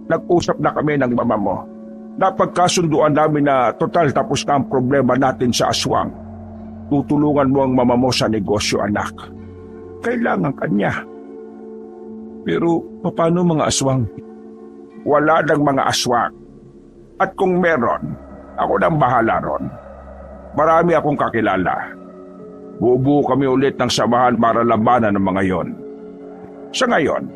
Nag-usap na kami ng mama mo. Napagkasunduan namin na total tapos na ang problema natin sa aswang. Tutulungan mo ang mama mo sa negosyo, anak. Kailangan kanya. Pero paano mga aswang? Wala ng mga aswang. At kung meron, ako nang bahala ron. Marami akong kakilala. Bubuo kami ulit ng samahan para labanan ng mga yon. Sa ngayon,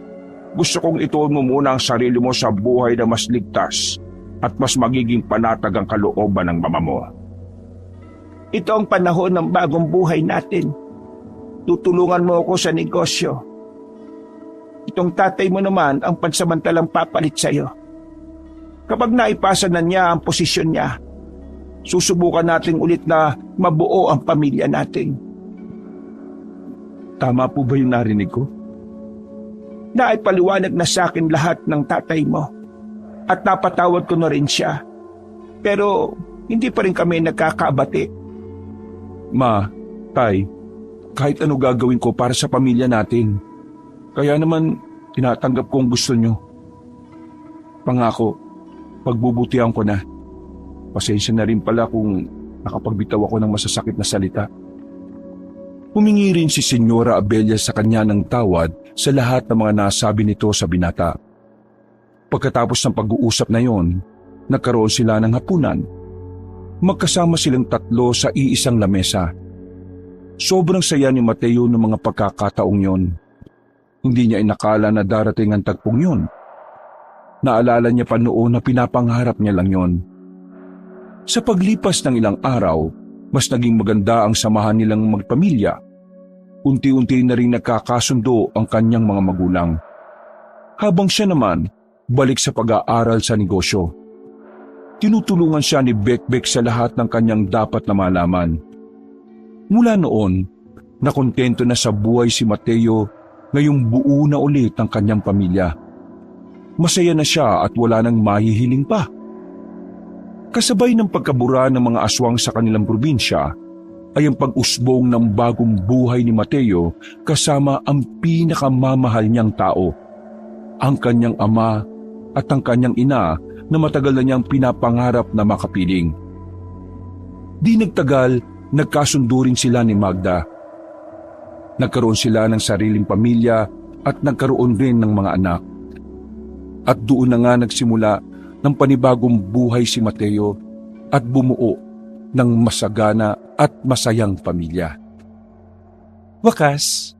gusto kong ituon mo muna ang sarili mo sa buhay na mas ligtas at mas magiging panatag ang kalooban ng mama mo. Ito ang panahon ng bagong buhay natin. Tutulungan mo ako sa negosyo. Itong tatay mo naman ang pansamantalang papalit sa'yo. Kapag naipasa na niya ang posisyon niya, susubukan natin ulit na mabuo ang pamilya natin. Tama po ba yung narinig ko? Naipaliwanag na sa akin lahat ng tatay mo at napatawad ko na rin siya. Pero hindi pa rin kami nagkakabati. Ma, Tay, kahit ano gagawin ko para sa pamilya natin. Kaya naman tinatanggap ko ang gusto nyo. Pangako, pagbubutihan ko na. Pasensya na rin pala kung nakapagbitaw ako ng masasakit na salita. Humingi rin si Senyora Abelia sa kanya ng tawad sa lahat ng mga nasabi nito sa binata. Pagkatapos ng pag-uusap na yon, nagkaroon sila ng hapunan. Magkasama silang tatlo sa iisang lamesa. Sobrang saya ni Mateo ng mga pagkakataong yon. Hindi niya inakala na darating ang tagpong yon. Naalala niya pa noon na pinapangarap niya lang yon. Sa paglipas ng ilang araw, mas naging maganda ang samahan nilang magpamilya. Unti-unti na rin nagkakasundo ang kanyang mga magulang. Habang siya naman, balik sa pag-aaral sa negosyo. Tinutulungan siya ni Bekbek sa lahat ng kanyang dapat na malaman. Mula noon, nakontento na sa buhay si Mateo ngayong buo na ulit ang kanyang pamilya. Masaya na siya at wala nang mahihiling pa. Kasabay ng pagkabura ng mga aswang sa kanilang probinsya ay ang pag-usbong ng bagong buhay ni Mateo kasama ang pinakamamahal niyang tao, ang kanyang ama at ang kanyang ina na matagal na niyang pinapangarap na makapiling. Di nagtagal, nagkasundo rin sila ni Magda. Nagkaroon sila ng sariling pamilya at nagkaroon rin ng mga anak. At doon na nga nagsimula ng panibagong buhay si Mateo at bumuo ng masagana at masayang pamilya. Wakas,